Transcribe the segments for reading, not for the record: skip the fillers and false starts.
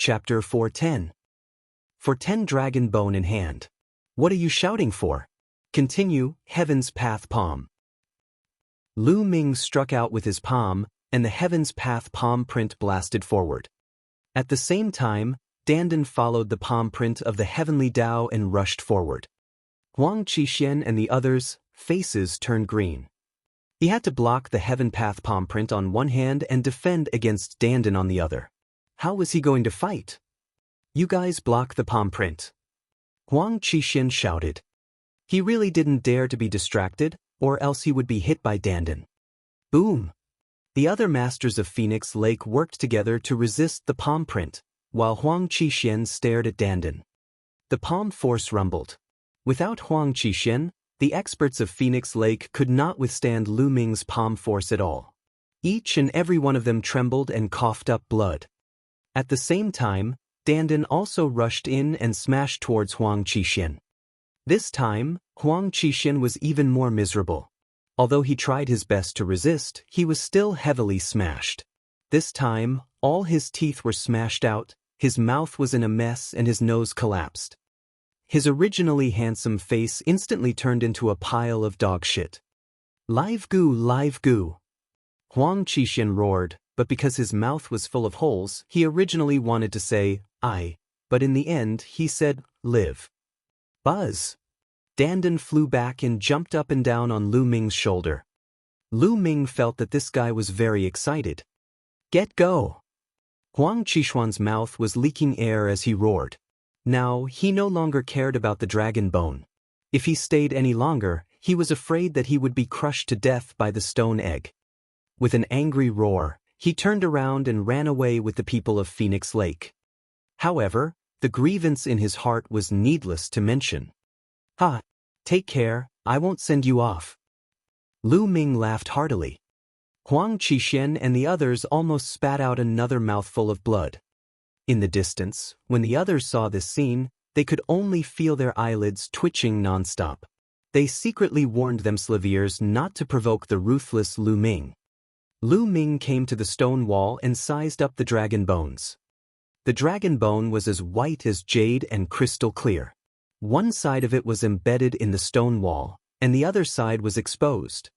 Chapter 410. For 10 dragon bone in hand. What are you shouting for? Continue, Heaven's Path palm. Lu Ming struck out with his palm, and the Heaven's Path palm print blasted forward. At the same time, Dandan followed the palm print of the heavenly Tao and rushed forward. Huang Qixuan and the others' faces turned green. He had to block the Heaven Path palm print on one hand and defend against Dandan on the other. How was he going to fight? You guys block the palm print. Huang Qixuan shouted. He really didn't dare to be distracted, or else he would be hit by Dandan. Boom! The other masters of Phoenix Lake worked together to resist the palm print, while Huang Qixuan stared at Dandan. The palm force rumbled. Without Huang Qixuan, the experts of Phoenix Lake could not withstand Lu Ming's palm force at all. Each and every one of them trembled and coughed up blood. At the same time, Dandan also rushed in and smashed towards Huang Qixuan. This time, Huang Qixuan was even more miserable. Although he tried his best to resist, he was still heavily smashed. This time, all his teeth were smashed out, his mouth was in a mess and his nose collapsed. His originally handsome face instantly turned into a pile of dog shit. Live goo, live goo! Huang Qixuan roared, but because his mouth was full of holes, he originally wanted to say, "I," but in the end he said, "Live." Buzz! Dandan flew back and jumped up and down on Lu Ming's shoulder. Lu Ming felt that this guy was very excited. Get go! Huang Qixuan's mouth was leaking air as he roared. Now, he no longer cared about the dragon bone. If he stayed any longer, he was afraid that he would be crushed to death by the stone egg. With an angry roar, he turned around and ran away with the people of Phoenix Lake. However, the grievance in his heart was needless to mention. Ha! Take care, I won't send you off. Lu Ming laughed heartily. Huang Qixuan and the others almost spat out another mouthful of blood. In the distance, when the others saw this scene, they could only feel their eyelids twitching nonstop. They secretly warned them Slaviers not to provoke the ruthless Lu Ming. Lu Ming came to the stone wall and sized up the dragon bones. The dragon bone was as white as jade and crystal clear. One side of it was embedded in the stone wall, and the other side was exposed.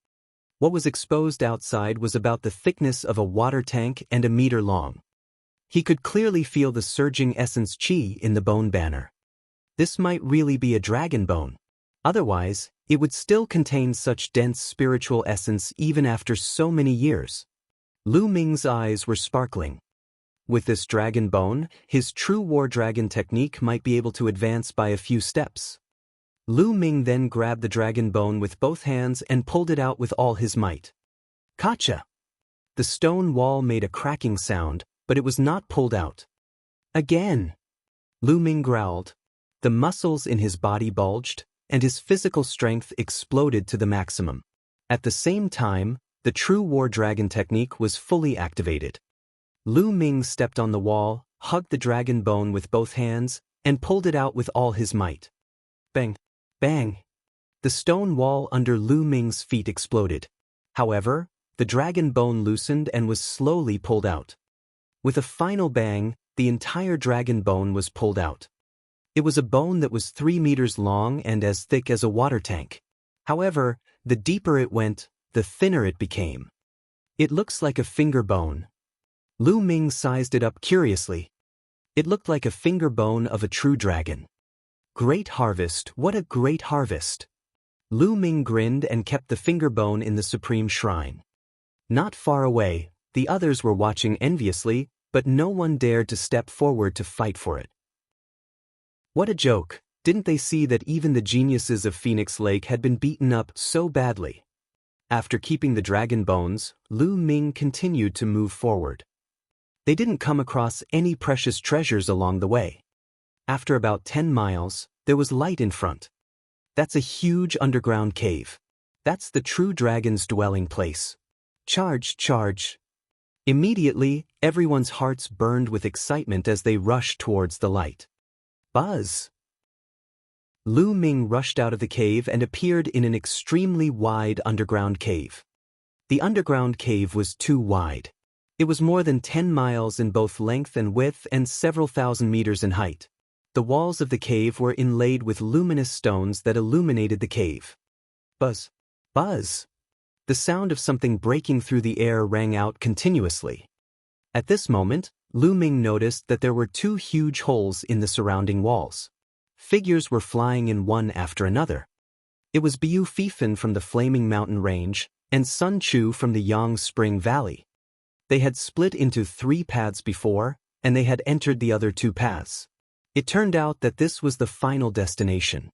What was exposed outside was about the thickness of a water tank and a meter long. He could clearly feel the surging essence qi in the bone banner. This might really be a dragon bone. Otherwise, it would still contain such dense spiritual essence even after so many years. Lu Ming's eyes were sparkling. With this dragon bone, his true war dragon technique might be able to advance by a few steps. Lu Ming then grabbed the dragon bone with both hands and pulled it out with all his might. Kacha! The stone wall made a cracking sound, but it was not pulled out. Again! Lu Ming growled. The muscles in his body bulged, and his physical strength exploded to the maximum. At the same time, the true war dragon technique was fully activated. Lu Ming stepped on the wall, hugged the dragon bone with both hands, and pulled it out with all his might. Bang! Bang! The stone wall under Lu Ming's feet exploded. However, the dragon bone loosened and was slowly pulled out. With a final bang, the entire dragon bone was pulled out. It was a bone that was 3 meters long and as thick as a water tank. However, the deeper it went, the thinner it became. It looks like a finger bone. Lu Ming sized it up curiously. It looked like a finger bone of a true dragon. Great harvest, what a great harvest! Lu Ming grinned and kept the finger bone in the supreme shrine. Not far away, the others were watching enviously, but no one dared to step forward to fight for it. What a joke, didn't they see that even the geniuses of Phoenix Lake had been beaten up so badly? After keeping the dragon bones, Lu Ming continued to move forward. They didn't come across any precious treasures along the way. After about 10 miles, there was light in front. That's a huge underground cave. That's the true dragon's dwelling place. Charge, charge. Immediately, everyone's hearts burned with excitement as they rushed towards the light. Buzz! Lu Ming rushed out of the cave and appeared in an extremely wide underground cave. The underground cave was too wide. It was more than 10 miles in both length and width and several thousand meters in height. The walls of the cave were inlaid with luminous stones that illuminated the cave. Buzz. Buzz. The sound of something breaking through the air rang out continuously. At this moment, Lu Ming noticed that there were 2 huge holes in the surrounding walls. Figures were flying in one after another. It was Biu Fifan from the Flaming Mountain Range and Sun Chu from the Yang Spring Valley. They had split into 3 paths before, and they had entered the other 2 paths. It turned out that this was the final destination.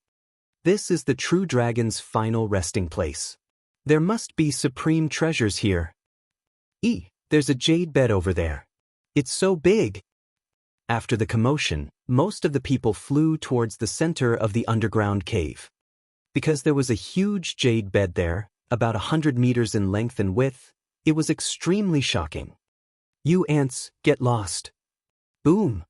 This is the true dragon's final resting place. There must be supreme treasures here. There's a jade bed over there. It's so big. After the commotion, most of the people flew towards the center of the underground cave. Because there was a huge jade bed there, about 100 meters in length and width, it was extremely shocking. You ants, get lost. Boom!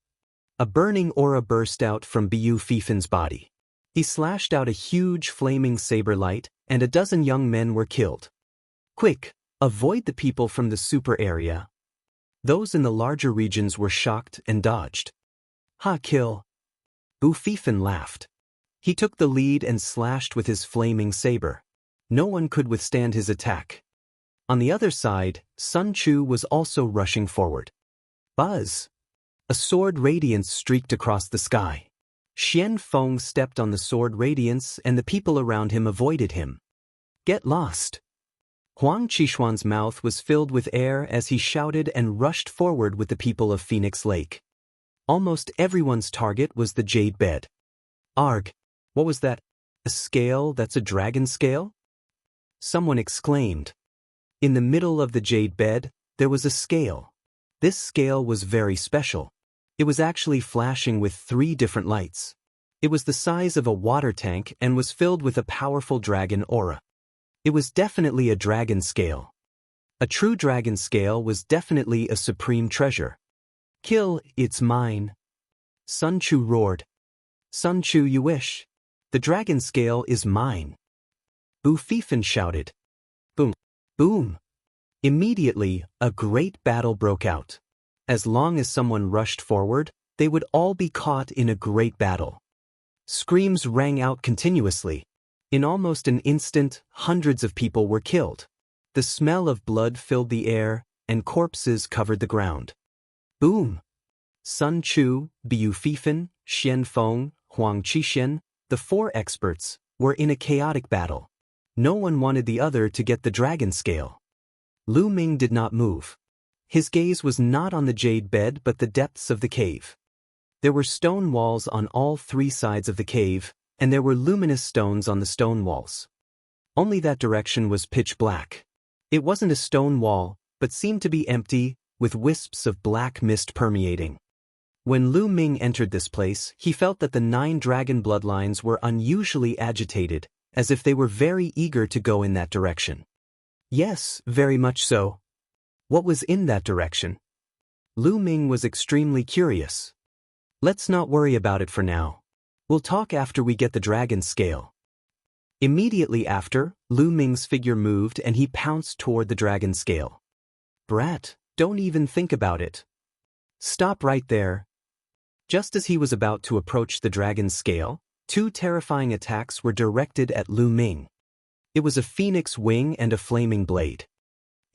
A burning aura burst out from Biu Fifan's body. He slashed out a huge flaming saber light, and a dozen young men were killed. Quick, avoid the people from the super area. Those in the larger regions were shocked and dodged. Kill. Bu Fifan laughed. He took the lead and slashed with his flaming saber. No one could withstand his attack. On the other side, Sun Chu was also rushing forward. Buzz! A sword radiance streaked across the sky. Xian Feng stepped on the sword radiance and the people around him avoided him. Get lost! Huang Qishuan's mouth was filled with air as he shouted and rushed forward with the people of Phoenix Lake. Almost everyone's target was the jade bed. Arg! What was that? A scale that's a dragon scale? Someone exclaimed. In the middle of the jade bed, there was a scale. This scale was very special. It was actually flashing with 3 different lights. It was the size of a water tank and was filled with a powerful dragon aura. It was definitely a dragon scale. A true dragon scale was definitely a supreme treasure. Kill, it's mine. Sun Chu roared. Sun Chu, you wish. The dragon scale is mine. Bu Fifan shouted. Boom. Boom. Immediately, a great battle broke out. As long as someone rushed forward, they would all be caught in a great battle. Screams rang out continuously. In almost an instant, hundreds of people were killed. The smell of blood filled the air, and corpses covered the ground. Boom! Sun Chu, Biu Fifan, Xian Feng, Huang Qishuan, the 4 experts, were in a chaotic battle. No one wanted the other to get the dragon scale. Lu Ming did not move. His gaze was not on the jade bed but the depths of the cave. There were stone walls on all 3 sides of the cave, and there were luminous stones on the stone walls. Only that direction was pitch black. It wasn't a stone wall, but seemed to be empty, with wisps of black mist permeating. When Lu Ming entered this place, he felt that the 9 dragon bloodlines were unusually agitated, as if they were very eager to go in that direction. Yes, very much so. What was in that direction? Lu Ming was extremely curious. Let's not worry about it for now. We'll talk after we get the dragon scale. Immediately after, Lu Ming's figure moved and he pounced toward the dragon scale. Brat, don't even think about it. Stop right there. Just as he was about to approach the dragon scale, 2 terrifying attacks were directed at Lu Ming. It was a phoenix wing and a flaming blade.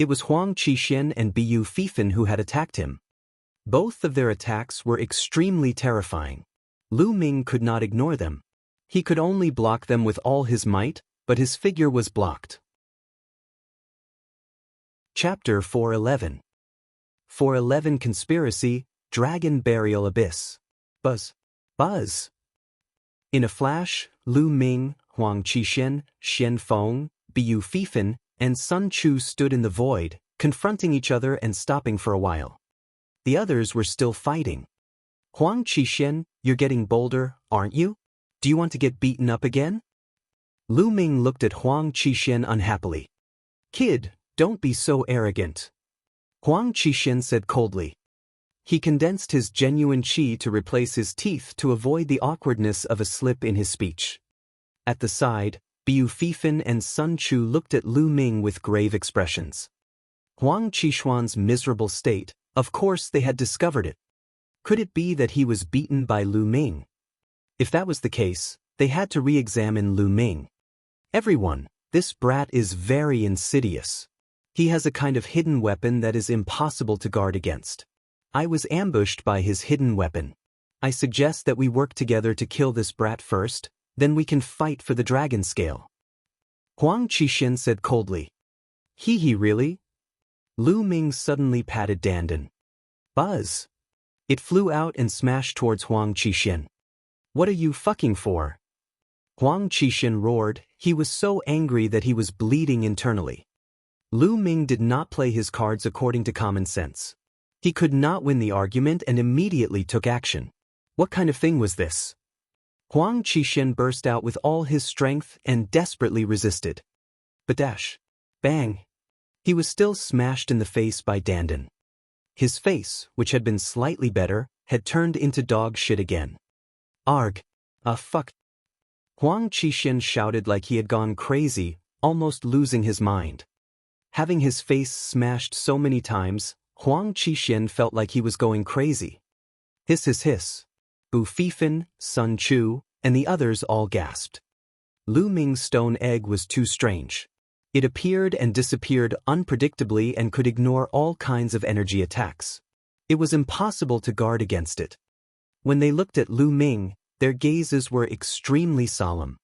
It was Huang Qishuan and Biu Fifan who had attacked him. Both of their attacks were extremely terrifying. Lu Ming could not ignore them. He could only block them with all his might, but his figure was blocked. Chapter 411. 411 Conspiracy, Dragon Burial Abyss. Buzz. Buzz. In a flash, Lu Ming, Huang Qishuan, Xian Feng, Biu Fifan, and Sun Chu stood in the void, confronting each other and stopping for a while. The others were still fighting. Huang Qishuan, you're getting bolder, aren't you? Do you want to get beaten up again? Lu Ming looked at Huang Qishuan unhappily. Kid, don't be so arrogant. Huang Qishuan said coldly. He condensed his genuine qi to replace his teeth to avoid the awkwardness of a slip in his speech. At the side, Biu Fifan and Sun Chu looked at Lu Ming with grave expressions. Huang Qishuan's miserable state, of course they had discovered it. Could it be that he was beaten by Lu Ming? If that was the case, they had to re-examine Lu Ming. Everyone, this brat is very insidious. He has a kind of hidden weapon that is impossible to guard against. I was ambushed by his hidden weapon. I suggest that we work together to kill this brat first, then we can fight for the dragon scale. Huang Qishan said coldly. He really? Lu Ming suddenly patted Dandan. Buzz. It flew out and smashed towards Huang Qishan. What are you fucking for? Huang Qishan roared. He was so angry that he was bleeding internally. Lu Ming did not play his cards according to common sense. He could not win the argument and immediately took action. What kind of thing was this? Huang Qishan burst out with all his strength and desperately resisted. Badash. Bang. He was still smashed in the face by Dandan. His face, which had been slightly better, had turned into dog shit again. Arg. Fuck. Huang Qishan shouted like he had gone crazy, almost losing his mind. Having his face smashed so many times, Huang Qishan felt like he was going crazy. Hiss hiss hiss. Bu Fifan, Sun Chu, and the others all gasped. Lu Ming's stone egg was too strange. It appeared and disappeared unpredictably and could ignore all kinds of energy attacks. It was impossible to guard against it. When they looked at Lu Ming, their gazes were extremely solemn.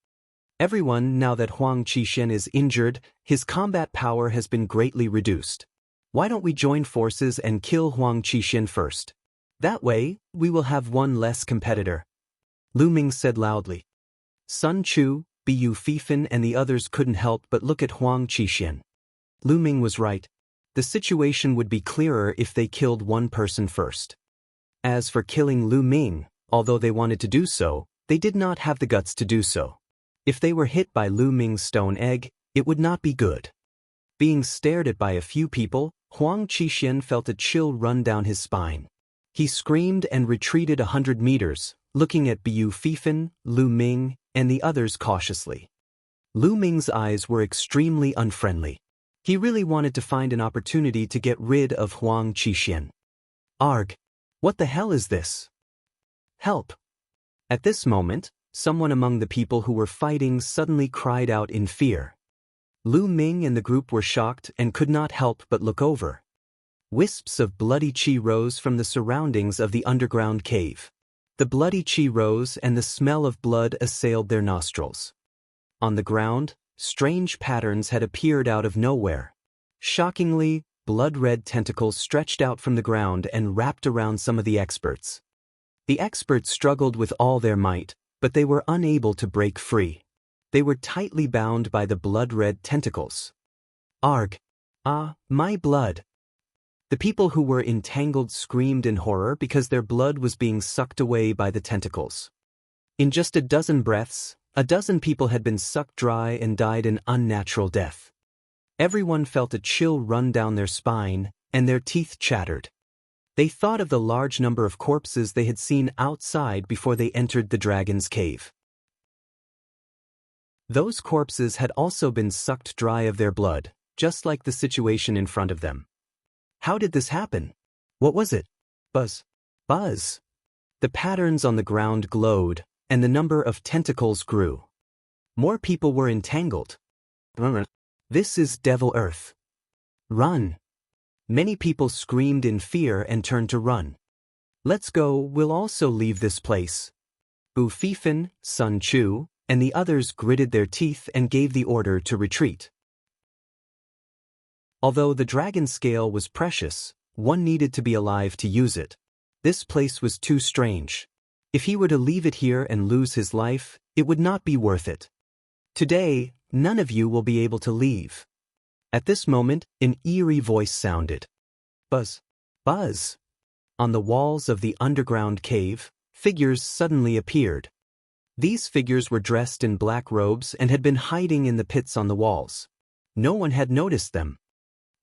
Everyone, now that Huang Qishan is injured, his combat power has been greatly reduced. Why don't we join forces and kill Huang Qishan first? That way, we will have one less competitor. Lu Ming said loudly. Sun Chu, Bu Fifan and the others couldn't help but look at Huang Qishan. Lu Ming was right. The situation would be clearer if they killed one person first. As for killing Lu Ming, although they wanted to do so, they did not have the guts to do so. If they were hit by Lu Ming's stone egg, it would not be good. Being stared at by a few people, Huang Qishan felt a chill run down his spine. He screamed and retreated 100 meters, looking at Bu Fifan, Lu Ming, and the others cautiously. Lu Ming's eyes were extremely unfriendly. He really wanted to find an opportunity to get rid of Huang Qishan. Arg! What the hell is this? Help! At this moment, someone among the people who were fighting suddenly cried out in fear. Lu Ming and the group were shocked and could not help but look over. Wisps of bloody qi rose from the surroundings of the underground cave. The bloody qi rose and the smell of blood assailed their nostrils. On the ground, strange patterns had appeared out of nowhere. Shockingly, blood-red tentacles stretched out from the ground and wrapped around some of the experts. The experts struggled with all their might, but they were unable to break free. They were tightly bound by the blood-red tentacles. Arg! Ah, my blood! The people who were entangled screamed in horror because their blood was being sucked away by the tentacles. In just a dozen breaths, a dozen people had been sucked dry and died an unnatural death. Everyone felt a chill run down their spine, and their teeth chattered. They thought of the large number of corpses they had seen outside before they entered the dragon's cave. Those corpses had also been sucked dry of their blood, just like the situation in front of them. How did this happen? What was it? Buzz. Buzz. The patterns on the ground glowed, and the number of tentacles grew. More people were entangled. This is Devil Earth. Run. Many people screamed in fear and turned to run. Let's go, we'll also leave this place. Bu Fifan, Sun Chu, and the others gritted their teeth and gave the order to retreat. Although the dragon scale was precious, one needed to be alive to use it. This place was too strange. If he were to leave it here and lose his life, it would not be worth it. Today, none of you will be able to leave. At this moment, an eerie voice sounded. Buzz. Buzz. On the walls of the underground cave, figures suddenly appeared. These figures were dressed in black robes and had been hiding in the pits on the walls. No one had noticed them.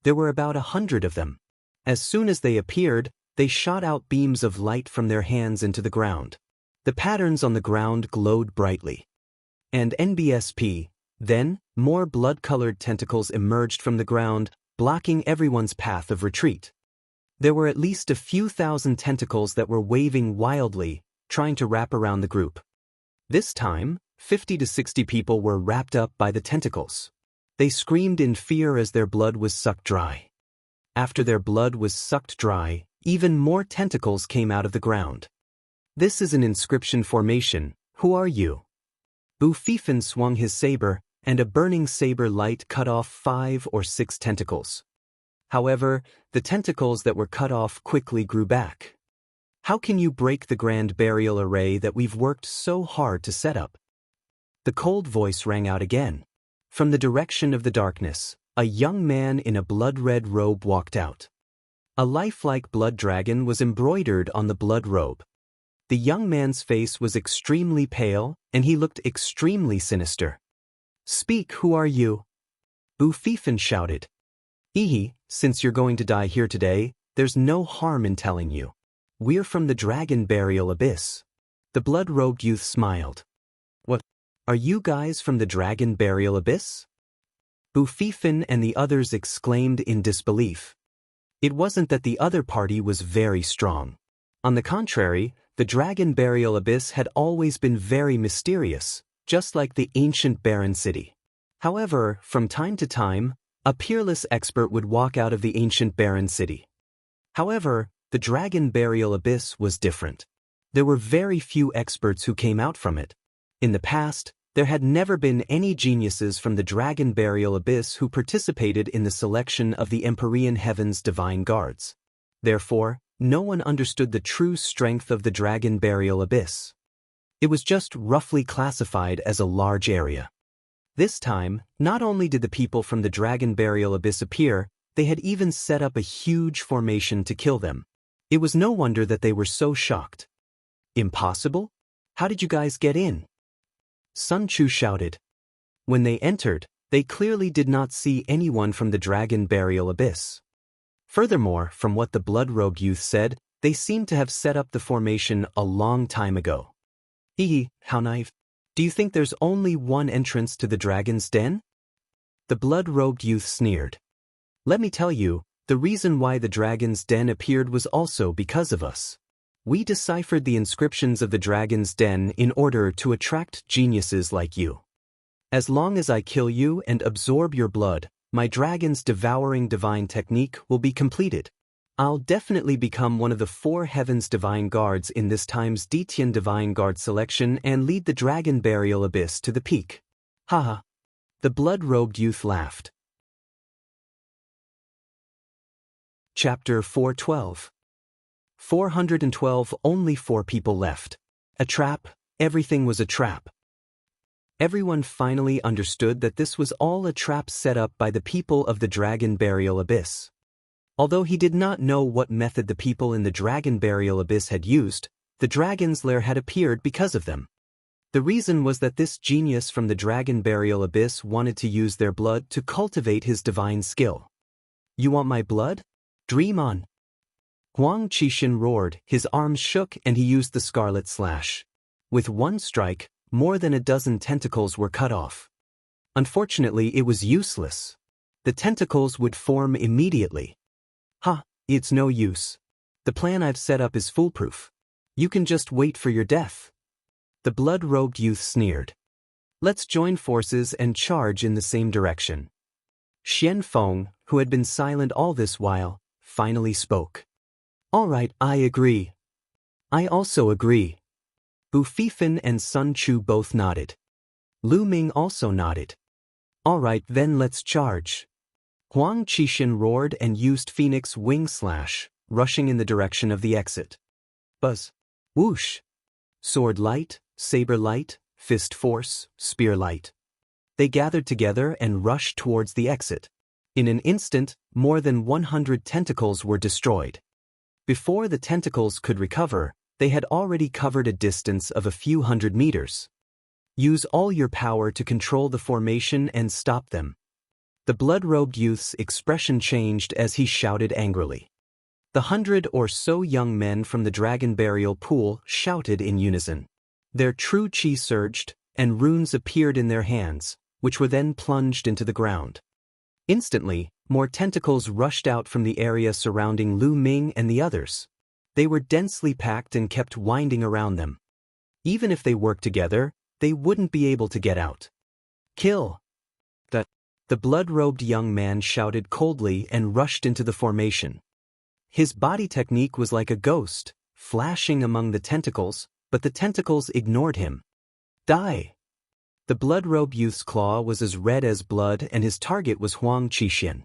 There were about 100 of them. As soon as they appeared, they shot out beams of light from their hands into the ground. The patterns on the ground glowed brightly. And NBSP, then, more blood-colored tentacles emerged from the ground, blocking everyone's path of retreat. There were at least a few thousand tentacles that were waving wildly, trying to wrap around the group. This time, 50 to 60 people were wrapped up by the tentacles. They screamed in fear as their blood was sucked dry. After their blood was sucked dry, even more tentacles came out of the ground. This is an inscription formation. Who are you? Bu Fifan swung his saber, and a burning saber light cut off 5 or 6 tentacles. However, the tentacles that were cut off quickly grew back. How can you break the grand burial array that we've worked so hard to set up? The cold voice rang out again. From the direction of the darkness, a young man in a blood-red robe walked out. A lifelike blood dragon was embroidered on the blood robe. The young man's face was extremely pale, and he looked extremely sinister. "Speak, who are you?" Bu Fifan shouted. Since you're going to die here today, there's no harm in telling you. We're from the Dragon Burial Abyss. The blood-robed youth smiled. What? Are you guys from the Dragon Burial Abyss? Bu Fifan and the others exclaimed in disbelief. It wasn't that the other party was very strong. On the contrary, the Dragon Burial Abyss had always been very mysterious, just like the ancient barren city. However, from time to time, a peerless expert would walk out of the ancient barren city. However, the Dragon Burial Abyss was different. There were very few experts who came out from it. In the past, there had never been any geniuses from the Dragon Burial Abyss who participated in the selection of the Empyrean Heaven's divine guards. Therefore, no one understood the true strength of the Dragon Burial Abyss. It was just roughly classified as a large area. This time, not only did the people from the Dragon Burial Abyss appear, they had even set up a huge formation to kill them. It was no wonder that they were so shocked. Impossible? How did you guys get in? Sun Chu shouted. When they entered, they clearly did not see anyone from the Dragon Burial Abyss. Furthermore, from what the blood-robed youth said, they seemed to have set up the formation a long time ago. How naive. Do you think there's only one entrance to the dragon's den? The blood-robed youth sneered. Let me tell you, the reason why the dragon's den appeared was also because of us. We deciphered the inscriptions of the dragon's den in order to attract geniuses like you. As long as I kill you and absorb your blood, my dragon's devouring divine technique will be completed. I'll definitely become one of the 4 heavens divine guards in this time's Detian divine guard selection and lead the Dragon Burial Abyss to the peak. Haha. The blood-robed youth laughed. Chapter 412. 412. Only 4 people left. A trap. Everything was a trap. Everyone finally understood that this was all a trap set up by the people of the Dragon Burial Abyss. Although he did not know what method the people in the Dragon Burial Abyss had used, the dragon's lair had appeared because of them. The reason was that this genius from the Dragon Burial Abyss wanted to use their blood to cultivate his divine skill. You want my blood? Dream on. Huang Qixin roared, his arms shook and he used the scarlet slash. With one strike, more than a dozen tentacles were cut off. Unfortunately, it was useless. The tentacles would form immediately. It's no use. The plan I've set up is foolproof. You can just wait for your death. The blood-robed youth sneered. Let's join forces and charge in the same direction. Xian Feng, who had been silent all this while, finally spoke. All right, I agree. I also agree. Bu Fifan and Sun Chu both nodded. Lu Ming also nodded. All right, then let's charge. Huang Qixin roared and used Phoenix Wing Slash, rushing in the direction of the exit. Buzz. Whoosh. Sword light, saber light, fist force, spear light. They gathered together and rushed towards the exit. In an instant, more than 100 tentacles were destroyed. Before the tentacles could recover, they had already covered a distance of a few hundred meters. Use all your power to control the formation and stop them. The blood-robed youth's expression changed as he shouted angrily. The 100 or so young men from the Dragon Burial Pool shouted in unison. Their true chi surged, and runes appeared in their hands, which were then plunged into the ground. Instantly, more tentacles rushed out from the area surrounding Lu Ming and the others. They were densely packed and kept winding around them. Even if they worked together, they wouldn't be able to get out. Kill! The blood-robed young man shouted coldly and rushed into the formation. His body technique was like a ghost, flashing among the tentacles, but the tentacles ignored him. Die! The blood-robed youth's claw was as red as blood and his target was Huang Qixin.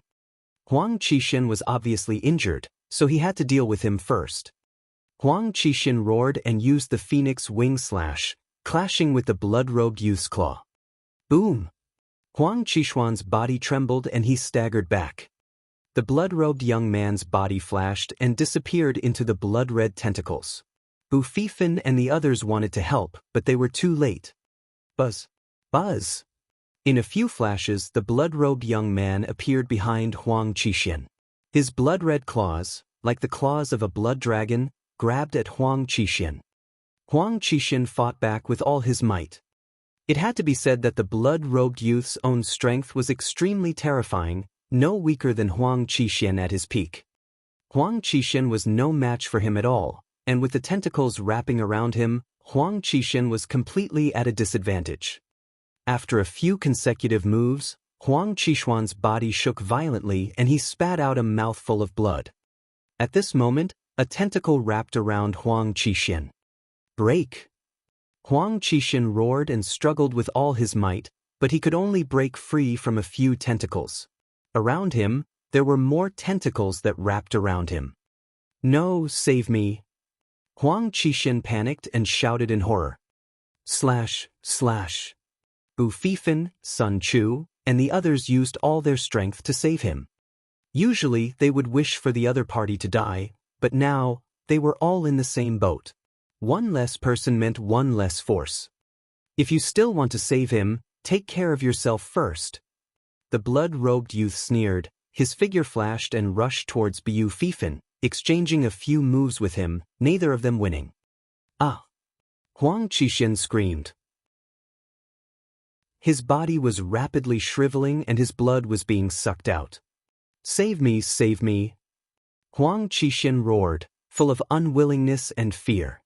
Huang Qixin was obviously injured, so he had to deal with him first. Huang Qixin roared and used the phoenix wing slash, clashing with the blood-robed youth's claw. Boom! Huang Qixuan's body trembled and he staggered back. The blood-robed young man's body flashed and disappeared into the blood-red tentacles. Bu Fifan and the others wanted to help, but they were too late. Buzz! Buzz! In a few flashes, the blood-robed young man appeared behind Huang Qixin. His blood-red claws, like the claws of a blood dragon, grabbed at Huang Qixin. Huang Qixin fought back with all his might. It had to be said that the blood-robed youth's own strength was extremely terrifying, no weaker than Huang Qixin at his peak. Huang Qixin was no match for him at all, and with the tentacles wrapping around him, Huang Qixin was completely at a disadvantage. After a few consecutive moves, Huang Qixuan's body shook violently and he spat out a mouthful of blood. At this moment, a tentacle wrapped around Huang Qixin. Break! Huang Qixin roared and struggled with all his might, but he could only break free from a few tentacles. Around him, there were more tentacles that wrapped around him. No, save me! Huang Qixin panicked and shouted in horror. Slash, slash. Bu Fifan, Sun Chu, and the others used all their strength to save him. Usually, they would wish for the other party to die, but now, they were all in the same boat. One less person meant one less force. If you still want to save him, take care of yourself first. The blood-robed youth sneered, his figure flashed and rushed towards Bu Fifan, exchanging a few moves with him, neither of them winning. Ah! Huang Qixin screamed. His body was rapidly shriveling and his blood was being sucked out. Save me, save me! Huang Qixin roared, full of unwillingness and fear.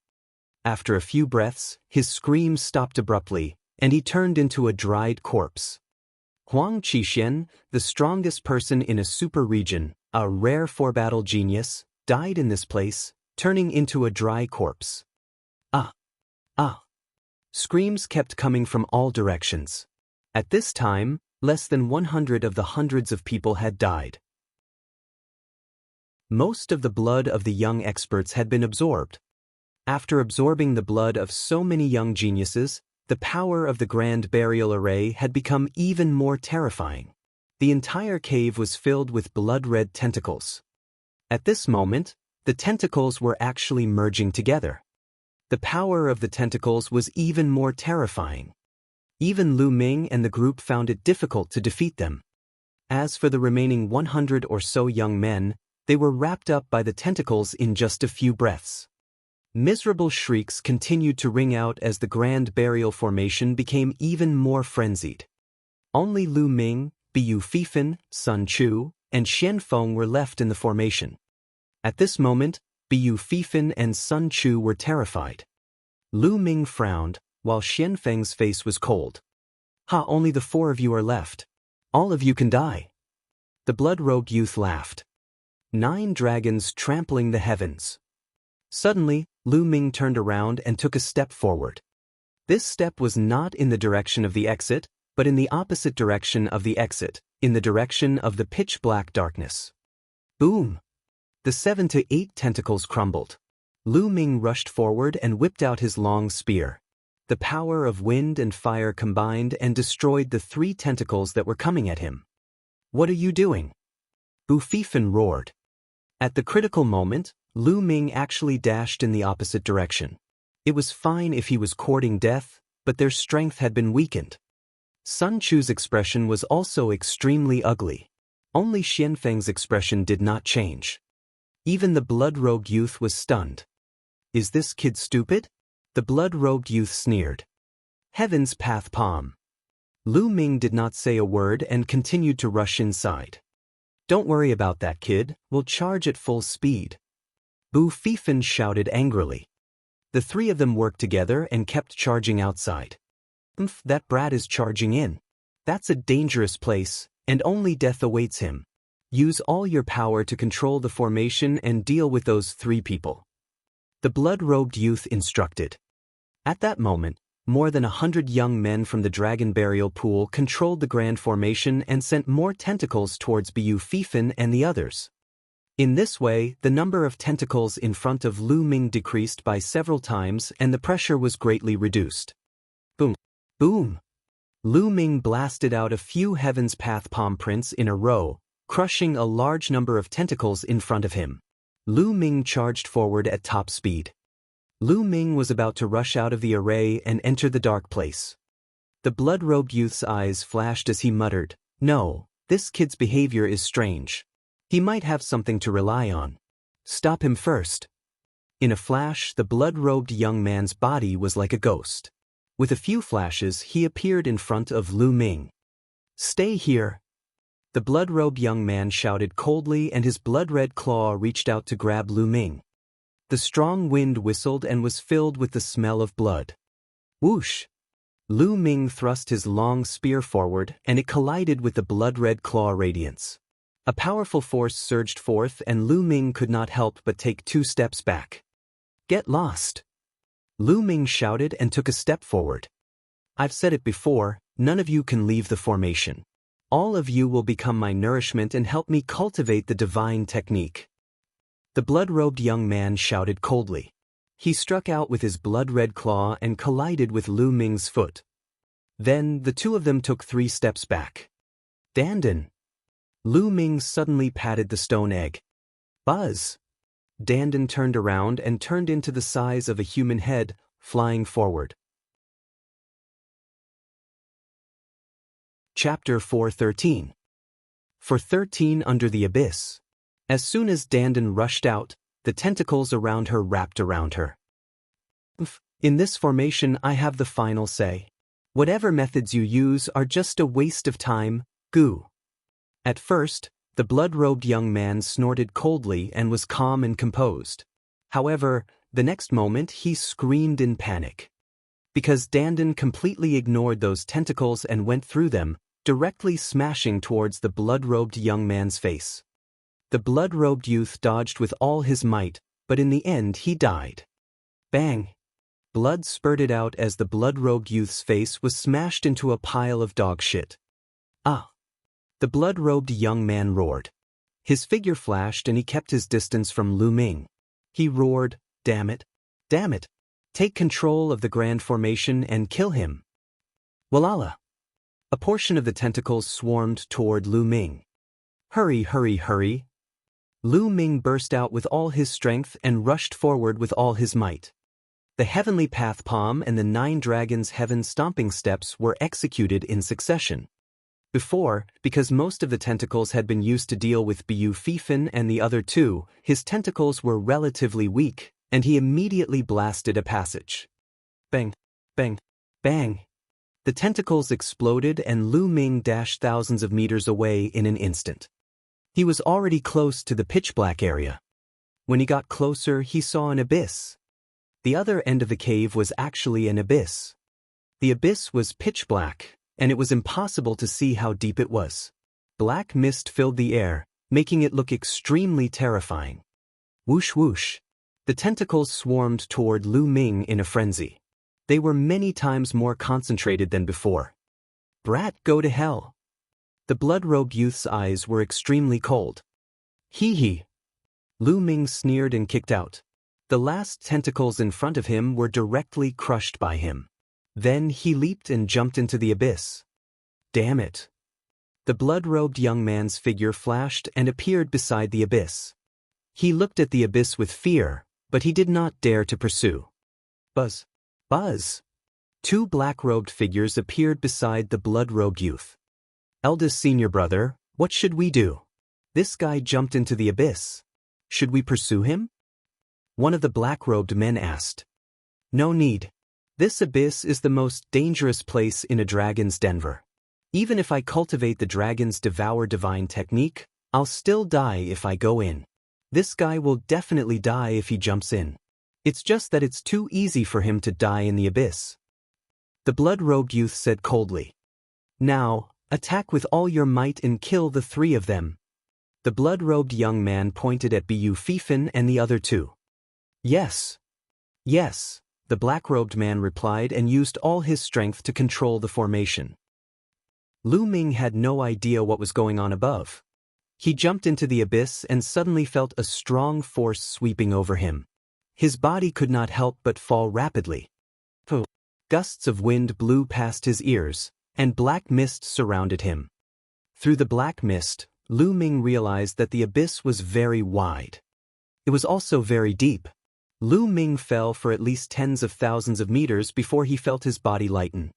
After a few breaths, his screams stopped abruptly, and he turned into a dried corpse. Huang Qixin, the strongest person in a super region, a rare for-battle genius, died in this place, turning into a dry corpse. Ah! Ah! Screams kept coming from all directions. At this time, less than 100 of the hundreds of people had died. Most of the blood of the young experts had been absorbed. After absorbing the blood of so many young geniuses, the power of the Grand Burial Array had become even more terrifying. The entire cave was filled with blood-red tentacles. At this moment, the tentacles were actually merging together. The power of the tentacles was even more terrifying. Even Lu Ming and the group found it difficult to defeat them. As for the remaining 100 or so young men, they were wrapped up by the tentacles in just a few breaths. Miserable shrieks continued to ring out as the Grand Burial Formation became even more frenzied. Only Lu Ming, Bu Fifan, Sun Chu, and Xian Feng were left in the formation. At this moment, Bu Fifan and Sun Chu were terrified. Lu Ming frowned, while Xian Feng's face was cold. Ha! Only the 4 of you are left. All of you can die. The blood-robed youth laughed. 9 dragons trampling the heavens. Suddenly, Lu Ming turned around and took a step forward. This step was not in the direction of the exit, but in the opposite direction of the exit, in the direction of the pitch-black darkness. Boom! The 7 to 8 tentacles crumbled. Lu Ming rushed forward and whipped out his long spear. The power of wind and fire combined and destroyed the 3 tentacles that were coming at him. What are you doing? Bu Fifan roared. At the critical moment, Lu Ming actually dashed in the opposite direction. It was fine if he was courting death, but their strength had been weakened. Sun Chu's expression was also extremely ugly. Only Xian Feng's expression did not change. Even the blood-robed youth was stunned. Is this kid stupid? The blood-robed youth sneered. Heaven's path palm. Lu Ming did not say a word and continued to rush inside. Don't worry about that, kid, we'll charge at full speed. Bu Fifan shouted angrily. The three of them worked together and kept charging outside. That brat is charging in. That's a dangerous place, and only death awaits him. Use all your power to control the formation and deal with those three people. The blood-robed youth instructed. At that moment, more than 100 young men from the dragon burial pool controlled the grand formation and sent more tentacles towards Bu Fifan and the others. In this way, the number of tentacles in front of Lu Ming decreased by several times and the pressure was greatly reduced. Boom! Boom! Lu Ming blasted out a few Heaven's Path palm prints in a row, crushing a large number of tentacles in front of him. Lu Ming charged forward at top speed. Lu Ming was about to rush out of the array and enter the dark place. The blood-robed youth's eyes flashed as he muttered, "No, this kid's behavior is strange. He might have something to rely on. Stop him first." In a flash, the blood-robed young man's body was like a ghost. With a few flashes, he appeared in front of Lu Ming. "Stay here." The blood-robed young man shouted coldly and his blood-red claw reached out to grab Lu Ming. The strong wind whistled and was filled with the smell of blood. Whoosh! Lu Ming thrust his long spear forward and it collided with the blood-red claw radiance. A powerful force surged forth and Lu Ming could not help but take 2 steps back. "Get lost!" Lu Ming shouted and took a step forward. "I've said it before, none of you can leave the formation. All of you will become my nourishment and help me cultivate the divine technique." The blood-robed young man shouted coldly. He struck out with his blood-red claw and collided with Lu Ming's foot. Then the two of them took 3 steps back. "Dandan!" Lu Ming suddenly patted the stone egg. "Buzz!" Dandan turned around and turned into the size of a human head, flying forward. Chapter 4:13. For 13 under the abyss. As soon as Dandan rushed out, the tentacles around her wrapped around her. "In this formation I have the final say. Whatever methods you use are just a waste of time, goo." At first, the blood-robed young man snorted coldly and was calm and composed. However, the next moment he screamed in panic. Because Dandan completely ignored those tentacles and went through them, directly smashing towards the blood-robed young man's face. The blood-robed youth dodged with all his might, but in the end he died. Bang! Blood spurted out as the blood-robed youth's face was smashed into a pile of dog shit. "Ah!" The blood-robed young man roared. His figure flashed and he kept his distance from Lu Ming. He roared, "Damn it! Damn it! Take control of the grand formation and kill him." Walala! A portion of the tentacles swarmed toward Lu Ming. "Hurry, hurry, hurry!" Lu Ming burst out with all his strength and rushed forward with all his might. The Heavenly Path Palm and the 9 Dragons' Heaven Stomping Steps were executed in succession. Before, because most of the tentacles had been used to deal with Bu Fifan and the other 2, his tentacles were relatively weak, and he immediately blasted a passage. Bang! Bang! Bang! The tentacles exploded and Lu Ming dashed thousands of meters away in an instant. He was already close to the pitch-black area. When he got closer, he saw an abyss. The other end of the cave was actually an abyss. The abyss was pitch-black, and it was impossible to see how deep it was. Black mist filled the air, making it look extremely terrifying. Whoosh whoosh. The tentacles swarmed toward Lu Ming in a frenzy. They were many times more concentrated than before. "Brat, go to hell!" The blood-robed youth's eyes were extremely cold. "Hee hee!" Lu Ming sneered and kicked out. The last tentacles in front of him were directly crushed by him. Then he leaped and jumped into the abyss. "Damn it!" The blood-robed young man's figure flashed and appeared beside the abyss. He looked at the abyss with fear, but he did not dare to pursue. Buzz! Buzz! 2 black-robed figures appeared beside the blood-robed youth. "Eldest senior brother, what should we do? This guy jumped into the abyss. Should we pursue him?" One of the black-robed men asked. "No need. This abyss is the most dangerous place in a dragon's denver. Even if I cultivate the dragon's devour divine technique, I'll still die if I go in. This guy will definitely die if he jumps in. It's just that it's too easy for him to die in the abyss. The blood-robed youth said coldly. Now, attack with all your might and kill the 3 of them. The blood-robed young man pointed at Bu Fifan and the other 2. Yes. Yes, the black-robed man replied and used all his strength to control the formation. Lu Ming had no idea what was going on above. He jumped into the abyss and suddenly felt a strong force sweeping over him. His body could not help but fall rapidly. Gusts of wind blew past his ears, and black mist surrounded him. Through the black mist, Lu Ming realized that the abyss was very wide. It was also very deep. Lu Ming fell for at least tens of thousands of meters before he felt his body lighten.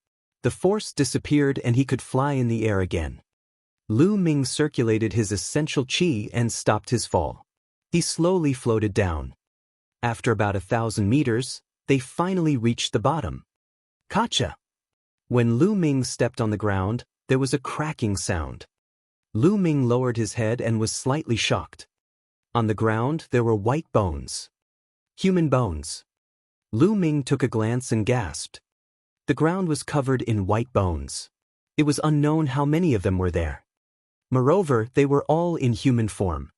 The force disappeared and he could fly in the air again. Lu Ming circulated his essential qi and stopped his fall. He slowly floated down. After about 1,000 meters, they finally reached the bottom. Kacha! When Lu Ming stepped on the ground, there was a cracking sound. Lu Ming lowered his head and was slightly shocked. On the ground there were white bones. Human bones. Lu Ming took a glance and gasped. The ground was covered in white bones. It was unknown how many of them were there. Moreover, they were all in human form.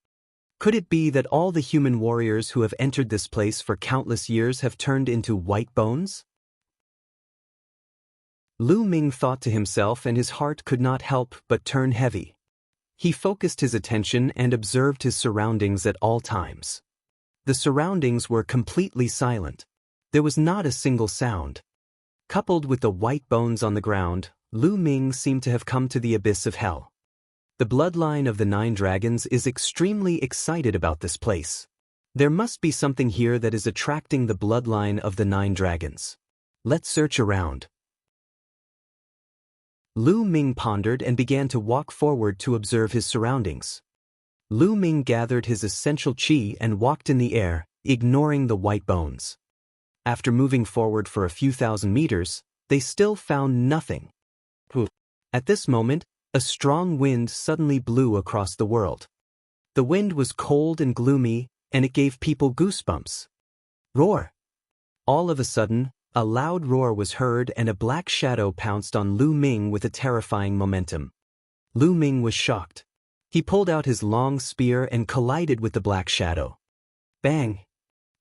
Could it be that all the human warriors who have entered this place for countless years have turned into white bones? Lu Ming thought to himself and his heart could not help but turn heavy. He focused his attention and observed his surroundings at all times. The surroundings were completely silent. There was not a single sound. Coupled with the white bones on the ground, Lu Ming seemed to have come to the abyss of hell. The bloodline of the 9 dragons is extremely excited about this place. There must be something here that is attracting the bloodline of the 9 dragons. Let's search around. Lu Ming pondered and began to walk forward to observe his surroundings. Lu Ming gathered his essential qi and walked in the air, ignoring the white bones. After moving forward for a few thousand meters, they still found nothing. At this moment, a strong wind suddenly blew across the world. The wind was cold and gloomy, and it gave people goosebumps. Roar! All of a sudden, a loud roar was heard and a black shadow pounced on Lu Ming with a terrifying momentum. Lu Ming was shocked. He pulled out his long spear and collided with the black shadow. Bang!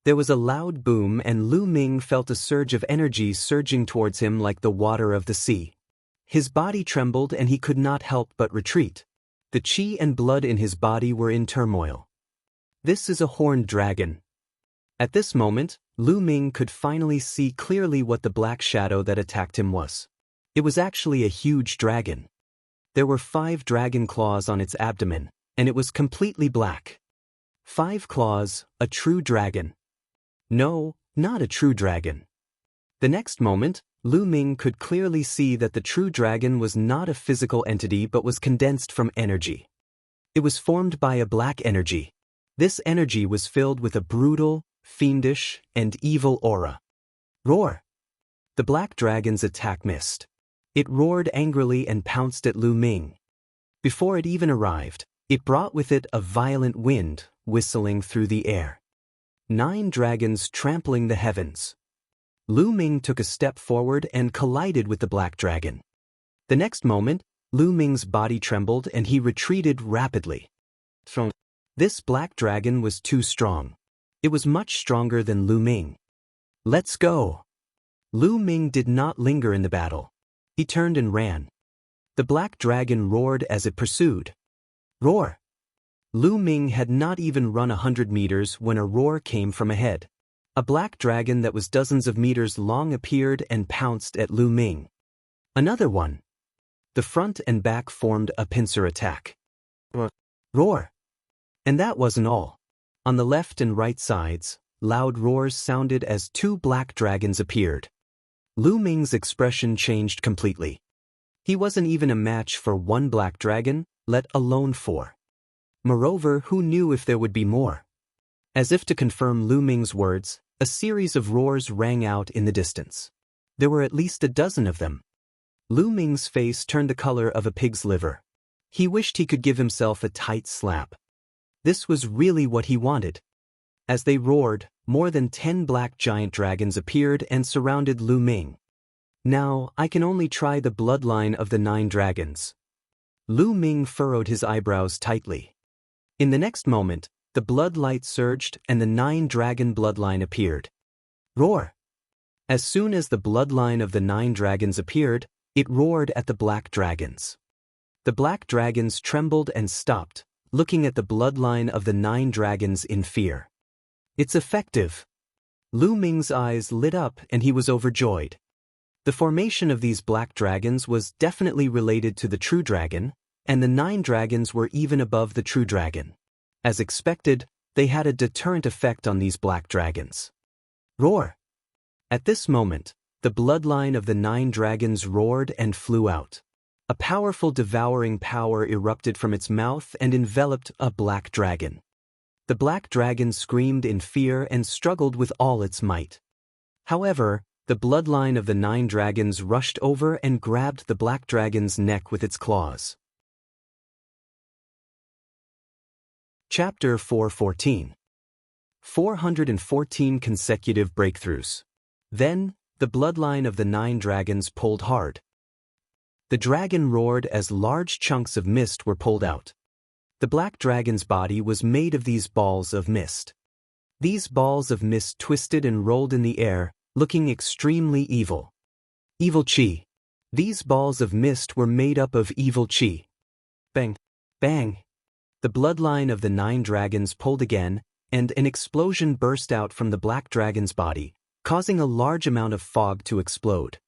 There was a loud boom and Lu Ming felt a surge of energy surging towards him like the water of the sea. His body trembled and he could not help but retreat. The qi and blood in his body were in turmoil. This is a horned dragon. At this moment, Lu Ming could finally see clearly what the black shadow that attacked him was. It was actually a huge dragon. There were 5 dragon claws on its abdomen, and it was completely black. 5 claws, a true dragon. No, not a true dragon. The next moment, Lu Ming could clearly see that the true dragon was not a physical entity but was condensed from energy. It was formed by a black energy. This energy was filled with a brutal, fiendish, and evil aura. Roar! The black dragon's attack missed. It roared angrily and pounced at Lu Ming. Before it even arrived, it brought with it a violent wind, whistling through the air. 9 dragons trampling the heavens. Lu Ming took a step forward and collided with the black dragon. The next moment, Lu Ming's body trembled and he retreated rapidly. This black dragon was too strong. It was much stronger than Lu Ming. Let's go! Lu Ming did not linger in the battle. He turned and ran. The black dragon roared as it pursued. Roar! Lu Ming had not even run 100 meters when a roar came from ahead. A black dragon that was dozens of meters long appeared and pounced at Lu Ming. Another one. The front and back formed a pincer attack. Roar! And that wasn't all. On the left and right sides, loud roars sounded as 2 black dragons appeared. Lu Ming's expression changed completely. He wasn't even a match for 1 black dragon, let alone 4. Moreover, who knew if there would be more? As if to confirm Lu Ming's words, a series of roars rang out in the distance. There were at least a dozen of them. Lu Ming's face turned the color of a pig's liver. He wished he could give himself a tight slap. This was really what he wanted. As they roared, more than 10 black giant dragons appeared and surrounded Lu Ming. Now, I can only try the bloodline of the 9 dragons. Lu Ming furrowed his eyebrows tightly. In the next moment, the blood light surged and the 9 dragon bloodline appeared. Roar! As soon as the bloodline of the 9 dragons appeared, it roared at the black dragons. The black dragons trembled and stopped, looking at the bloodline of the 9 dragons in fear. It's effective! Lu Ming's eyes lit up and he was overjoyed. The formation of these black dragons was definitely related to the true dragon, and the 9 dragons were even above the true dragon. As expected, they had a deterrent effect on these black dragons. Roar! At this moment, the bloodline of the 9 dragons roared and flew out. A powerful devouring power erupted from its mouth and enveloped a black dragon. The black dragon screamed in fear and struggled with all its might. However, the bloodline of the 9 dragons rushed over and grabbed the black dragon's neck with its claws. Chapter 414. 414 consecutive breakthroughs. Then, the bloodline of the 9 dragons pulled hard. The dragon roared as large chunks of mist were pulled out. The black dragon's body was made of these balls of mist. These balls of mist twisted and rolled in the air, looking extremely evil. Evil chi. These balls of mist were made up of evil chi. Bang! Bang! The bloodline of the 9 dragons pulled again, and an explosion burst out from the black dragon's body, causing a large amount of fog to explode.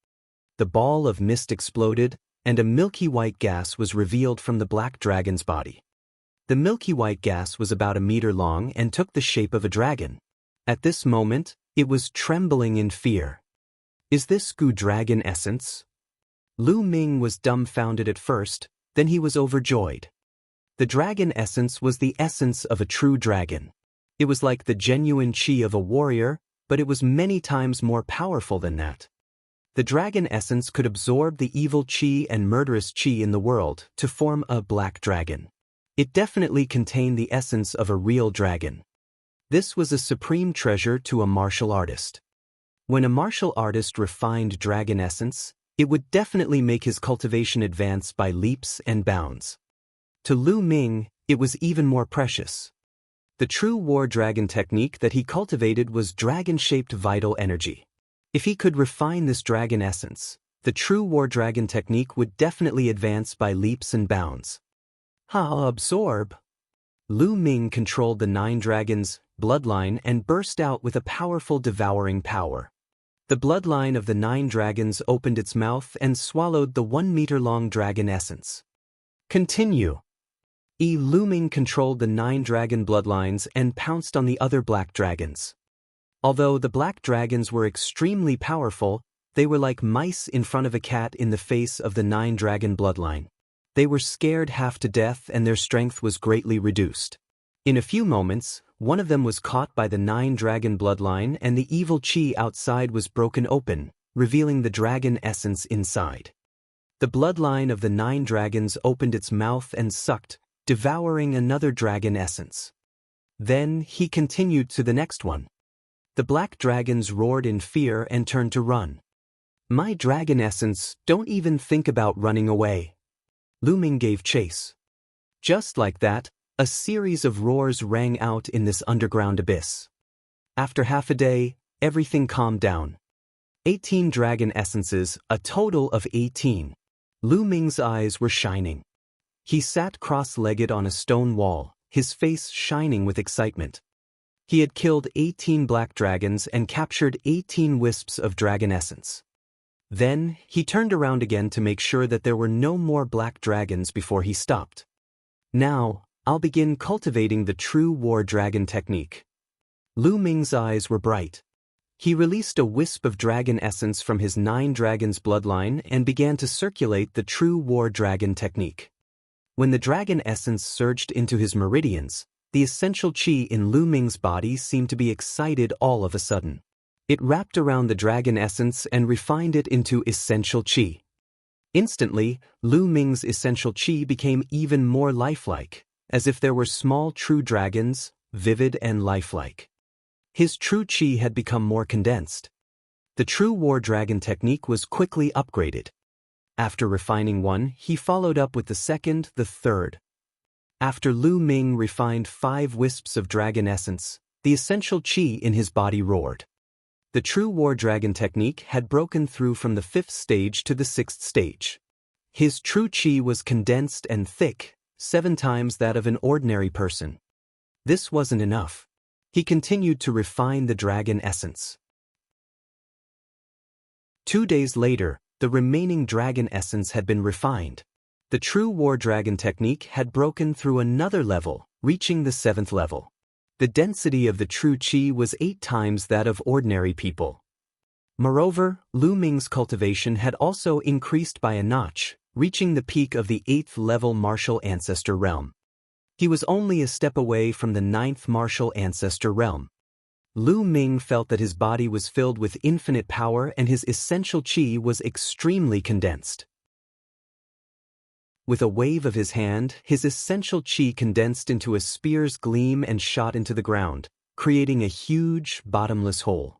The ball of mist exploded, and a milky white gas was revealed from the black dragon's body. The milky white gas was about a meter long and took the shape of a dragon. At this moment, it was trembling in fear. Is this Gu dragon essence? Lu Ming was dumbfounded at first, then he was overjoyed. The dragon essence was the essence of a true dragon. It was like the genuine chi of a warrior, but it was many times more powerful than that. The dragon essence could absorb the evil chi and murderous chi in the world to form a black dragon. It definitely contained the essence of a real dragon. This was a supreme treasure to a martial artist. When a martial artist refined dragon essence, it would definitely make his cultivation advance by leaps and bounds. To Lu Ming, it was even more precious. The true war dragon technique that he cultivated was dragon-shaped vital energy. If he could refine this dragon essence, the true war dragon technique would definitely advance by leaps and bounds. Absorb! Lu Ming controlled the 9 dragons' bloodline and burst out with a powerful devouring power. The bloodline of the 9 dragons opened its mouth and swallowed the 1-meter-long dragon essence. Continue! Lu Ming controlled the 9 dragon bloodlines and pounced on the other black dragons. Although the black dragons were extremely powerful, they were like mice in front of a cat in the face of the 9 dragon bloodline. They were scared half to death and their strength was greatly reduced. In a few moments, one of them was caught by the 9 dragon bloodline and the evil chi outside was broken open, revealing the dragon essence inside. The bloodline of the 9 dragons opened its mouth and sucked, devouring another dragon essence. Then he continued to the next one. The black dragons roared in fear and turned to run. My dragon essence, don't even think about running away. Lu Ming gave chase. Just like that, a series of roars rang out in this underground abyss. After half a day, everything calmed down. 18 dragon essences, a total of 18. Lu Ming's eyes were shining. He sat cross-legged on a stone wall, his face shining with excitement. He had killed 18 black dragons and captured 18 wisps of dragon essence. Then, he turned around again to make sure that there were no more black dragons before he stopped. Now, I'll begin cultivating the true war dragon technique. Lu Ming's eyes were bright. He released a wisp of dragon essence from his 9 dragons bloodline and began to circulate the true war dragon technique. When the dragon essence surged into his meridians, the essential chi in Lu Ming's body seemed to be excited all of a sudden. It wrapped around the dragon essence and refined it into essential chi. Instantly, Lu Ming's essential qi became even more lifelike, as if there were small true dragons, vivid and lifelike. His true qi had become more condensed. The true war dragon technique was quickly upgraded. After refining one, he followed up with the second, the third. After Lu Ming refined 5 wisps of dragon essence, the essential qi in his body roared. The true war dragon technique had broken through from the 5th stage to the 6th stage. His true qi was condensed and thick, 7 times that of an ordinary person. This wasn't enough. He continued to refine the dragon essence. 2 days later, the remaining dragon essence had been refined. The true war dragon technique had broken through another level, reaching the 7th level. The density of the true qi was 8 times that of ordinary people. Moreover, Lu Ming's cultivation had also increased by a notch, reaching the peak of the 8th level martial ancestor realm. He was only a step away from the 9th martial ancestor realm. Lu Ming felt that his body was filled with infinite power and his essential qi was extremely condensed. With a wave of his hand, his essential qi condensed into a spear's gleam and shot into the ground, creating a huge, bottomless hole.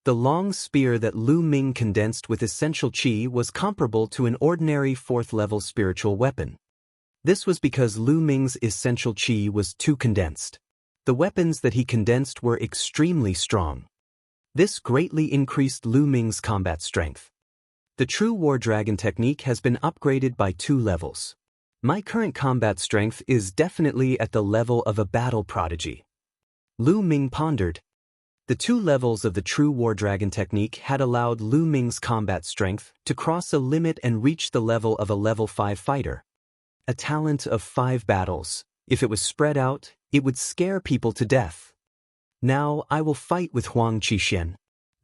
The long spear that Lu Ming condensed with essential qi was comparable to an ordinary 4th-level spiritual weapon. This was because Lu Ming's essential qi was too condensed. The weapons that he condensed were extremely strong. This greatly increased Lu Ming's combat strength. The true war dragon technique has been upgraded by 2 levels. My current combat strength is definitely at the level of a battle prodigy. Lu Ming pondered. The 2 levels of the true war dragon technique had allowed Lu Ming's combat strength to cross a limit and reach the level of a level 5 fighter. A talent of 5 battles. If it was spread out, it would scare people to death. Now I will fight with Huang Qixuan.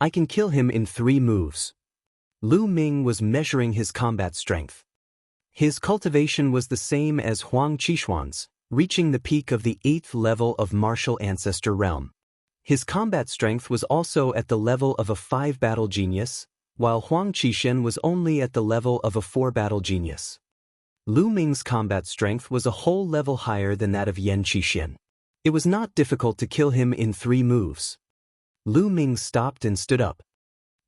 I can kill him in 3 moves. Lu Ming was measuring his combat strength. His cultivation was the same as Huang Qixuan's, reaching the peak of the 8th level of martial ancestor realm. His combat strength was also at the level of a 5-battle genius, while Huang Qixuan was only at the level of a 4-battle genius. Lu Ming's combat strength was a whole level higher than that of Yan Qixuan. It was not difficult to kill him in 3 moves. Lu Ming stopped and stood up.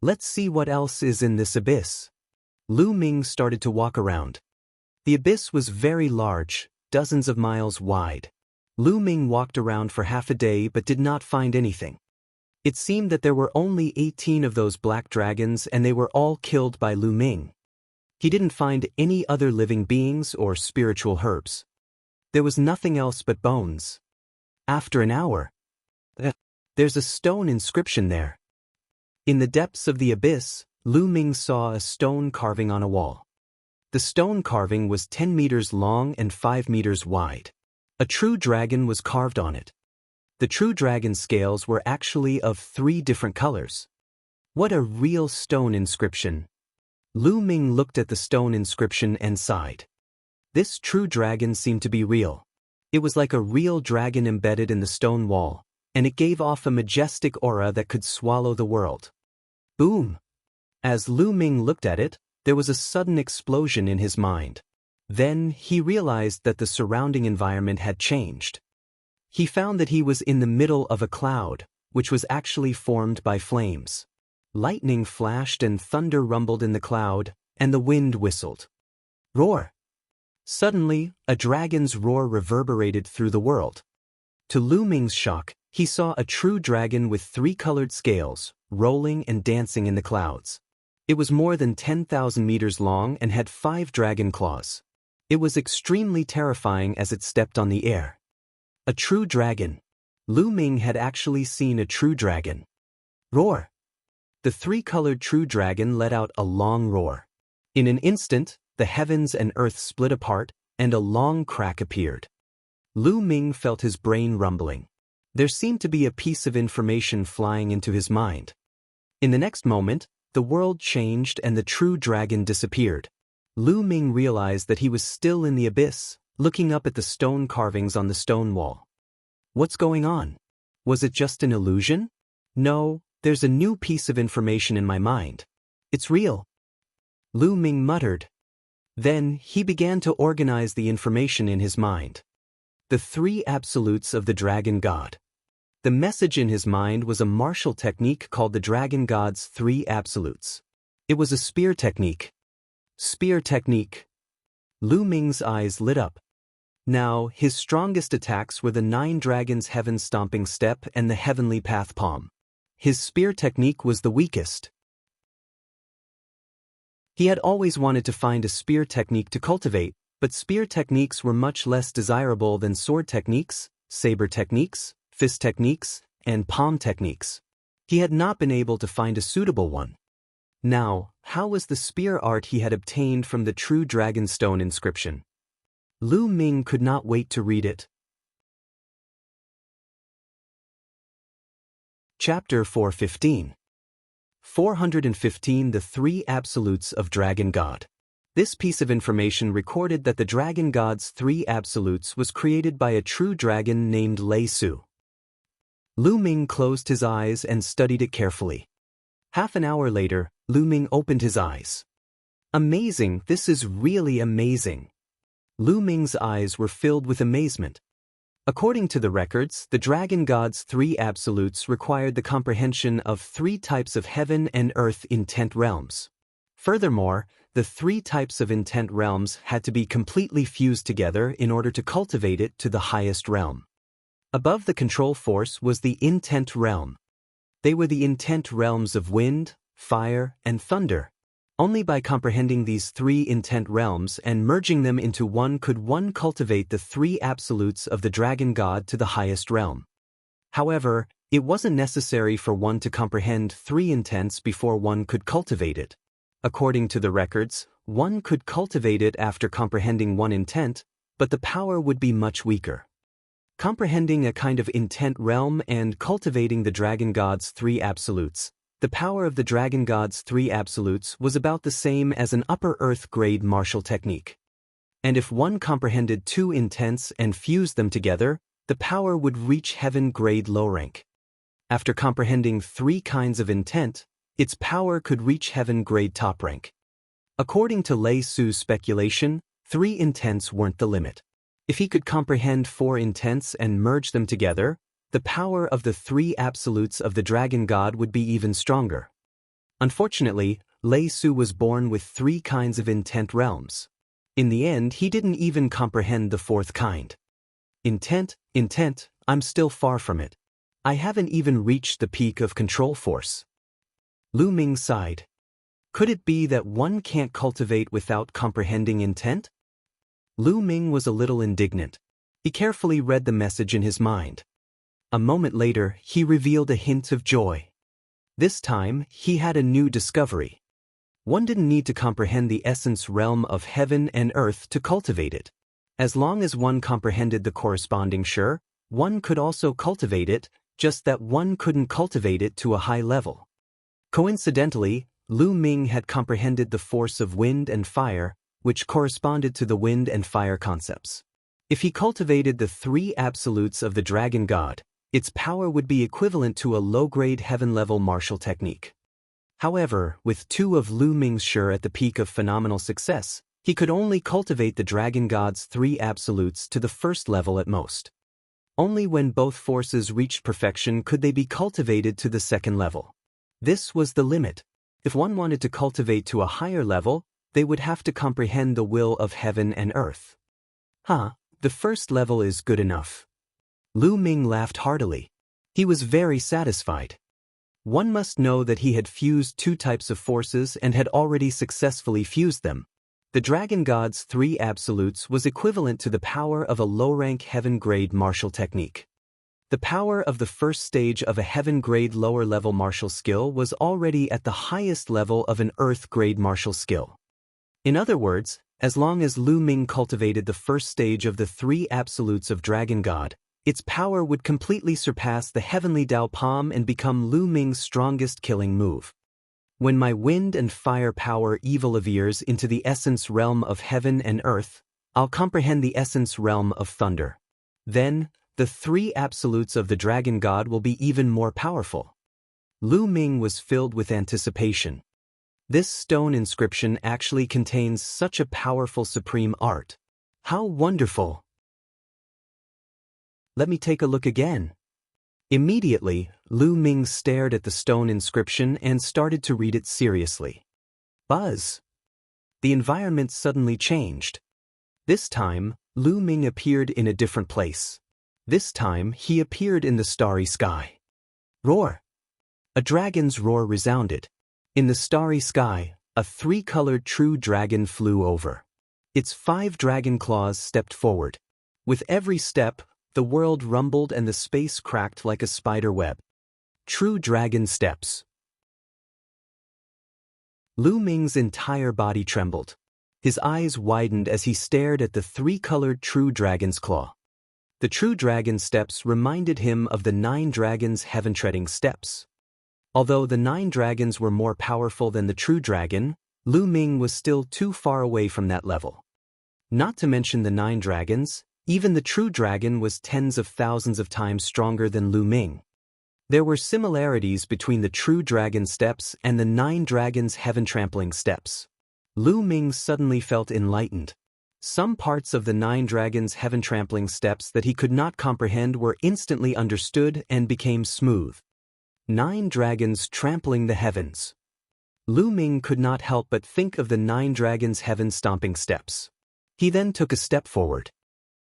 Let's see what else is in this abyss. Lu Ming started to walk around. The abyss was very large, dozens of miles wide. Lu Ming walked around for half a day but did not find anything. It seemed that there were only 18 of those black dragons and they were all killed by Lu Ming. He didn't find any other living beings or spiritual herbs. There was nothing else but bones. After an hour, there's a stone inscription there. In the depths of the abyss, Lu Ming saw a stone carving on a wall. The stone carving was 10 meters long and 5 meters wide. A true dragon was carved on it. The true dragon scales were actually of 3 different colors. What a real stone inscription! Lu Ming looked at the stone inscription and sighed. This true dragon seemed to be real. It was like a real dragon embedded in the stone wall, and it gave off a majestic aura that could swallow the world. Boom! As Lu Ming looked at it, there was a sudden explosion in his mind. Then he realized that the surrounding environment had changed. He found that he was in the middle of a cloud, which was actually formed by flames. Lightning flashed and thunder rumbled in the cloud, and the wind whistled. Roar! Suddenly, a dragon's roar reverberated through the world. To Lu Ming's shock, he saw a true dragon with 3 colored scales, rolling and dancing in the clouds. It was more than 10,000 meters long and had 5 dragon claws. It was extremely terrifying as it stepped on the air. A true dragon. Lu Ming had actually seen a true dragon. Roar! The 3-colored true dragon let out a long roar. In an instant, the heavens and earth split apart, and a long crack appeared. Lu Ming felt his brain rumbling. There seemed to be a piece of information flying into his mind. In the next moment, the world changed and the true dragon disappeared. Lu Ming realized that he was still in the abyss, looking up at the stone carvings on the stone wall. What's going on? Was it just an illusion? No, there's a new piece of information in my mind. It's real. Lu Ming muttered. Then, he began to organize the information in his mind. The three absolutes of the Dragon God. The message in his mind was a martial technique called the Dragon God's Three Absolutes. It was a spear technique. Spear technique. Lu Ming's eyes lit up. Now, his strongest attacks were the 9 Dragons' Heaven-Stomping Step and the Heavenly Path Palm. His spear technique was the weakest. He had always wanted to find a spear technique to cultivate, but spear techniques were much less desirable than sword techniques, saber techniques, fist techniques, and palm techniques. He had not been able to find a suitable one. Now, how was the spear art he had obtained from the true Dragonstone inscription? Lu Ming could not wait to read it. Chapter 415. 415 The Three Absolutes of Dragon God. This piece of information recorded that the Dragon God's Three Absolutes was created by a true dragon named Lei Su. Lu Ming closed his eyes and studied it carefully. Half an hour later, Lu Ming opened his eyes. Amazing, this is really amazing. Lu Ming's eyes were filled with amazement. According to the records, the Dragon God's Three Absolutes required the comprehension of 3 types of heaven and earth intent realms. Furthermore, the 3 types of intent realms had to be completely fused together in order to cultivate it to the highest realm. Above the control force was the intent realm. They were the intent realms of wind, fire, and thunder. Only by comprehending these 3 intent realms and merging them into one could one cultivate the 3 absolutes of the Dragon God to the highest realm. However, it wasn't necessary for one to comprehend 3 intents before one could cultivate it. According to the records, one could cultivate it after comprehending 1 intent, but the power would be much weaker. Comprehending a kind of intent realm and cultivating the Dragon God's 3 absolutes, the power of the Dragon God's 3 absolutes was about the same as an upper earth grade martial technique. And if one comprehended 2 intents and fused them together, the power would reach heaven grade low rank. After comprehending 3 kinds of intent, its power could reach heaven grade top rank. According to Lei Su's speculation, 3 intents weren't the limit. If he could comprehend 4 intents and merge them together, the power of the 3 absolutes of the Dragon God would be even stronger. Unfortunately, Lei Su was born with 3 kinds of intent realms. In the end, he didn't even comprehend the 4th kind. Intent, I'm still far from it. I haven't even reached the peak of control force. Lu Ming sighed. Could it be that one can't cultivate without comprehending intent? Lu Ming was a little indignant. He carefully read the message in his mind. A moment later, he revealed a hint of joy. This time, he had a new discovery. One didn't need to comprehend the essence realm of heaven and earth to cultivate it. As long as one comprehended the corresponding shur, one could also cultivate it, just that one couldn't cultivate it to a high level. Coincidentally, Lu Ming had comprehended the force of wind and fire, which corresponded to the wind and fire concepts. If he cultivated the 3 absolutes of the Dragon God, its power would be equivalent to a low-grade heaven-level martial technique. However, with 2 of Lu Ming's shur at the peak of phenomenal success, he could only cultivate the Dragon God's 3 absolutes to the 1st level at most. Only when both forces reached perfection could they be cultivated to the 2nd level. This was the limit. If one wanted to cultivate to a higher level, they would have to comprehend the will of heaven and earth. The 1st level is good enough. Lu Ming laughed heartily. He was very satisfied. One must know that he had fused 2 types of forces and had already successfully fused them. The Dragon God's 3 absolutes was equivalent to the power of a low-rank heaven-grade martial technique. The power of the 1st stage of a heaven-grade lower-level martial skill was already at the highest level of an earth-grade martial skill. In other words, as long as Lu Ming cultivated the 1st stage of the 3 absolutes of Dragon God, its power would completely surpass the heavenly Dao Palm and become Lu Ming's strongest killing move. When my wind and fire power evolves into the essence realm of heaven and earth, I'll comprehend the essence realm of thunder. Then, the 3 absolutes of the Dragon God will be even more powerful. Lu Ming was filled with anticipation. This stone inscription actually contains such a powerful supreme art. How wonderful! Let me take a look again. Immediately, Lu Ming stared at the stone inscription and started to read it seriously. Buzz! The environment suddenly changed. This time, Lu Ming appeared in a different place. This time, he appeared in the starry sky. Roar! A dragon's roar resounded. In the starry sky, a three-colored true dragon flew over. Its 5 dragon claws stepped forward. With every step, the world rumbled and the space cracked like a spider web. True dragon steps. Lu Ming's entire body trembled. His eyes widened as he stared at the 3-colored true dragon's claw. The true dragon steps reminded him of the 9 dragons' heaven-treading steps. Although the 9 dragons were more powerful than the true dragon, Lu Ming was still too far away from that level. Not to mention the 9 dragons, even the true dragon was tens of thousands of times stronger than Lu Ming. There were similarities between the true dragon steps and the 9 dragons' heaven-trampling steps. Lu Ming suddenly felt enlightened. Some parts of the 9 dragons' heaven-trampling steps that he could not comprehend were instantly understood and became smooth. 9 dragons trampling the heavens. Lu Ming could not help but think of the 9 dragons' heaven-stomping steps. He then took a step forward.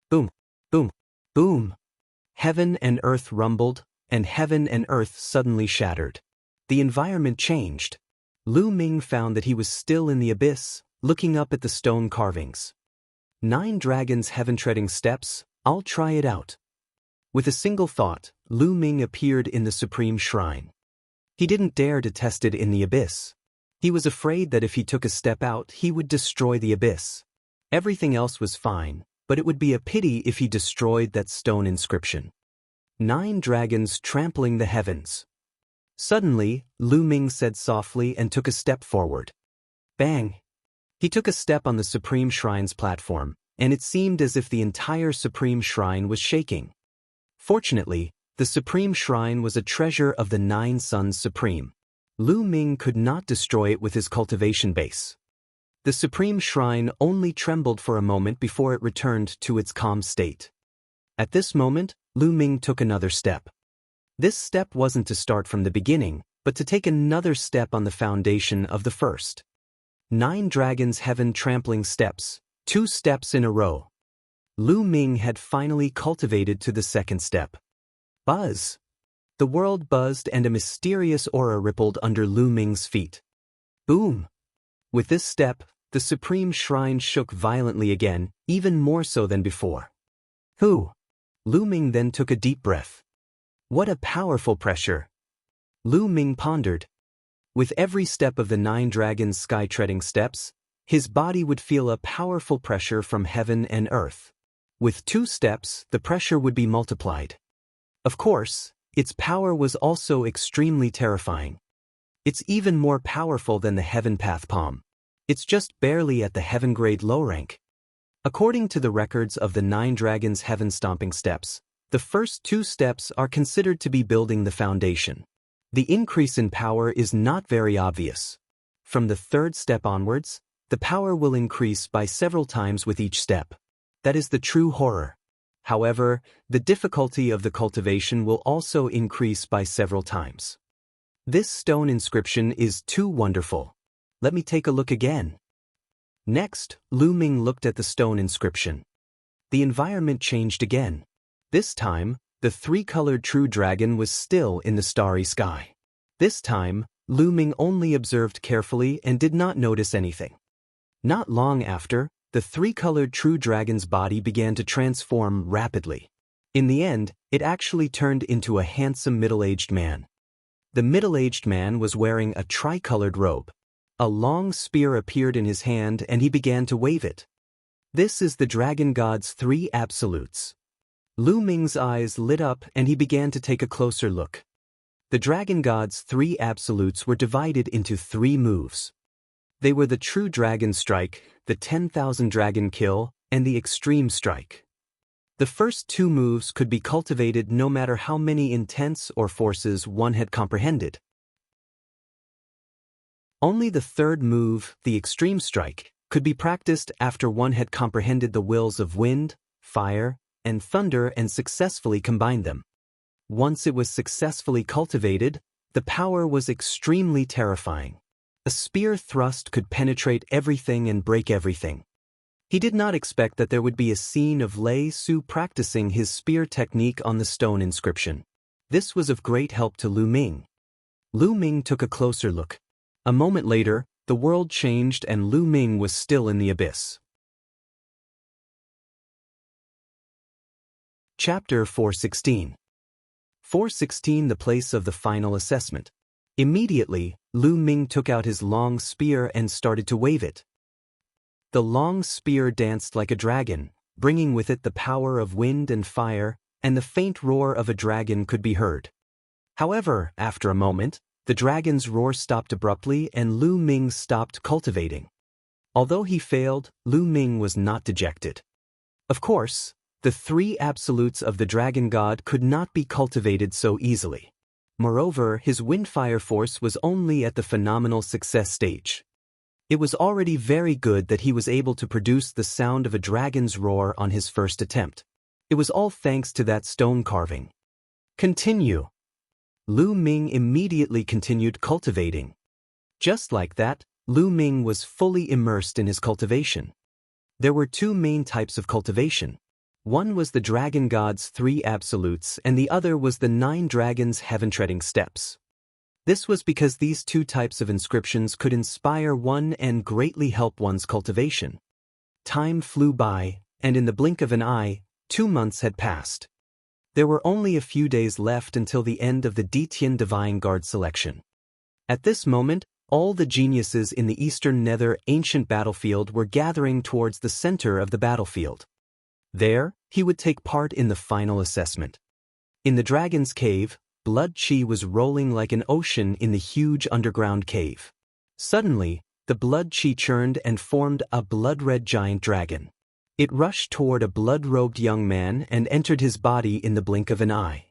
Boom, boom, boom. Heaven and earth rumbled, and heaven and earth suddenly shattered. The environment changed. Lu Ming found that he was still in the abyss, looking up at the stone carvings. 9 dragons' heaven-treading steps, I'll try it out. With a single thought, Lu Ming appeared in the supreme shrine. He didn't dare to test it in the abyss. He was afraid that if he took a step out, he would destroy the abyss. Everything else was fine, but it would be a pity if he destroyed that stone inscription. 9 dragons trampling the heavens. Suddenly, Lu Ming said softly and took a step forward. Bang! He took a step on the Supreme Shrine's platform, and it seemed as if the entire Supreme Shrine was shaking. Fortunately, the Supreme Shrine was a treasure of the 9 Suns Supreme. Lu Ming could not destroy it with his cultivation base. The Supreme Shrine only trembled for a moment before it returned to its calm state. At this moment, Lu Ming took another step. This step wasn't to start from the beginning, but to take another step on the foundation of the first. 9 dragons' heaven-trampling steps, 2 steps in a row. Lu Ming had finally cultivated to the second step. Buzz! The world buzzed and a mysterious aura rippled under Lu Ming's feet. Boom! With this step, the Supreme Shrine shook violently again, even more so than before. Whew! Lu Ming then took a deep breath. What a powerful pressure! Lu Ming pondered. With every step of the 9 dragons' sky-treading steps, his body would feel a powerful pressure from heaven and earth. With 2 steps, the pressure would be multiplied. Of course, its power was also extremely terrifying. It's even more powerful than the Heaven Path Palm. It's just barely at the Heaven Grade low rank. According to the records of the 9 dragons' heaven-stomping steps, the first 2 steps are considered to be building the foundation. The increase in power is not very obvious. From the 3rd step onwards, the power will increase by several times with each step. That is the true horror. However, the difficulty of the cultivation will also increase by several times. This stone inscription is too wonderful. Let me take a look again. Next, Lu Ming looked at the stone inscription. The environment changed again. This time, the 3-colored true dragon was still in the starry sky. This time, Lu Ming only observed carefully and did not notice anything. Not long after, the 3-colored true dragon's body began to transform rapidly. In the end, it actually turned into a handsome middle-aged man. The middle-aged man was wearing a tricolored robe. A long spear appeared in his hand and he began to wave it. This is the dragon god's 3 absolutes. Lu Ming's eyes lit up and he began to take a closer look. The dragon god's 3 absolutes were divided into 3 moves. They were the True Dragon Strike, the 10,000 Dragon Kill, and the Extreme Strike. The first 2 moves could be cultivated no matter how many intents or forces one had comprehended. Only the third move, the extreme strike, could be practiced after one had comprehended the wills of wind, fire, and thunder and successfully combined them. Once it was successfully cultivated, the power was extremely terrifying. A spear thrust could penetrate everything and break everything. He did not expect that there would be a scene of Lei Su practicing his spear technique on the stone inscription. This was of great help to Lu Ming. Lu Ming took a closer look. A moment later, the world changed and Lu Ming was still in the abyss. Chapter 416. 416 The place of the final assessment. Immediately, Lu Ming took out his long spear and started to wave it. The long spear danced like a dragon, bringing with it the power of wind and fire, and the faint roar of a dragon could be heard. However, after a moment, the dragon's roar stopped abruptly and Lu Ming stopped cultivating. Although he failed, Lu Ming was not dejected. Of course, the three absolutes of the dragon god could not be cultivated so easily. Moreover, his wind-fire force was only at the phenomenal success stage. It was already very good that he was able to produce the sound of a dragon's roar on his first attempt. It was all thanks to that stone carving. Continue. Lu Ming immediately continued cultivating. Just like that, Lu Ming was fully immersed in his cultivation. There were two main types of cultivation. One was the dragon god's three absolutes and the other was the 9 dragons' heaven-treading steps. This was because these two types of inscriptions could inspire one and greatly help one's cultivation. Time flew by, and in the blink of an eye, 2 months had passed. There were only a few days left until the end of the Ditian Divine Guard selection. At this moment, all the geniuses in the Eastern Nether ancient battlefield were gathering towards the center of the battlefield. There, he would take part in the final assessment. In the Dragon's Cave, blood chi was rolling like an ocean in the huge underground cave. Suddenly, the blood chi churned and formed a blood-red giant dragon. It rushed toward a blood-robed young man and entered his body in the blink of an eye.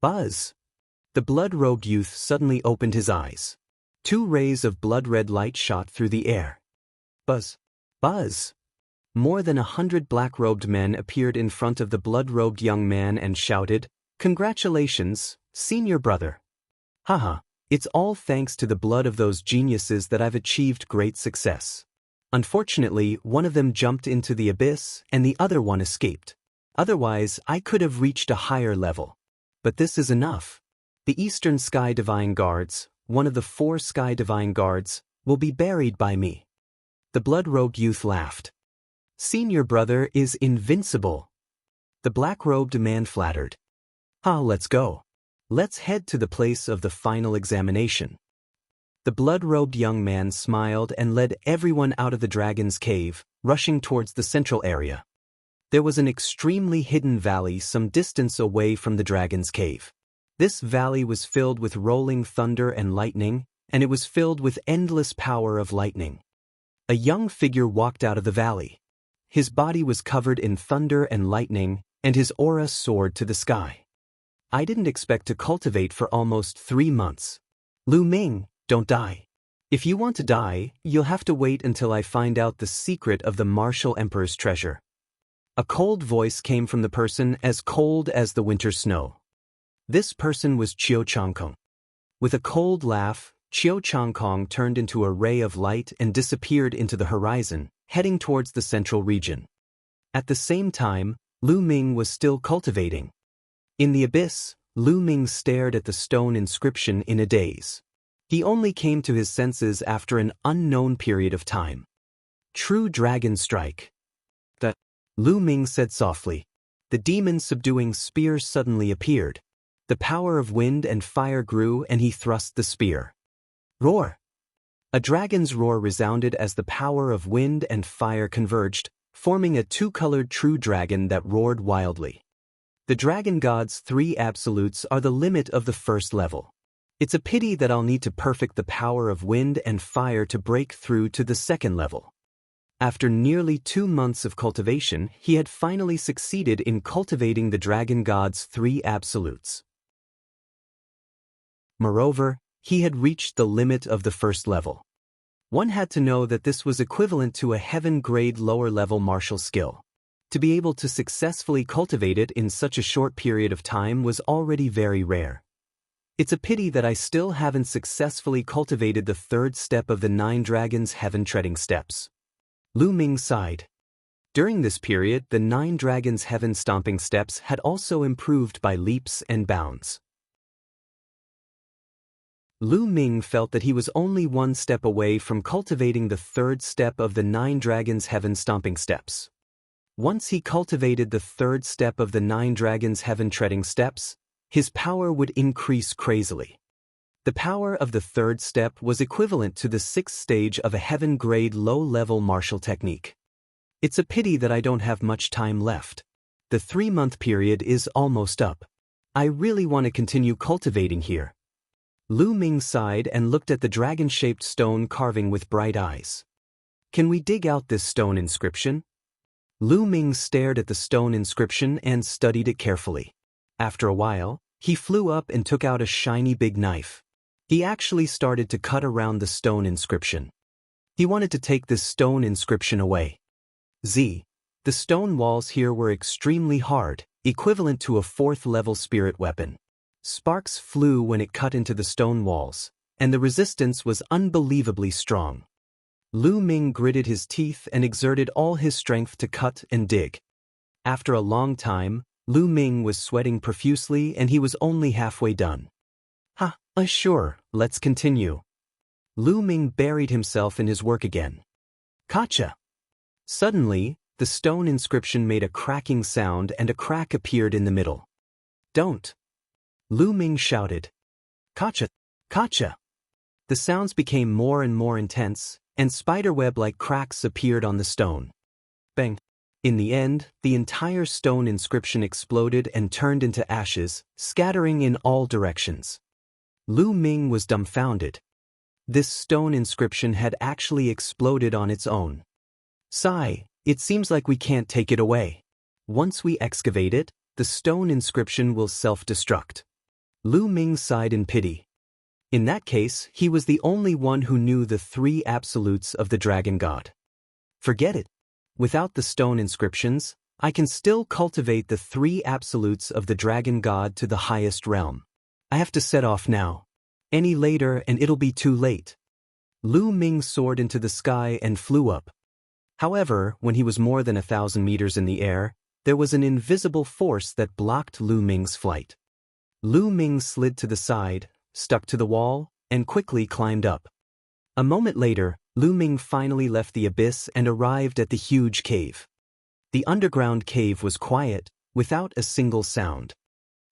Buzz! The blood-robed youth suddenly opened his eyes. 2 rays of blood-red light shot through the air. Buzz! Buzz! More than 100 black-robed men appeared in front of the blood-robed young man and shouted, "Congratulations, senior brother. Haha, it's all thanks to the blood of those geniuses that I've achieved great success." Unfortunately, one of them jumped into the abyss and the other one escaped. Otherwise, I could have reached a higher level. But this is enough. The Eastern Sky Divine Guards, one of the 4 Sky Divine Guards, will be buried by me. The blood-robed youth laughed. Senior brother is invincible. The black-robed man flattered. Let's go. Let's head to the place of the final examination. The blood-robed young man smiled and led everyone out of the dragon's cave, rushing towards the central area. There was an extremely hidden valley some distance away from the dragon's cave. This valley was filled with rolling thunder and lightning, and it was filled with endless power of lightning. A young figure walked out of the valley. His body was covered in thunder and lightning, and his aura soared to the sky. I didn't expect to cultivate for almost 3 months. Lu Ming, don't die. If you want to die, you'll have to wait until I find out the secret of the Martial Emperor's treasure. A cold voice came from the person as cold as the winter snow. This person was Chiao Changkong. With a cold laugh, Chiao Changkong turned into a ray of light and disappeared into the horizon, heading towards the central region. At the same time, Lu Ming was still cultivating. In the abyss, Lu Ming stared at the stone inscription in a daze. He only came to his senses after an unknown period of time. True Dragon Strike. Lu Ming said softly. The demon-subduing spear suddenly appeared. The power of wind and fire grew and he thrust the spear. Roar! A dragon's roar resounded as the power of wind and fire converged, forming a 2-colored true dragon that roared wildly. The dragon god's 3 absolutes are the limit of the first level. It's a pity that I'll need to perfect the power of wind and fire to break through to the 2nd level. After nearly 2 months of cultivation, he had finally succeeded in cultivating the dragon god's 3 absolutes. Moreover, he had reached the limit of the 1st level. One had to know that this was equivalent to a heaven-grade lower-level martial skill. To be able to successfully cultivate it in such a short period of time was already very rare. It's a pity that I still haven't successfully cultivated the third step of the 9 Dragons' heaven-treading steps. Lu Ming sighed. During this period, the 9 Dragons' heaven-stomping steps had also improved by leaps and bounds. Lu Ming felt that he was only one step away from cultivating the third step of the 9 Dragons' heaven-stomping steps. Once he cultivated the third step of the 9 Dragons' heaven-treading steps, his power would increase crazily. The power of the third step was equivalent to the 6th stage of a heaven-grade low-level martial technique. It's a pity that I don't have much time left. The 3-month period is almost up. I really want to continue cultivating here. Lu Ming sighed and looked at the dragon-shaped stone carving with bright eyes. Can we dig out this stone inscription? Lu Ming stared at the stone inscription and studied it carefully. After a while, he flew up and took out a shiny big knife. He actually started to cut around the stone inscription. He wanted to take this stone inscription away. The stone walls here were extremely hard, equivalent to a 4th-level spirit weapon. Sparks flew when it cut into the stone walls, and the resistance was unbelievably strong. Lu Ming gritted his teeth and exerted all his strength to cut and dig. After a long time, Lu Ming was sweating profusely and he was only halfway done. Sure, let's continue. Lu Ming buried himself in his work again. Gotcha! Suddenly, the stone inscription made a cracking sound and a crack appeared in the middle. Don't! Lu Ming shouted. Gotcha! Gotcha! The sounds became more and more intense, and spiderweb-like cracks appeared on the stone. Bang! In the end, the entire stone inscription exploded and turned into ashes, scattering in all directions. Lu Ming was dumbfounded. This stone inscription had actually exploded on its own. Sigh, it seems like we can't take it away. Once we excavate it, the stone inscription will self-destruct. Lu Ming sighed in pity. In that case, he was the only one who knew the 3 absolutes of the dragon god. Forget it. Without the stone inscriptions, I can still cultivate the 3 absolutes of the dragon god to the highest realm. I have to set off now. Any later and it'll be too late. Lu Ming soared into the sky and flew up. However, when he was more than 1,000 meters in the air, there was an invisible force that blocked Lu Ming's flight. Lu Ming slid to the side, stuck to the wall, and quickly climbed up. A moment later, Lu Ming finally left the abyss and arrived at the huge cave. The underground cave was quiet, without a single sound.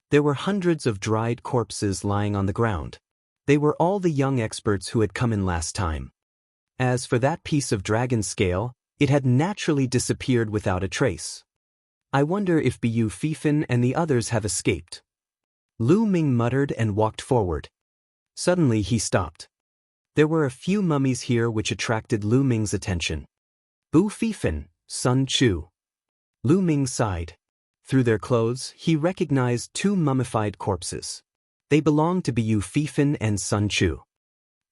There were hundreds of dried corpses lying on the ground. They were all the young experts who had come in last time. As for that piece of dragon scale, it had naturally disappeared without a trace. I wonder if Bu Fifan and the others have escaped. Lu Ming muttered and walked forward. Suddenly he stopped. There were a few mummies here which attracted Lu Ming's attention. Bu Fifan, Sun Chu. Lu Ming sighed. Through their clothes, he recognized 2 mummified corpses. They belonged to Bu Fifan and Sun Chu.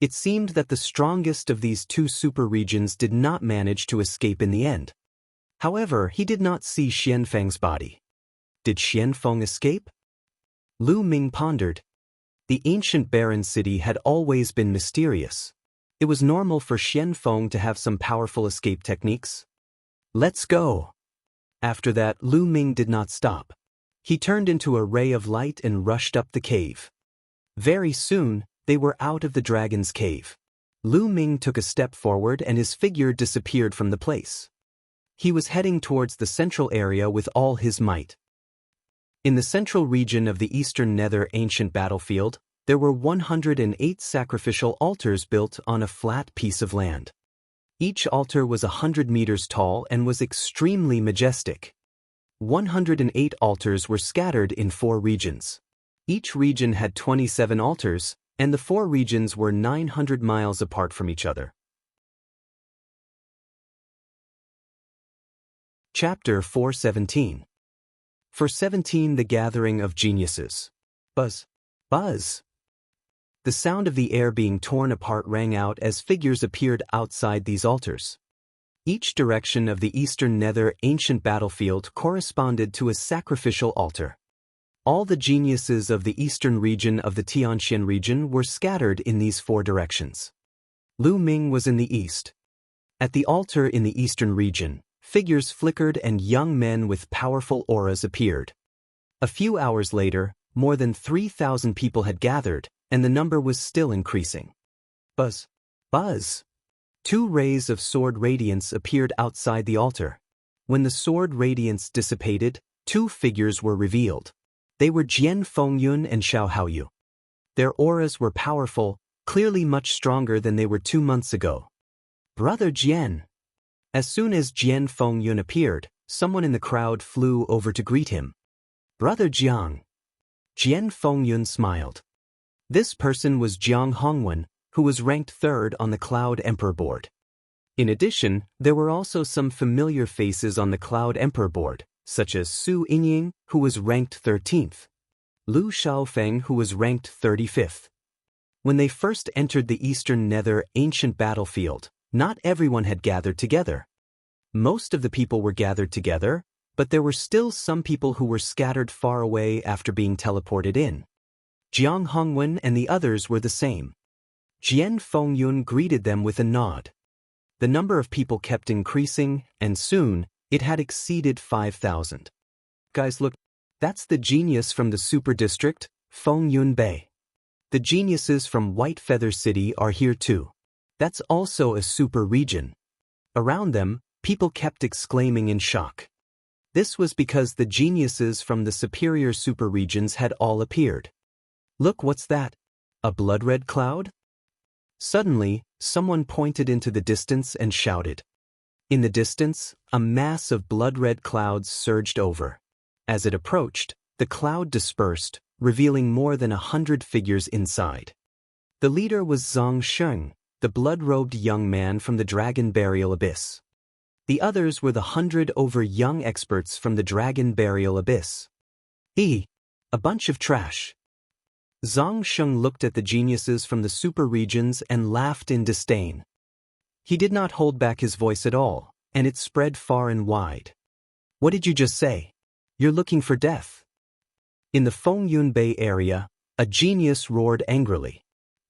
It seemed that the strongest of these 2 super regions did not manage to escape in the end. However, he did not see Xianfeng's body. Did Xianfeng escape? Lu Ming pondered. The ancient barren city had always been mysterious. It was normal for Xianfeng to have some powerful escape techniques. Let's go. After that, Lu Ming did not stop. He turned into a ray of light and rushed up the cave. Very soon, they were out of the dragon's cave. Lu Ming took a step forward and his figure disappeared from the place. He was heading towards the central area with all his might. In the central region of the eastern nether ancient battlefield, there were 108 sacrificial altars built on a flat piece of land. Each altar was 100 meters tall and was extremely majestic. 108 altars were scattered in 4 regions. Each region had 27 altars, and the 4 regions were 900 miles apart from each other. Chapter 417. For 17 The Gathering of Geniuses. Buzz. Buzz. The sound of the air being torn apart rang out as figures appeared outside these altars. Each direction of the eastern nether ancient battlefield corresponded to a sacrificial altar. All the geniuses of the eastern region of the Tianxian region were scattered in these 4 directions. Lu Ming was in the east. At the altar in the eastern region, figures flickered and young men with powerful auras appeared. A few hours later, more than 3,000 people had gathered, and the number was still increasing. Buzz! Buzz! 2 rays of sword radiance appeared outside the altar. When the sword radiance dissipated, 2 figures were revealed. They were Jian Fengyun and Xiao Haoyu. Their auras were powerful, clearly much stronger than they were 2 months ago. Brother Jian! As soon as Jian Fengyun appeared, someone in the crowd flew over to greet him. Brother Jiang! Jian Fengyun smiled. This person was Jiang Hongwen, who was ranked 3rd on the Cloud Emperor board. In addition, there were also some familiar faces on the Cloud Emperor board, such as Su Yingying, who was ranked 13th, Lu Xiaofeng, who was ranked 35th. When they first entered the eastern nether ancient battlefield, not everyone had gathered together. Most of the people were gathered together, but there were still some people who were scattered far away after being teleported in. Jiang Hongwen and the others were the same. Jian Fengyun greeted them with a nod. The number of people kept increasing, and soon, it had exceeded 5,000. Guys, look, that's the genius from the super district, Fengyun Bay. The geniuses from White Feather City are here too. That's also a super region. Around them, people kept exclaiming in shock. This was because the geniuses from the superior super regions had all appeared. Look, what's that? A blood-red cloud? Suddenly, someone pointed into the distance and shouted. In the distance, a mass of blood-red clouds surged over. As it approached, the cloud dispersed, revealing more than 100 figures inside. The leader was Zhang Sheng, the blood-robed young man from the Dragon Burial Abyss. The others were the 100 over young experts from the Dragon Burial Abyss. A bunch of trash. Zhang Sheng looked at the geniuses from the super regions and laughed in disdain. He did not hold back his voice at all, and it spread far and wide. What did you just say? You're looking for death. In the Fengyun Bay area, a genius roared angrily.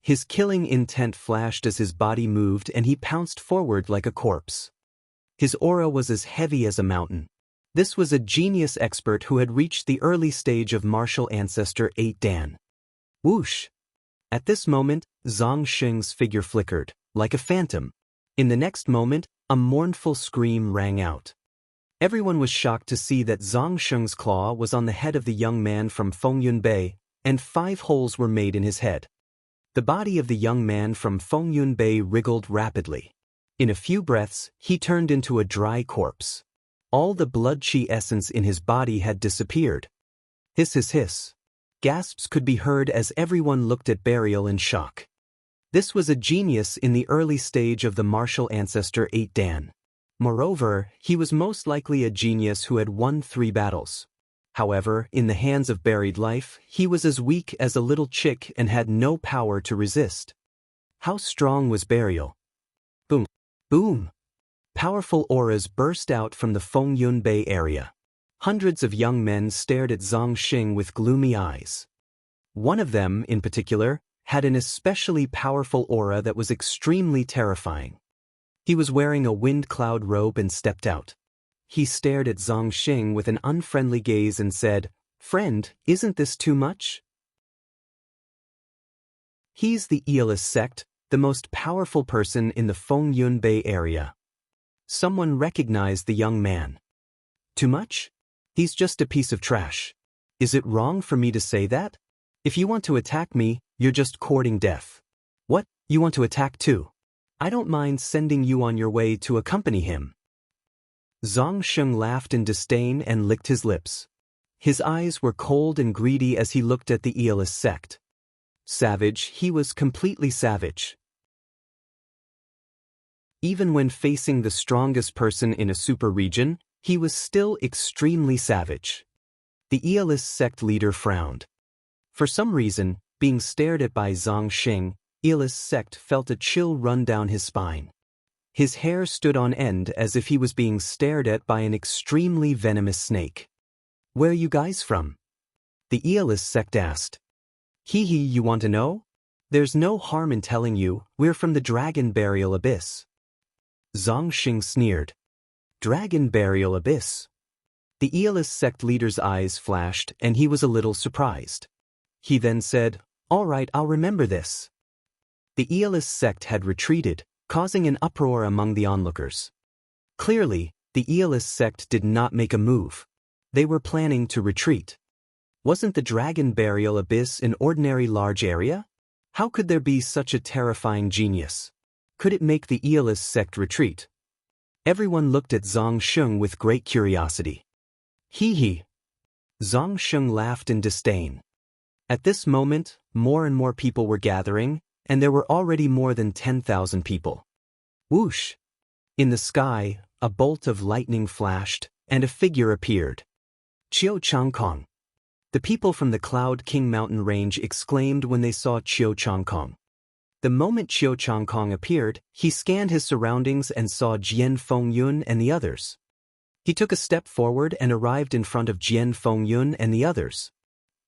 His killing intent flashed as his body moved and he pounced forward like a corpse. His aura was as heavy as a mountain. This was a genius expert who had reached the early stage of martial ancestor 8 Dan. Whoosh! At this moment, Zhang Sheng's figure flickered, like a phantom. In the next moment, a mournful scream rang out. Everyone was shocked to see that Zhang Sheng's claw was on the head of the young man from Fengyun Bay, and 5 holes were made in his head. The body of the young man from Fengyun Bay wriggled rapidly. In a few breaths, he turned into a dry corpse. All the blood chi essence in his body had disappeared. Hiss hiss hiss. Gasps could be heard as everyone looked at Burial in shock. This was a genius in the early stage of the martial ancestor 8 Dan. Moreover, he was most likely a genius who had won 3 battles. However, in the hands of buried life, he was as weak as a little chick and had no power to resist. How strong was Burial? Boom! Boom! Powerful auras burst out from the Fengyun Bay area. Hundreds of young men stared at Zhang Sheng with gloomy eyes. One of them, in particular, had an especially powerful aura that was extremely terrifying. He was wearing a wind cloud robe and stepped out. He stared at Zhang Sheng with an unfriendly gaze and said, "Friend, isn't this too much?" He's the Aeolus sect, the most powerful person in the Fengyun Bay area. Someone recognized the young man. Too much? He's just a piece of trash. Is it wrong for me to say that? If you want to attack me, you're just courting death. What, you want to attack too? I don't mind sending you on your way to accompany him. Zhang Sheng laughed in disdain and licked his lips. His eyes were cold and greedy as he looked at the Aeolus sect. Savage, he was completely savage. Even when facing the strongest person in a super region, he was still extremely savage. The Aeolus sect leader frowned. For some reason, being stared at by Zhang Xing, Eelis sect felt a chill run down his spine. His hair stood on end as if he was being stared at by an extremely venomous snake. "Where are you guys from?" the Eelis sect asked. "Hee, you want to know? There's no harm in telling you, we're from the Dragon Burial Abyss." Zhang Xing sneered. "Dragon Burial Abyss?" The Eelis sect leader's eyes flashed and he was a little surprised. He then said, "All right, I'll remember this." The Eelis sect had retreated, causing an uproar among the onlookers. Clearly, the Eelis sect did not make a move. They were planning to retreat. Wasn't the Dragon Burial Abyss an ordinary large area? How could there be such a terrifying genius? Could it make the Eelis sect retreat? Everyone looked at Zhang Xing with great curiosity. Hee. Zhang Xing laughed in disdain. At this moment, more and more people were gathering, and there were already more than 10,000 people. Whoosh! In the sky, a bolt of lightning flashed, and a figure appeared. Qiu Changkong. The people from the Cloud King mountain range exclaimed when they saw Qiu Changkong. The moment Qiu Changkong appeared, he scanned his surroundings and saw Jian Fengyun and the others. He took a step forward and arrived in front of Jian Fengyun and the others.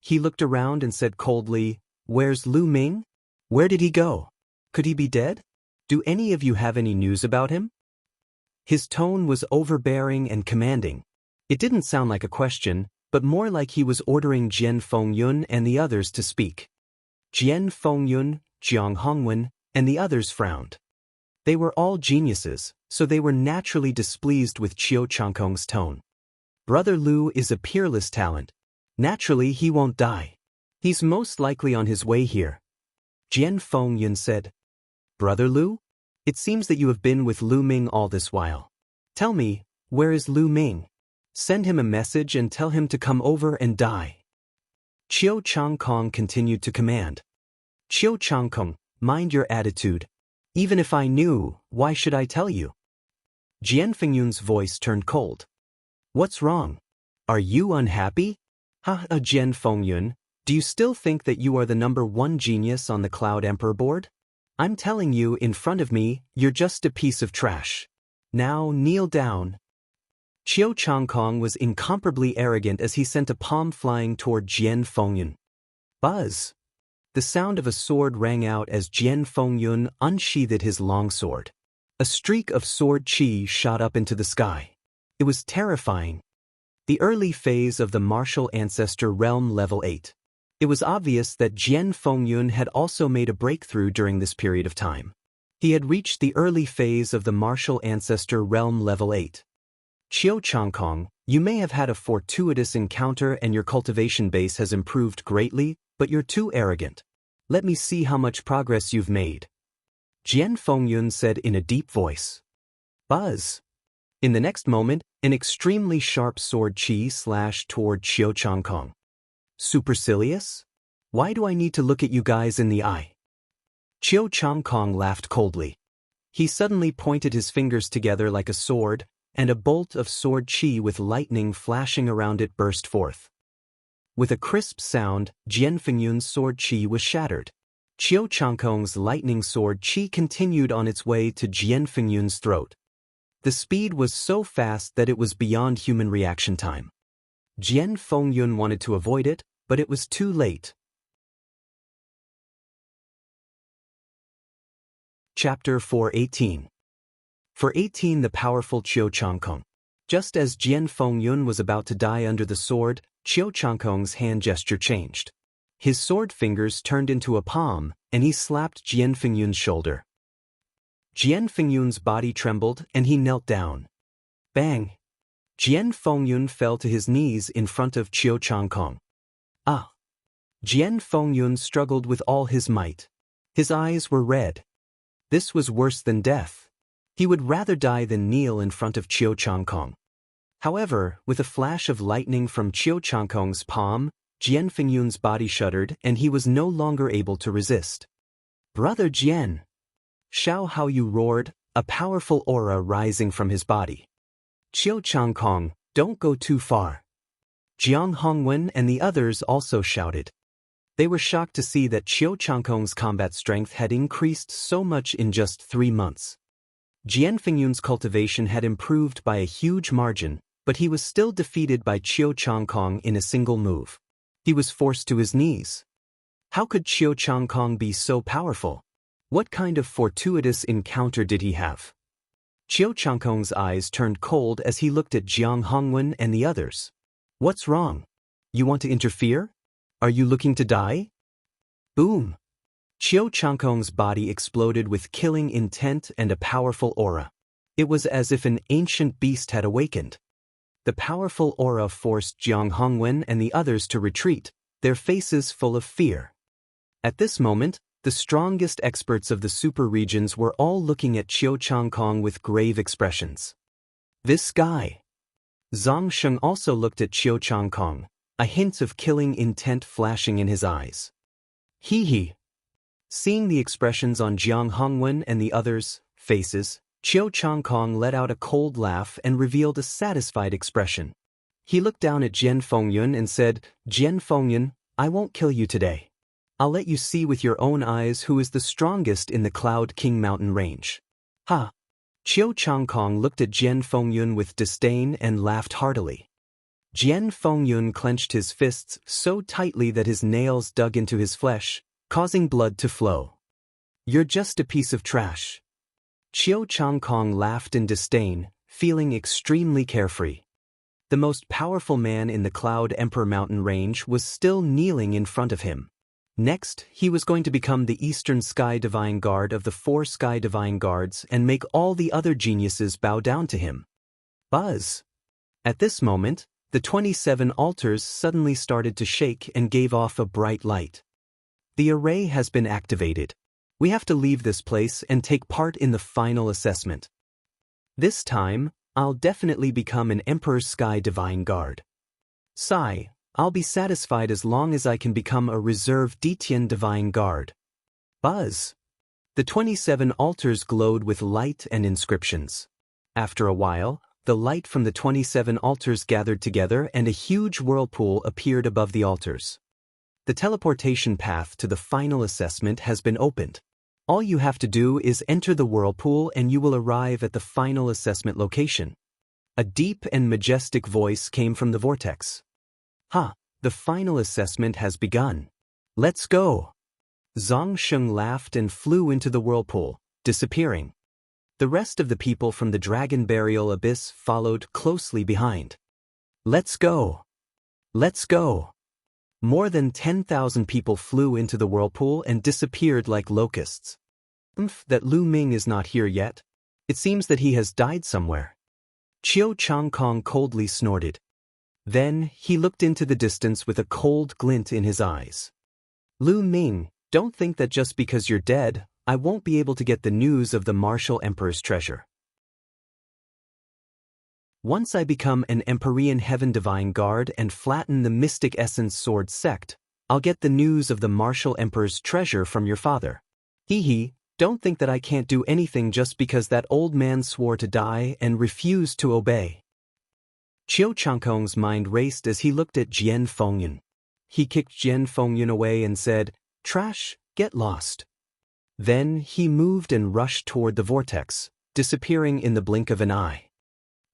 He looked around and said coldly, "Where's Lu Ming? Where did he go? Could he be dead? Do any of you have any news about him?" His tone was overbearing and commanding. It didn't sound like a question, but more like he was ordering Jian Fengyun and the others to speak. Jian Fengyun, Jiang Hongwen, and the others frowned. They were all geniuses, so they were naturally displeased with Qiu Changkong's tone. Brother Lu is a peerless talent. Naturally he won't die. He's most likely on his way here. Jian Fengyun said. "Brother Lu? It seems that you have been with Lu Ming all this while. Tell me, where is Lu Ming? Send him a message and tell him to come over and die." Qiu Changkong continued to command. "Qiu Changkong, mind your attitude. Even if I knew, why should I tell you?" Jian Fengyun's voice turned cold. "What's wrong? Are you unhappy? Jian Fengyun, do you still think that you are the #1 genius on the Cloud Emperor board? I'm telling you in front of me, you're just a piece of trash. Now kneel down." Qiu Changkong was incomparably arrogant as he sent a palm flying toward Jian Fengyun. Buzz! The sound of a sword rang out as Jian Fengyun unsheathed his long sword. A streak of sword qi shot up into the sky. It was terrifying. The early phase of the martial ancestor realm level 8. It was obvious that Jian Fengyun had also made a breakthrough during this period of time. He had reached the early phase of the martial ancestor realm level 8. Qiu Changkong, you may have had a fortuitous encounter and your cultivation base has improved greatly, but you're too arrogant. Let me see how much progress you've made. Jian Fengyun said in a deep voice. Buzz! In the next moment, an extremely sharp sword qi slashed toward Qiu Changkong. Supercilious? Why do I need to look at you guys in the eye? Qiu Changkong laughed coldly. He suddenly pointed his fingers together like a sword, and a bolt of sword qi with lightning flashing around it burst forth. With a crisp sound, Jian Fengyun's sword qi was shattered. Qiu Changkong's lightning sword qi continued on its way to Jian Fengyun's throat. The speed was so fast that it was beyond human reaction time. Jian Fengyun wanted to avoid it, but it was too late. Chapter 418. For 18 the powerful Qiu Changkong. Just as Jian Fengyun was about to die under the sword, Qiu Changkong's hand gesture changed. His sword fingers turned into a palm, and he slapped Jian Fengyun's shoulder. Jian Fengyun's body trembled, and he knelt down. Bang! Jian Fengyun fell to his knees in front of Qiu Changkong. Ah! Jian Fengyun struggled with all his might. His eyes were red. This was worse than death. He would rather die than kneel in front of Qiu Changkong. However, with a flash of lightning from Qiu Changkong's palm, Jian Fengyun's body shuddered and he was no longer able to resist. Brother Jian! Shao Hao Yu roared, a powerful aura rising from his body. Qiu Changkong, don't go too far. Jiang Hongwen and the others also shouted. They were shocked to see that Qiu Changkong's combat strength had increased so much in just 3 months. Jian Fingyun's cultivation had improved by a huge margin, but he was still defeated by Qiu Changkong in a single move. He was forced to his knees. How could Qiu Changkong be so powerful? What kind of fortuitous encounter did he have? Qiu Changkong's eyes turned cold as he looked at Jiang Hongwen and the others. What's wrong? You want to interfere? Are you looking to die? Boom! Qiu Changkong's body exploded with killing intent and a powerful aura. It was as if an ancient beast had awakened. The powerful aura forced Jiang Hongwen and the others to retreat, their faces full of fear. At this moment, the strongest experts of the super regions were all looking at Qiu Changkong with grave expressions. This guy. Zhang Sheng also looked at Qiu Changkong, a hint of killing intent flashing in his eyes. Hee. Seeing the expressions on Jiang Hongwen and the others' faces, Qiu Changkong let out a cold laugh and revealed a satisfied expression. He looked down at Jian Fengyun and said, Jian Fengyun, I won't kill you today. I'll let you see with your own eyes who is the strongest in the Cloud King mountain range. Ha! Qiu Changkong looked at Jian Fengyun with disdain and laughed heartily. Jian Fengyun clenched his fists so tightly that his nails dug into his flesh, causing blood to flow. You're just a piece of trash. Qiu Changkong laughed in disdain, feeling extremely carefree. The most powerful man in the Cloud Emperor mountain range was still kneeling in front of him. Next, he was going to become the Eastern Sky Divine Guard of the 4 Sky Divine Guards and make all the other geniuses bow down to him. Buzz! At this moment, the 27 altars suddenly started to shake and gave off a bright light. The array has been activated. We have to leave this place and take part in the final assessment. This time, I'll definitely become an Emperor's Sky Divine Guard. Sigh, I'll be satisfied as long as I can become a reserve Detian Divine Guard. Buzz! The 27 altars glowed with light and inscriptions. After a while, the light from the 27 altars gathered together and a huge whirlpool appeared above the altars. The teleportation path to the final assessment has been opened. All you have to do is enter the whirlpool and you will arrive at the final assessment location. A deep and majestic voice came from the vortex. Ha! The final assessment has begun. Let's go! Zhang Sheng laughed and flew into the whirlpool, disappearing. The rest of the people from the Dragon Burial Abyss followed closely behind. Let's go! Let's go! More than 10,000 people flew into the whirlpool and disappeared like locusts. That Lu Ming is not here yet. It seems that he has died somewhere. Qiu Changkong coldly snorted. Then, he looked into the distance with a cold glint in his eyes. Lu Ming, don't think that just because you're dead, I won't be able to get the news of the Martial Emperor's treasure. Once I become an Empyrean Heaven Divine Guard and flatten the Mystic Essence Sword sect, I'll get the news of the Martial Emperor's treasure from your father. Hee, don't think that I can't do anything just because that old man swore to die and refused to obey. Qiu Changkong's mind raced as he looked at Jian Fengyun. He kicked Jian Fengyun away and said, Trash, get lost. Then he moved and rushed toward the vortex, disappearing in the blink of an eye.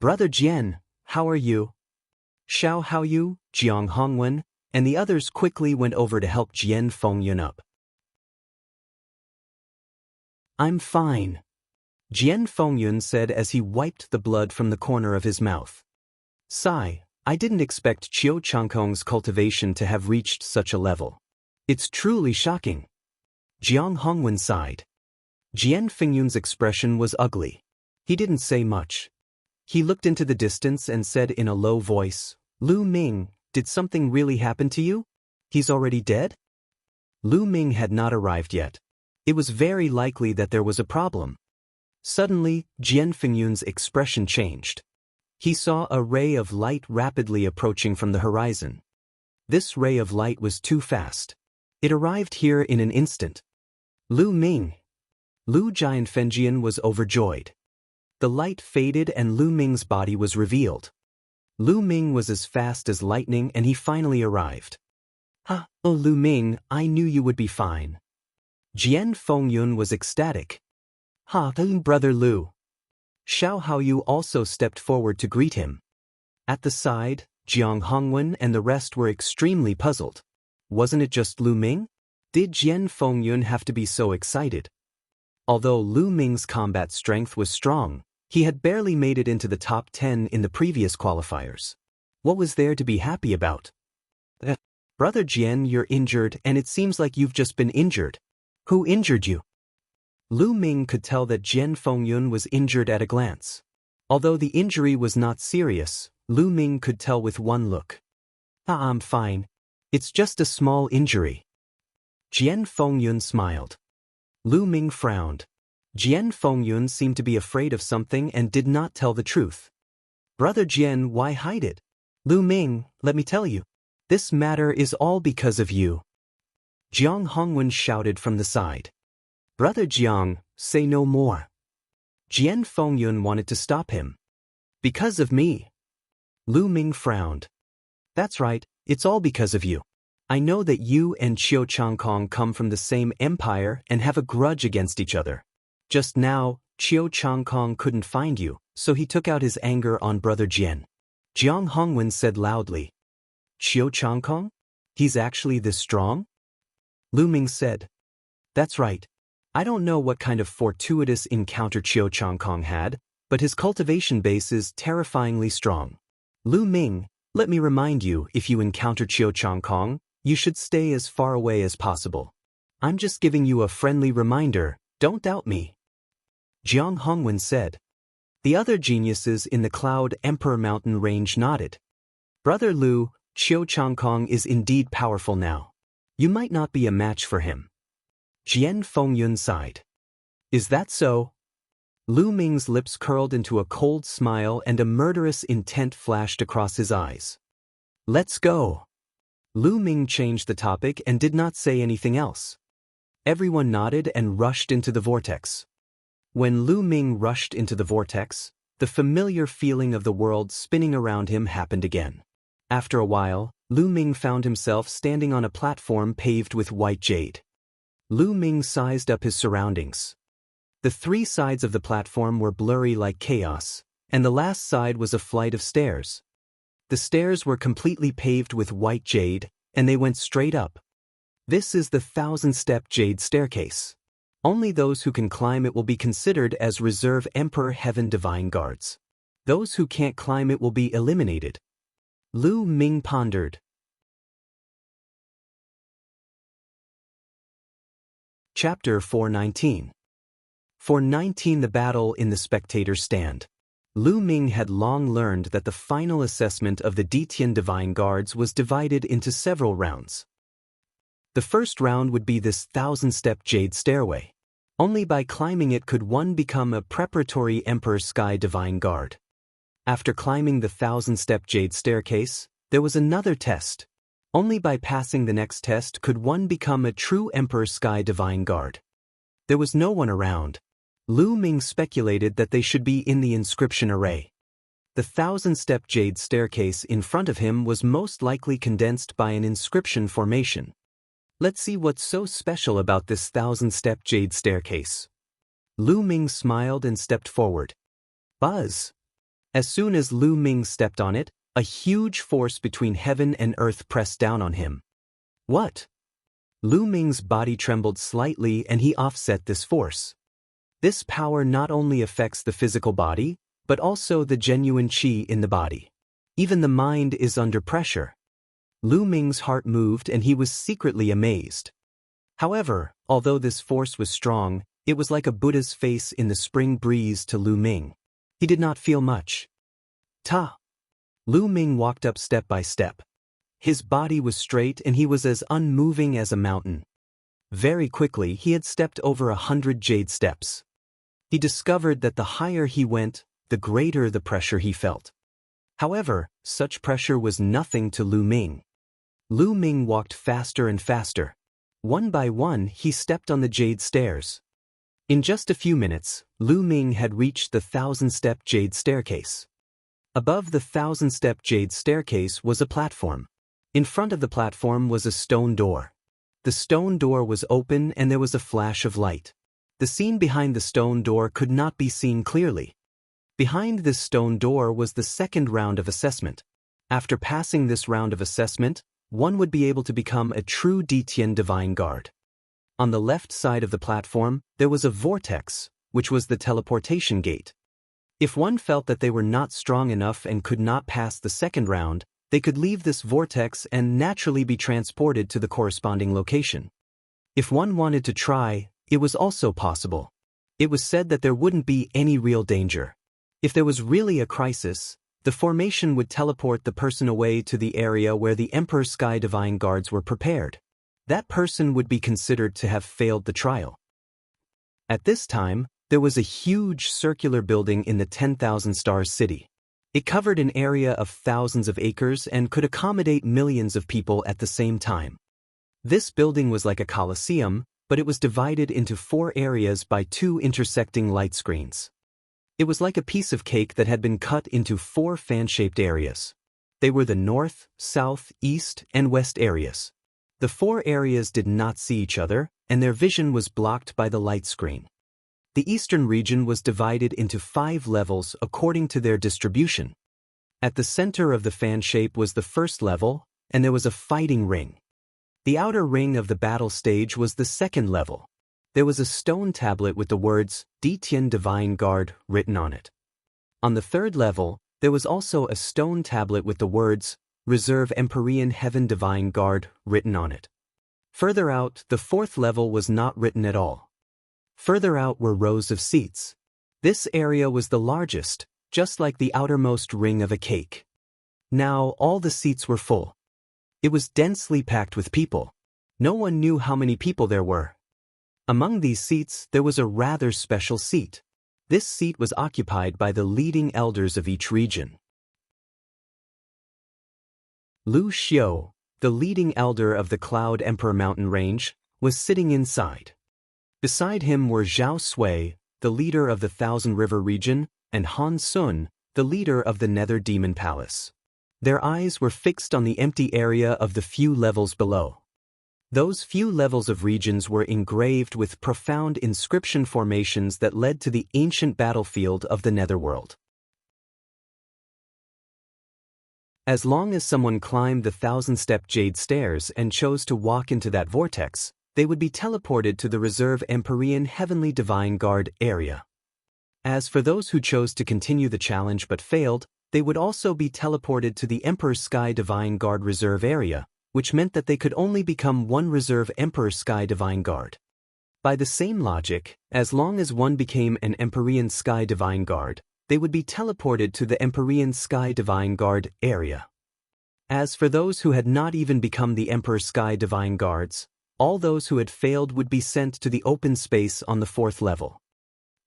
Brother Jian, how are you? Xiao Haoyu, Jiang Hongwen, and the others quickly went over to help Jian Fengyun up. I'm fine, Jian Fengyun said as he wiped the blood from the corner of his mouth. Sigh, I didn't expect Qiu Changkong's cultivation to have reached such a level. It's truly shocking. Jiang Hongwen sighed. Jian Fengyun's expression was ugly. He didn't say much. He looked into the distance and said in a low voice, Lu Ming, did something really happen to you? He's already dead? Lu Ming had not arrived yet. It was very likely that there was a problem. Suddenly, Jian Fengyun's expression changed. He saw a ray of light rapidly approaching from the horizon. This ray of light was too fast. It arrived here in an instant. Lu Ming. Lu Jianfengjian was overjoyed. The light faded and Lu Ming's body was revealed. Lu Ming was as fast as lightning and he finally arrived. "Ha, oh Lu Ming, I knew you would be fine." Jian Fengyun was ecstatic. "Ha, brother Lu." Xiao Haoyu also stepped forward to greet him. At the side, Jiang Hongwen and the rest were extremely puzzled. Wasn't it just Lu Ming? Did Jian Fengyun have to be so excited? Although Lu Ming's combat strength was strong, he had barely made it into the top 10 in the previous qualifiers. What was there to be happy about? Brother Jian, you're injured and it seems like you've just been injured. Who injured you? Lu Ming could tell that Jian Fengyun was injured at a glance. Although the injury was not serious, Lu Ming could tell with one look. I'm fine. It's just a small injury. Jian Fengyun smiled. Lu Ming frowned. Jian Fengyun seemed to be afraid of something and did not tell the truth. Brother Jian, why hide it? Lu Ming, let me tell you. This matter is all because of you. Jiang Hongwen shouted from the side. Brother Jiang, say no more. Jian Fengyun wanted to stop him. Because of me. Lu Ming frowned. That's right, it's all because of you. I know that you and Qiu Changkong come from the same empire and have a grudge against each other. Just now, Qiu Changkong couldn't find you, so he took out his anger on Brother Jian. Jiang Hongwen said loudly. Qiu Changkong? He's actually this strong? Lu Ming said. That's right. I don't know what kind of fortuitous encounter Qiu Changkong had, but his cultivation base is terrifyingly strong. Lu Ming, let me remind you, if you encounter Qiu Changkong, you should stay as far away as possible. I'm just giving you a friendly reminder, don't doubt me. Jiang Hongwen said. The other geniuses in the Cloud Emperor Mountain range nodded. Brother Lu, Qiu Changkong is indeed powerful now. You might not be a match for him. Jian Fengyun sighed. Is that so? Lu Ming's lips curled into a cold smile and a murderous intent flashed across his eyes. Let's go. Lu Ming changed the topic and did not say anything else. Everyone nodded and rushed into the vortex. When Lu Ming rushed into the vortex, the familiar feeling of the world spinning around him happened again. After a while, Lu Ming found himself standing on a platform paved with white jade. Lu Ming sized up his surroundings. The three sides of the platform were blurry like chaos, and the last side was a flight of stairs. The stairs were completely paved with white jade, and they went straight up. This is the 1,000-step jade staircase. Only those who can climb it will be considered as reserve Emperor Heaven Divine Guards. Those who can't climb it will be eliminated. Lu Ming pondered. Chapter 419. 419 The Battle in the Spectator Stand. Lu Ming had long learned that the final assessment of the Ditian Divine Guards was divided into several rounds. The first round would be this 1,000-step jade stairway. Only by climbing it could one become a preparatory Emperor Sky Divine Guard. After climbing the 1,000-step jade staircase, there was another test. Only by passing the next test could one become a true Emperor Sky Divine Guard. There was no one around. Lu Ming speculated that they should be in the inscription array. The 1,000-step jade staircase in front of him was most likely condensed by an inscription formation. Let's see what's so special about this 1,000-step jade staircase. Lu Ming smiled and stepped forward. Buzz! As soon as Lu Ming stepped on it, a huge force between heaven and earth pressed down on him. What? Lu Ming's body trembled slightly and he offset this force. This power not only affects the physical body, but also the genuine qi in the body. Even the mind is under pressure. Lu Ming's heart moved and he was secretly amazed. However, although this force was strong, it was like a Buddha's face in the spring breeze to Lu Ming. He did not feel much. Ta! Lu Ming walked up step by step. His body was straight and he was as unmoving as a mountain. Very quickly he had stepped over 100 jade steps. He discovered that the higher he went, the greater the pressure he felt. However, such pressure was nothing to Lu Ming. Lu Ming walked faster and faster. One by one he stepped on the jade stairs. In just a few minutes, Lu Ming had reached the 1,000-step jade staircase. Above the 1,000-step jade staircase was a platform. In front of the platform was a stone door. The stone door was open and there was a flash of light. The scene behind the stone door could not be seen clearly. Behind this stone door was the second round of assessment. After passing this round of assessment, one would be able to become a true Ditian Divine Guard. On the left side of the platform, there was a vortex, which was the teleportation gate. If one felt that they were not strong enough and could not pass the second round, they could leave this vortex and naturally be transported to the corresponding location. If one wanted to try, it was also possible. It was said that there wouldn't be any real danger. If there was really a crisis, the formation would teleport the person away to the area where the Emperor Sky Divine Guards were prepared. That person would be considered to have failed the trial. At this time, there was a huge circular building in the 10,000 Stars city. It covered an area of thousands of acres and could accommodate millions of people at the same time. This building was like a coliseum, but it was divided into 4 areas by 2 intersecting light screens. It was like a piece of cake that had been cut into 4 fan-shaped areas. They were the north, south, east, and west areas. The 4 areas did not see each other, and their vision was blocked by the light screen. The eastern region was divided into 5 levels according to their distribution. At the center of the fan shape was the first level, and there was a fighting ring. The outer ring of the battle stage was the second level. There was a stone tablet with the words, Ditian Divine Guard, written on it. On the third level, there was also a stone tablet with the words, Reserve Empyrean Heaven Divine Guard, written on it. Further out, the fourth level was not written at all. Further out were rows of seats. This area was the largest, just like the outermost ring of a cake. Now all the seats were full. It was densely packed with people. No one knew how many people there were. Among these seats, there was a rather special seat. This seat was occupied by the leading elders of each region. Lu Xiu, the leading elder of the Cloud Emperor mountain range, was sitting inside. Beside him were Zhao Sui, the leader of the Thousand River region, and Han Sun, the leader of the Nether Demon Palace. Their eyes were fixed on the empty area of the few levels below. Those few levels of regions were engraved with profound inscription formations that led to the ancient battlefield of the Netherworld. As long as someone climbed the 1,000-step jade stairs and chose to walk into that vortex, they would be teleported to the Reserve Empyrean Heavenly Divine Guard area. As for those who chose to continue the challenge but failed, they would also be teleported to the Emperor Sky Divine Guard Reserve area, which meant that they could only become one Reserve Emperor Sky Divine Guard. By the same logic, as long as one became an Empyrean Sky Divine Guard, they would be teleported to the Empyrean Sky Divine Guard area. As for those who had not even become the Emperor Sky Divine Guards, all those who had failed would be sent to the open space on the 4th level.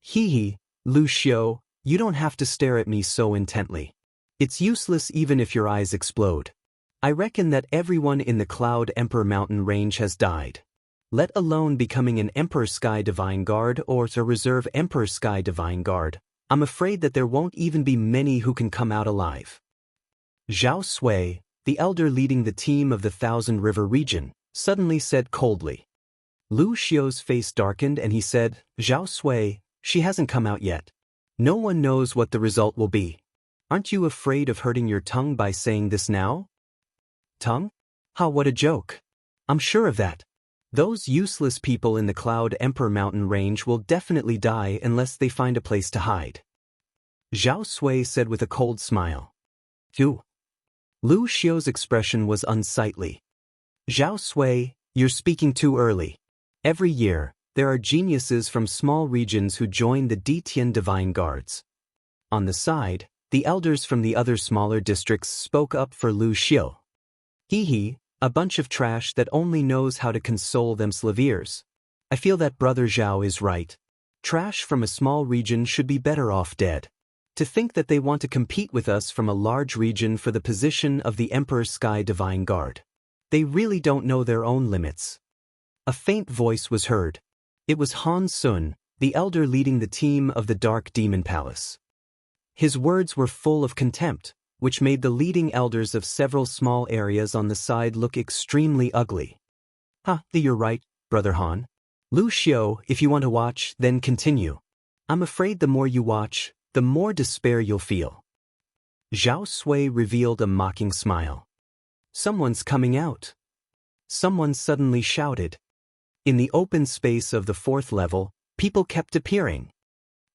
Hee, Lu Xiu, you don't have to stare at me so intently. It's useless even if your eyes explode. I reckon that everyone in the Cloud Emperor mountain range has died. Let alone becoming an Emperor Sky Divine Guard or a Reserve Emperor Sky Divine Guard, I'm afraid that there won't even be many who can come out alive. Zhao Sui, the elder leading the team of the Thousand River region, suddenly said coldly. Lu Xiu's face darkened and he said, Zhao Sui, she hasn't come out yet. No one knows what the result will be. Aren't you afraid of hurting your tongue by saying this now? Tongue? Ha, what a joke. I'm sure of that. Those useless people in the Cloud Emperor mountain range will definitely die unless they find a place to hide. Zhao Sui said with a cold smile. Phew. Lu Xiu's expression was unsightly. Zhao Sui, you're speaking too early. Every year, there are geniuses from small regions who join the Ditian Divine Guards. On the side, the elders from the other smaller districts spoke up for Lu Xiu. Hee, a bunch of trash that only knows how to console them slaviers. I feel that Brother Zhao is right. Trash from a small region should be better off dead. To think that they want to compete with us from a large region for the position of the Emperor Sky Divine Guard. They really don't know their own limits. A faint voice was heard. It was Han Sun, the elder leading the team of the Dark Demon Palace. His words were full of contempt, which made the leading elders of several small areas on the side look extremely ugly. You're right, Brother Han. Lu Xiu, if you want to watch, then continue. I'm afraid the more you watch, the more despair you'll feel. Zhao Sui revealed a mocking smile. Someone's coming out. Someone suddenly shouted. In the open space of the fourth level, people kept appearing.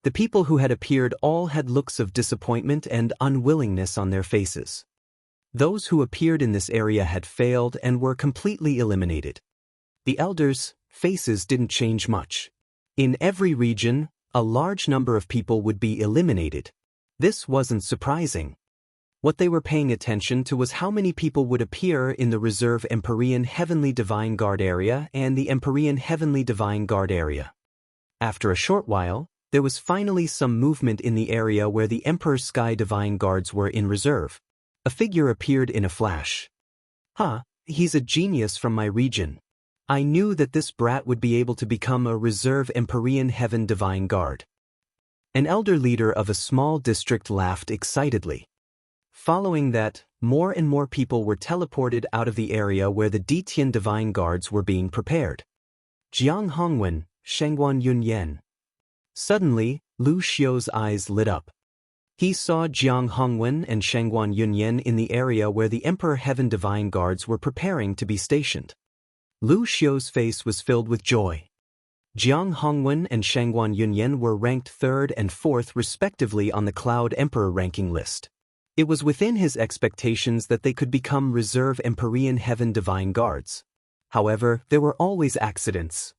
The people who had appeared all had looks of disappointment and unwillingness on their faces. Those who appeared in this area had failed and were completely eliminated. The elders' faces didn't change much. In every region, a large number of people would be eliminated. This wasn't surprising. What they were paying attention to was how many people would appear in the Reserve Empyrean Heavenly Divine Guard area and the Empyrean Heavenly Divine Guard area. After a short while, there was finally some movement in the area where the Emperor's Sky Divine Guards were in reserve. A figure appeared in a flash. He's a genius from my region. I knew that this brat would be able to become a Reserve Empyrean Heaven Divine Guard. An elder leader of a small district laughed excitedly. Following that, more and more people were teleported out of the area where the Ditian Divine Guards were being prepared. Jiang Hongwen, Shengguan Yunyan. Suddenly, Lu Xiu's eyes lit up. He saw Jiang Hongwen and Shengguan Yunyan in the area where the Emperor Heaven Divine Guards were preparing to be stationed. Lu Xiu's face was filled with joy. Jiang Hongwen and Shengguan Yunyan were ranked 3rd and 4th respectively on the Cloud Emperor ranking list. It was within his expectations that they could become Reserve Empyrean Heaven Divine Guards. However, there were always accidents.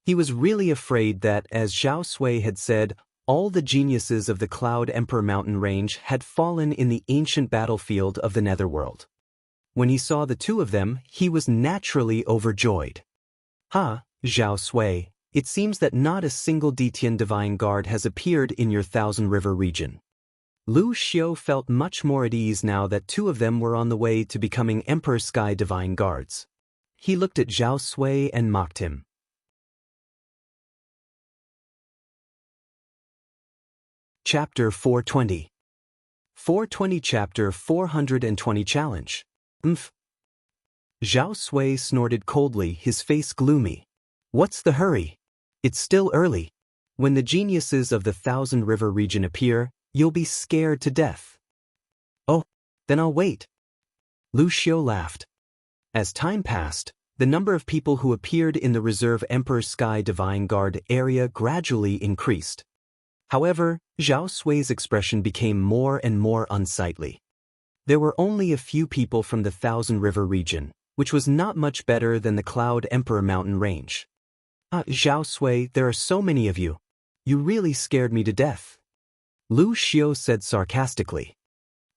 He was really afraid that, as Zhao Sui had said, all the geniuses of the Cloud Emperor mountain range had fallen in the ancient battlefield of the Netherworld. When he saw the two of them, he was naturally overjoyed. Zhao Sui, it seems that not a single Ditian Divine Guard has appeared in your Thousand River region. Lu Xiu felt much more at ease now that two of them were on the way to becoming Emperor Sky Divine Guards. He looked at Zhao Sui and mocked him. Chapter 420. 420 Chapter 420 Challenge. Zhao Sui snorted coldly, his face gloomy. What's the hurry? It's still early. When the geniuses of the Thousand River region appear, you'll be scared to death. Oh, then I'll wait. Lu Xiu laughed. As time passed, the number of people who appeared in the Reserve Emperor Sky Divine Guard area gradually increased. However, Zhao Sui's expression became more and more unsightly. There were only a few people from the Thousand River region, which was not much better than the Cloud Emperor mountain range. Zhao Sui, there are so many of you. You really scared me to death. Lu Xiu said sarcastically.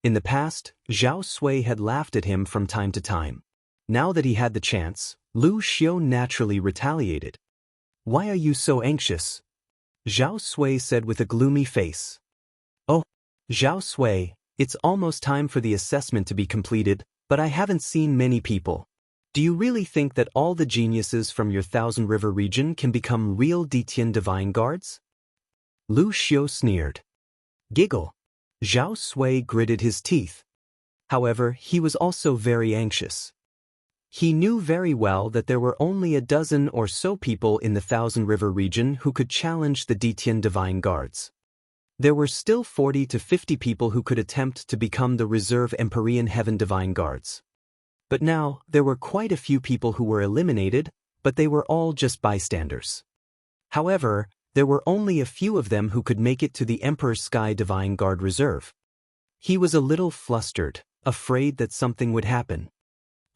In the past, Zhao Sui had laughed at him from time to time. Now that he had the chance, Lu Xiu naturally retaliated. Why are you so anxious? Zhao Sui said with a gloomy face. Oh, Zhao Sui, it's almost time for the assessment to be completed, but I haven't seen many people. Do you really think that all the geniuses from your Thousand River region can become real Ditian Divine Guards? Lu Xiu sneered. Giggle. Zhao Sui gritted his teeth. However, he was also very anxious. He knew very well that there were only a dozen or so people in the Thousand River region who could challenge the Ditian Divine Guards. There were still 40 to 50 people who could attempt to become the Reserve Empyrean Heaven Divine Guards. But now, there were quite a few people who were eliminated, but they were all just bystanders. However, there were only a few of them who could make it to the Emperor Sky Divine Guard Reserve. He was a little flustered, afraid that something would happen.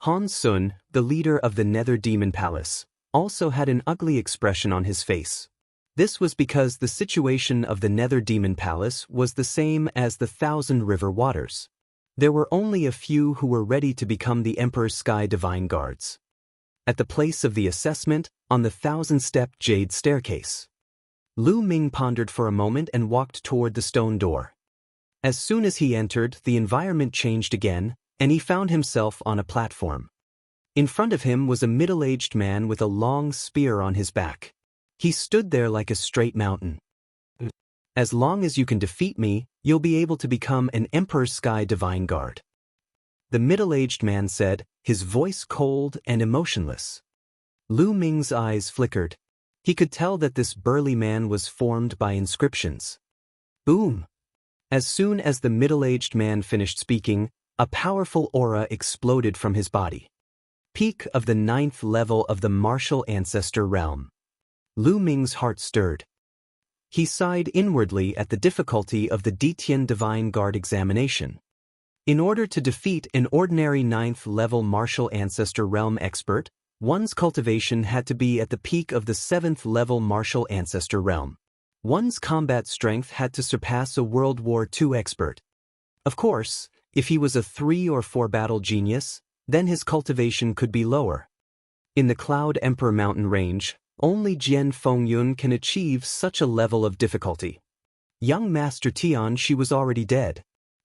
Han Sun, the leader of the Nether Demon Palace, also had an ugly expression on his face. This was because the situation of the Nether Demon Palace was the same as the Thousand River Waters. There were only a few who were ready to become the Emperor Sky Divine Guards. At the place of the assessment, on the 1,000-step jade staircase, Lu Ming pondered for a moment and walked toward the stone door. As soon as he entered, the environment changed again, and he found himself on a platform. In front of him was a middle-aged man with a long spear on his back. He stood there like a straight mountain. As long as you can defeat me, you'll be able to become an Emperor Sky Divine Guard. The middle-aged man said, his voice cold and emotionless. Lu Ming's eyes flickered. He could tell that this burly man was formed by inscriptions. Boom! As soon as the middle-aged man finished speaking, a powerful aura exploded from his body. Peak of the 9th level of the martial ancestor realm. Lu Ming's heart stirred. He sighed inwardly at the difficulty of the Ditian Divine Guard examination. In order to defeat an ordinary 9th level martial ancestor realm expert, one's cultivation had to be at the peak of the 7th level martial ancestor realm. One's combat strength had to surpass a World War II expert. Of course, if he was a 3 or 4 battle genius, then his cultivation could be lower. In the Cloud Emperor mountain range, only Jian Fengyun can achieve such a level of difficulty. Young Master Tian Shi was already dead.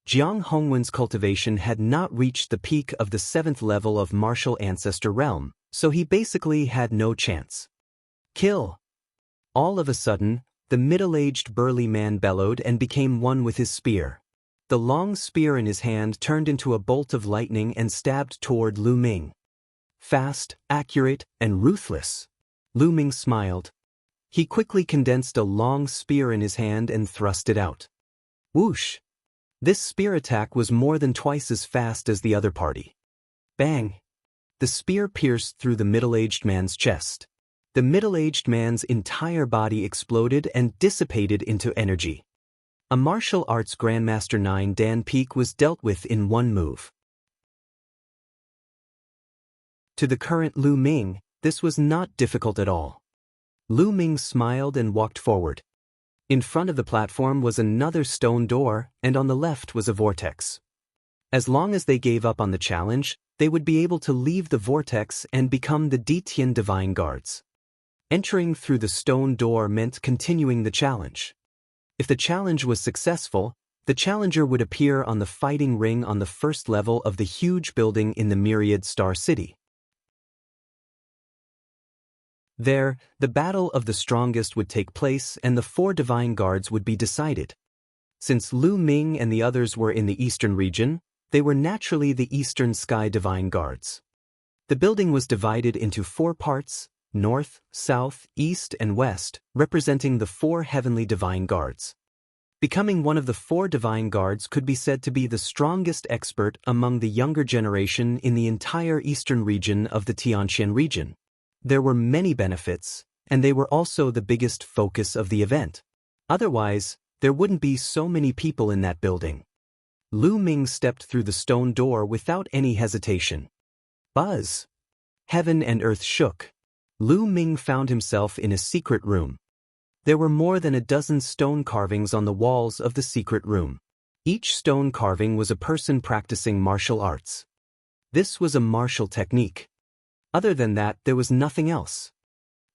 Jiang Hongwen's cultivation had not reached the peak of the 7th level of martial ancestor realm, so he basically had no chance. Kill! All of a sudden, the middle-aged burly man bellowed and became one with his spear. The long spear in his hand turned into a bolt of lightning and stabbed toward Lu Ming. Fast, accurate, and ruthless. Lu Ming smiled. He quickly condensed a long spear in his hand and thrust it out. Whoosh! This spear attack was more than twice as fast as the other party. Bang! The spear pierced through the middle-aged man's chest. The middle-aged man's entire body exploded and dissipated into energy. A martial arts Grandmaster 9 Dan Peak was dealt with in one move. To the current Lu Ming, this was not difficult at all. Lu Ming smiled and walked forward. In front of the platform was another stone door, and on the left was a vortex. As long as they gave up on the challenge, they would be able to leave the vortex and become the Ditian Divine Guards. Entering through the stone door meant continuing the challenge. If the challenge was successful, the challenger would appear on the fighting ring on the first level of the huge building in the Myriad Star City. There, the battle of the strongest would take place and the 4 divine guards would be decided. Since Lu Ming and the others were in the eastern region, they were naturally the Eastern Sky Divine Guards. The building was divided into 4 parts, north, south, east, and west, representing the 4 heavenly divine guards. Becoming one of the 4 divine guards could be said to be the strongest expert among the younger generation in the entire eastern region of the Tianqian region. There were many benefits, and they were also the biggest focus of the event. Otherwise, there wouldn't be so many people in that building. Lu Ming stepped through the stone door without any hesitation. Buzz! Heaven and earth shook. Lu Ming found himself in a secret room. There were more than a dozen stone carvings on the walls of the secret room. Each stone carving was a person practicing martial arts. This was a martial technique. Other than that, there was nothing else.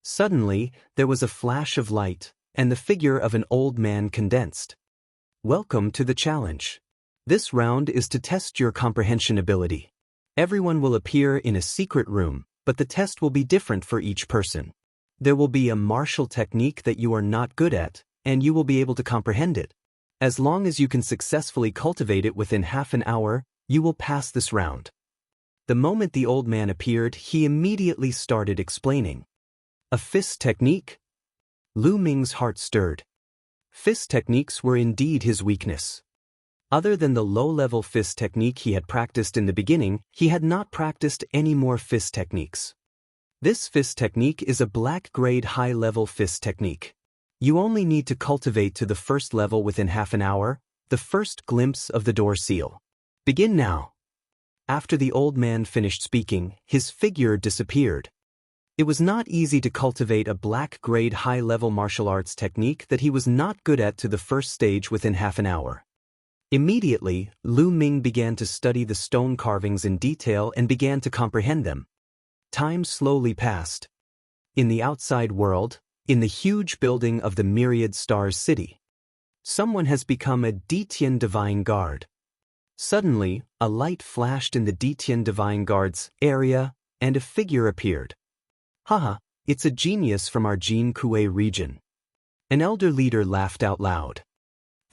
Suddenly, there was a flash of light, and the figure of an old man condensed. Welcome to the challenge. This round is to test your comprehension ability. Everyone will appear in a secret room, but the test will be different for each person. There will be a martial technique that you are not good at, and you will be able to comprehend it. As long as you can successfully cultivate it within half an hour, you will pass this round. The moment the old man appeared, he immediately started explaining. A fist technique? Lu Ming's heart stirred. Fist techniques were indeed his weakness. Other than the low-level fist technique he had practiced in the beginning, he had not practiced any more fist techniques. This fist technique is a black-grade high-level fist technique. You only need to cultivate to the first level within half an hour, the first glimpse of the door seal. Begin now. After the old man finished speaking, his figure disappeared. It was not easy to cultivate a black-grade high-level martial arts technique that he was not good at to the first stage within half an hour. Immediately, Lu Ming began to study the stone carvings in detail and began to comprehend them. Time slowly passed. In the outside world, in the huge building of the Myriad Stars City, someone has become a Ditian Divine Guard. Suddenly, a light flashed in the Ditian Divine Guard's area, and a figure appeared. Haha, it's a genius from our Jianghu region. An elder leader laughed out loud.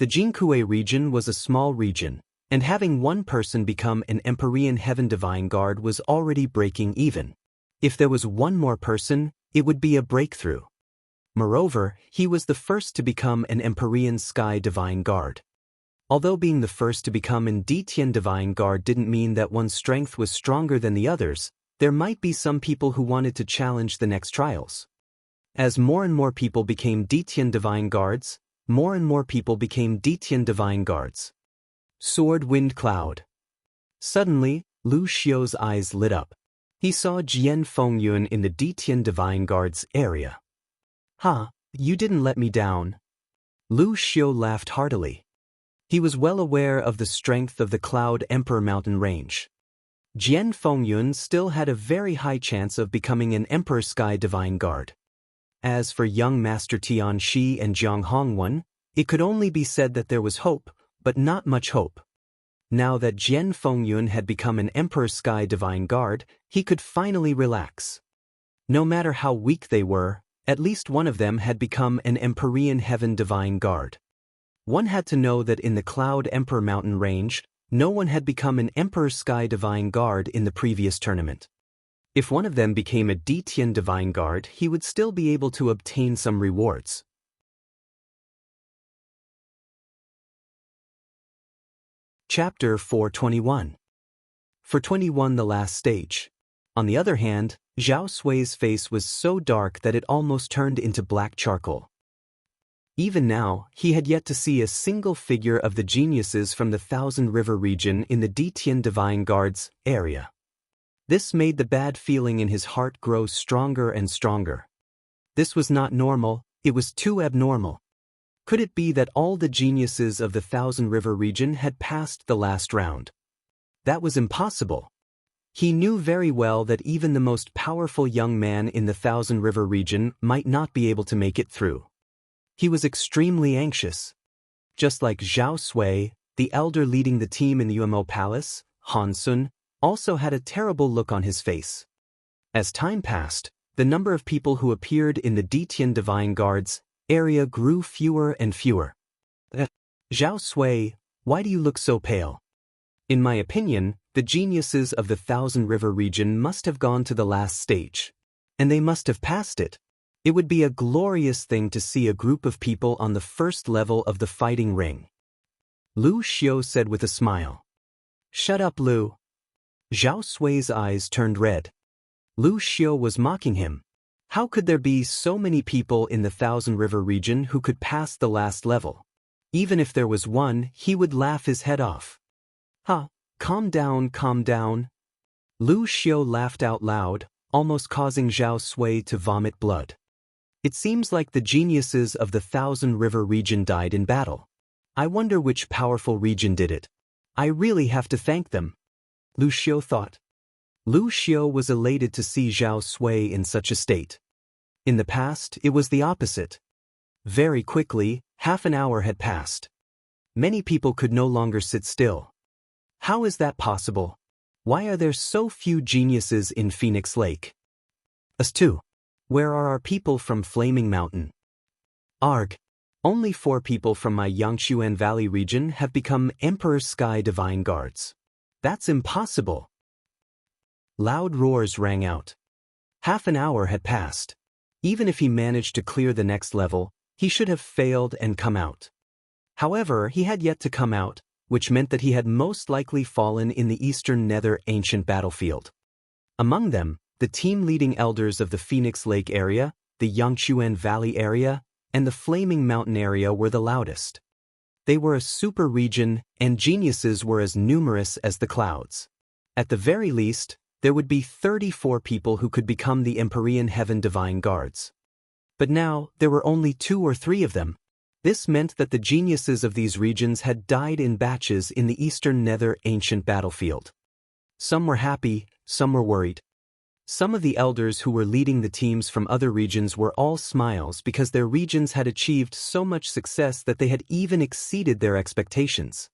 The Jianghu region was a small region, and having one person become an Empyrean Heaven Divine Guard was already breaking even. If there was one more person, it would be a breakthrough. Moreover, he was the first to become an Empyrean Sky Divine Guard. Although being the first to become an Detian Divine Guard didn't mean that one's strength was stronger than the others, there might be some people who wanted to challenge the next trials. As more and more people became Detian Divine Guards, more and more people became Detian Divine Guards. Sword Wind Cloud. Suddenly, Lu Xiu's eyes lit up. He saw Jian Fengyun in the Detian Divine Guards area. "Ha, you didn't let me down." Lu Xiu laughed heartily. He was well aware of the strength of the Cloud Emperor mountain range. Jian Fengyun still had a very high chance of becoming an Emperor Sky Divine Guard. As for young Master Tianxi and Jiang Hongwen, it could only be said that there was hope, but not much hope. Now that Jian Fengyun had become an Emperor Sky Divine Guard, he could finally relax. No matter how weak they were, at least one of them had become an Empyrean Heaven Divine Guard. One had to know that in the Cloud Emperor mountain range, no one had become an Emperor Sky Divine Guard in the previous tournament. If one of them became a Detian Divine Guard, he would still be able to obtain some rewards. Chapter 421. For 21 the last stage. On the other hand, Zhao Sui's face was so dark that it almost turned into black charcoal. Even now, he had yet to see a single figure of the geniuses from the Thousand River region in the Detian Divine Guards area. This made the bad feeling in his heart grow stronger and stronger. This was not normal, it was too abnormal. Could it be that all the geniuses of the Thousand River region had passed the last round? That was impossible. He knew very well that even the most powerful young man in the Thousand River region might not be able to make it through. He was extremely anxious. Just like Zhao Sui, the elder leading the team in the Yuemo Palace, Han Sun, also had a terrible look on his face. As time passed, the number of people who appeared in the Detian Divine Guards area grew fewer and fewer. Zhao Sui, why do you look so pale? In my opinion, the geniuses of the Thousand River region must have gone to the last stage. And they must have passed it. It would be a glorious thing to see a group of people on the first level of the fighting ring. Lu Xiu said with a smile. Shut up, Lu. Zhao Sui's eyes turned red. Lu Xiu was mocking him. How could there be so many people in the Thousand River region who could pass the last level? Even if there was one, he would laugh his head off. Ha, calm down, calm down. Lu Xiu laughed out loud, almost causing Zhao Sui to vomit blood. It seems like the geniuses of the Thousand River region died in battle. I wonder which powerful region did it. I really have to thank them. Lu Xiu thought. Lu Xiu was elated to see Zhao Sui in such a state. In the past, it was the opposite. Very quickly, half an hour had passed. Many people could no longer sit still. How is that possible? Why are there so few geniuses in Phoenix Lake? Us too. Where are our people from Flaming Mountain? Arg. Only 4 people from my Yangshuan Valley region have become Emperor Sky Divine Guards. That's impossible. Loud roars rang out. Half an hour had passed. Even if he managed to clear the next level, he should have failed and come out. However, he had yet to come out, which meant that he had most likely fallen in the Eastern Nether Ancient battlefield. Among them, the team-leading elders of the Phoenix Lake area, the Yangshuan Valley area, and the Flaming Mountain area were the loudest. They were a super region, and geniuses were as numerous as the clouds. At the very least, there would be 34 people who could become the Empyrean Heaven Divine Guards. But now, there were only 2 or 3 of them. This meant that the geniuses of these regions had died in batches in the Eastern Nether Ancient battlefield. Some were happy, some were worried. Some of the elders who were leading the teams from other regions were all smiles because their regions had achieved so much success that they had even exceeded their expectations.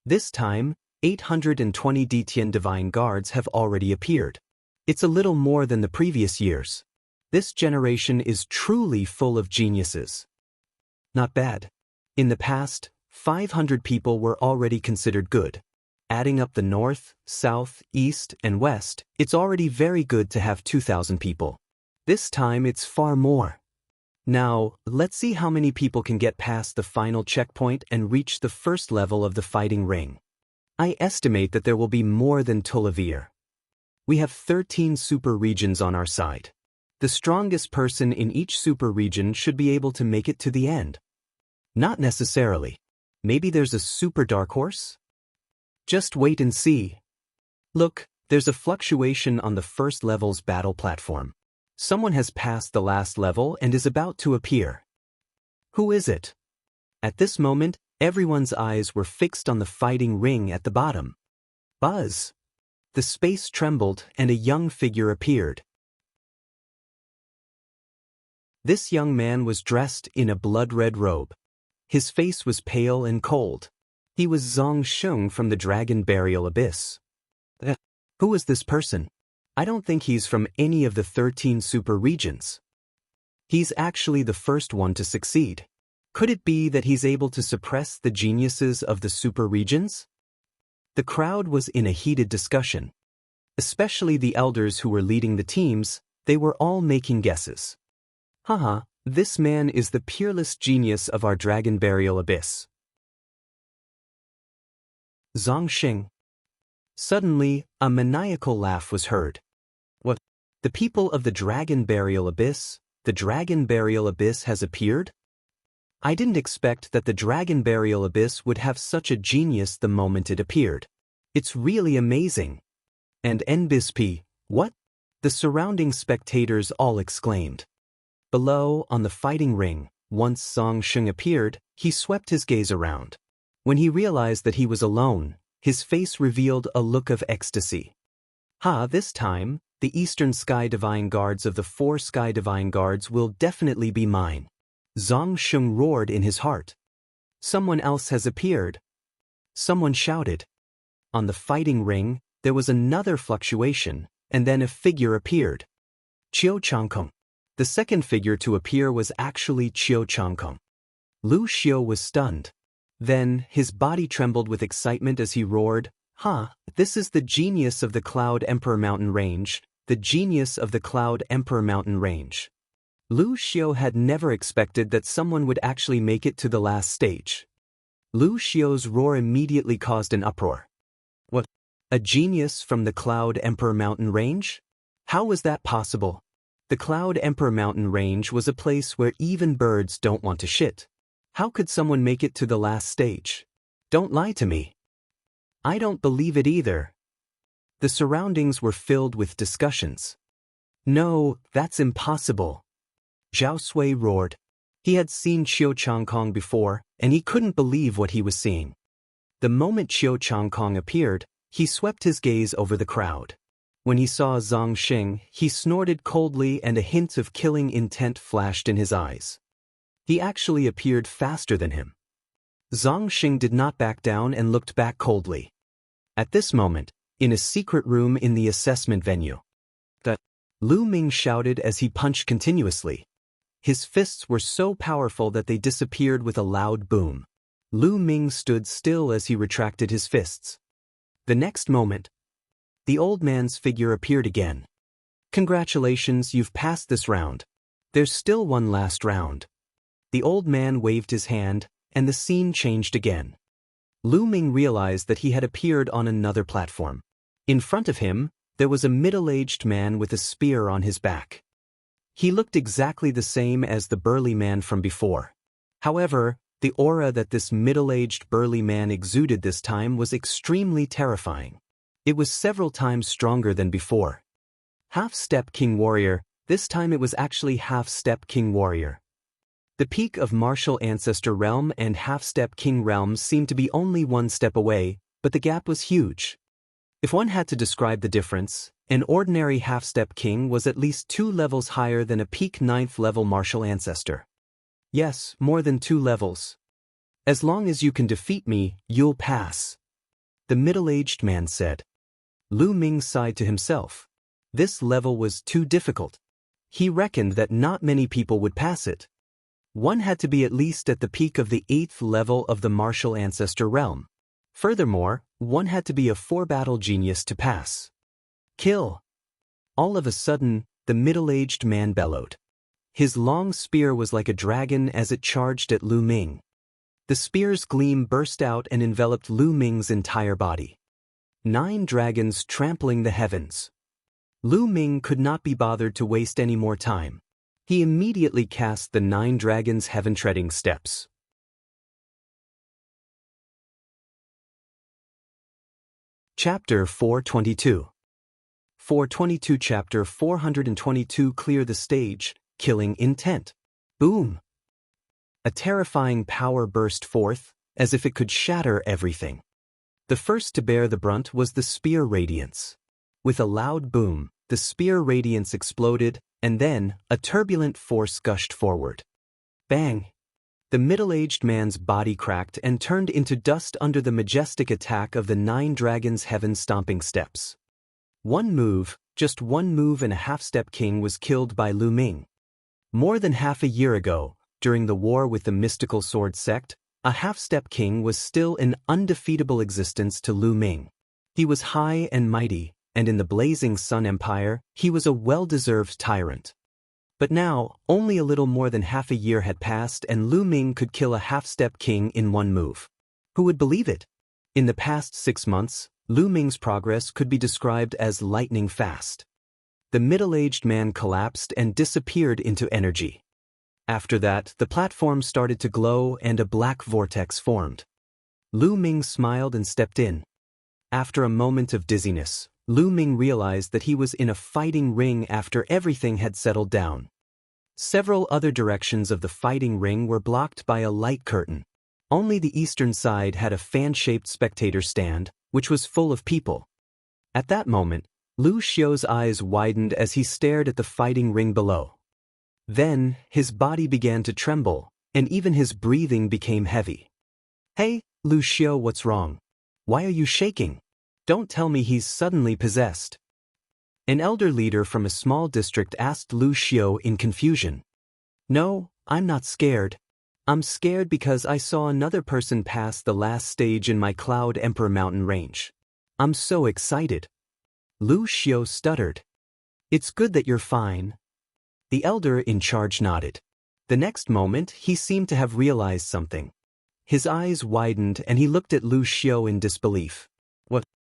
This time, 820 Detian Divine Guards have already appeared. It's a little more than the previous years. This generation is truly full of geniuses. Not bad. In the past, 500 people were already considered good. Adding up the north, south, east, and west, it's already very good to have 2,000 people. This time it's far more. Now, let's see how many people can get past the final checkpoint and reach the first level of the fighting ring. I estimate that there will be more than Tulavir. We have 13 super regions on our side. The strongest person in each super region should be able to make it to the end. Not necessarily. Maybe there's a super dark horse? Just wait and see. Look, there's a fluctuation on the first level's battle platform. Someone has passed the last level and is about to appear. Who is it? At this moment, everyone's eyes were fixed on the fighting ring at the bottom. Buzz! The space trembled and a young figure appeared. This young man was dressed in a blood-red robe. His face was pale and cold. He was Zhang Sheng from the Dragon Burial Abyss. Who is this person? I don't think he's from any of the 13 super regions. He's actually the first one to succeed. Could it be that he's able to suppress the geniuses of the super regions? The crowd was in a heated discussion. Especially the elders who were leading the teams, they were all making guesses. Haha, this man is the peerless genius of our Dragon Burial Abyss. Zhang Xing. Suddenly, a maniacal laugh was heard. What? The people of the Dragon Burial Abyss? The Dragon Burial Abyss has appeared? I didn't expect that the Dragon Burial Abyss would have such a genius the moment it appeared. It's really amazing. And NBISP, what? The surrounding spectators all exclaimed. Below, on the fighting ring, once Zhang Xing appeared, he swept his gaze around. When he realized that he was alone, his face revealed a look of ecstasy. This time, the Eastern Sky Divine Guards of the 4 Sky Divine Guards will definitely be mine. Zhang Xing roared in his heart. Someone else has appeared. Someone shouted. On the fighting ring, there was another fluctuation, and then a figure appeared. Qiu Changkong. The second figure to appear was actually Qiu Changkong. Lu Xiu was stunned. Then, his body trembled with excitement as he roared, this is the genius of the Cloud Emperor Mountain Range, the genius of the Cloud Emperor Mountain Range. Lu Xiu had never expected that someone would actually make it to the last stage. Lu Xiu's roar immediately caused an uproar. What? A genius from the Cloud Emperor Mountain Range? How was that possible? The Cloud Emperor Mountain Range was a place where even birds don't want to shit. How could someone make it to the last stage? Don't lie to me. I don't believe it either. The surroundings were filled with discussions. No, that's impossible. Zhao Sui roared. He had seen Qiu Changkong before, and he couldn't believe what he was seeing. The moment Qiu Changkong appeared, he swept his gaze over the crowd. When he saw Zhang Xing, he snorted coldly and a hint of killing intent flashed in his eyes. He actually appeared faster than him. Zhang Xing did not back down and looked back coldly. At this moment, in a secret room in the assessment venue, Lu Ming shouted as he punched continuously. His fists were so powerful that they disappeared with a loud boom. Lu Ming stood still as he retracted his fists. The next moment, the old man's figure appeared again. Congratulations, you've passed this round. There's still one last round. The old man waved his hand, and the scene changed again. Lu Ming realized that he had appeared on another platform. In front of him, there was a middle-aged man with a spear on his back. He looked exactly the same as the burly man from before. However, the aura that this middle-aged burly man exuded this time was extremely terrifying. It was several times stronger than before. Half-step King Warrior, this time it was actually half-step King Warrior. The peak of Martial Ancestor Realm and Half-Step King Realm seemed to be only one step away, but the gap was huge. If one had to describe the difference, an ordinary Half-Step King was at least 2 levels higher than a peak 9th level Martial Ancestor. Yes, more than 2 levels. As long as you can defeat me, you'll pass. The middle-aged man said. Lu Ming sighed to himself. This level was too difficult. He reckoned that not many people would pass it. One had to be at least at the peak of the 8th level of the martial ancestor realm. Furthermore, one had to be a 4-battle genius to pass. Kill! All of a sudden, the middle-aged man bellowed. His long spear was like a dragon as it charged at Lu Ming. The spear's gleam burst out and enveloped Lu Ming's entire body. 9 dragons trampling the heavens. Lu Ming could not be bothered to waste any more time. He immediately cast the 9 dragons' heaven-treading steps. Chapter 422. 422 Chapter 422 Clear the stage, killing intent. Boom! A terrifying power burst forth, as if it could shatter everything. The first to bear the brunt was the spear radiance. With a loud boom, the spear radiance exploded, and then, a turbulent force gushed forward. Bang! The middle-aged man's body cracked and turned into dust under the majestic attack of the 9 dragons' heaven-stomping steps. One move, just one move and a half-step king was killed by Lu Ming. More than half a year ago, during the war with the mystical sword sect, a half-step king was still an undefeatable existence to Lu Ming. He was high and mighty, and in the blazing Sun Empire, he was a well-deserved tyrant. But now, only a little more than half a year had passed and Lu Ming could kill a half-step king in one move. Who would believe it? In the past 6 months, Lu Ming's progress could be described as lightning fast. The middle-aged man collapsed and disappeared into energy. After that, the platform started to glow and a black vortex formed. Lu Ming smiled and stepped in. After a moment of dizziness, Lu Ming realized that he was in a fighting ring after everything had settled down. Several other directions of the fighting ring were blocked by a light curtain. Only the eastern side had a fan-shaped spectator stand, which was full of people. At that moment, Lu Xiu's eyes widened as he stared at the fighting ring below. Then, his body began to tremble, and even his breathing became heavy. "Hey, Lu Xiu, what's wrong? Why are you shaking? Don't tell me he's suddenly possessed." An elder leader from a small district asked Lu Xiu in confusion. "No, I'm not scared. I'm scared because I saw another person pass the last stage in my Cloud Emperor mountain range. I'm so excited." Lu Xiu stuttered. "It's good that you're fine." The elder in charge nodded. The next moment, he seemed to have realized something. His eyes widened and he looked at Lu Xiu in disbelief.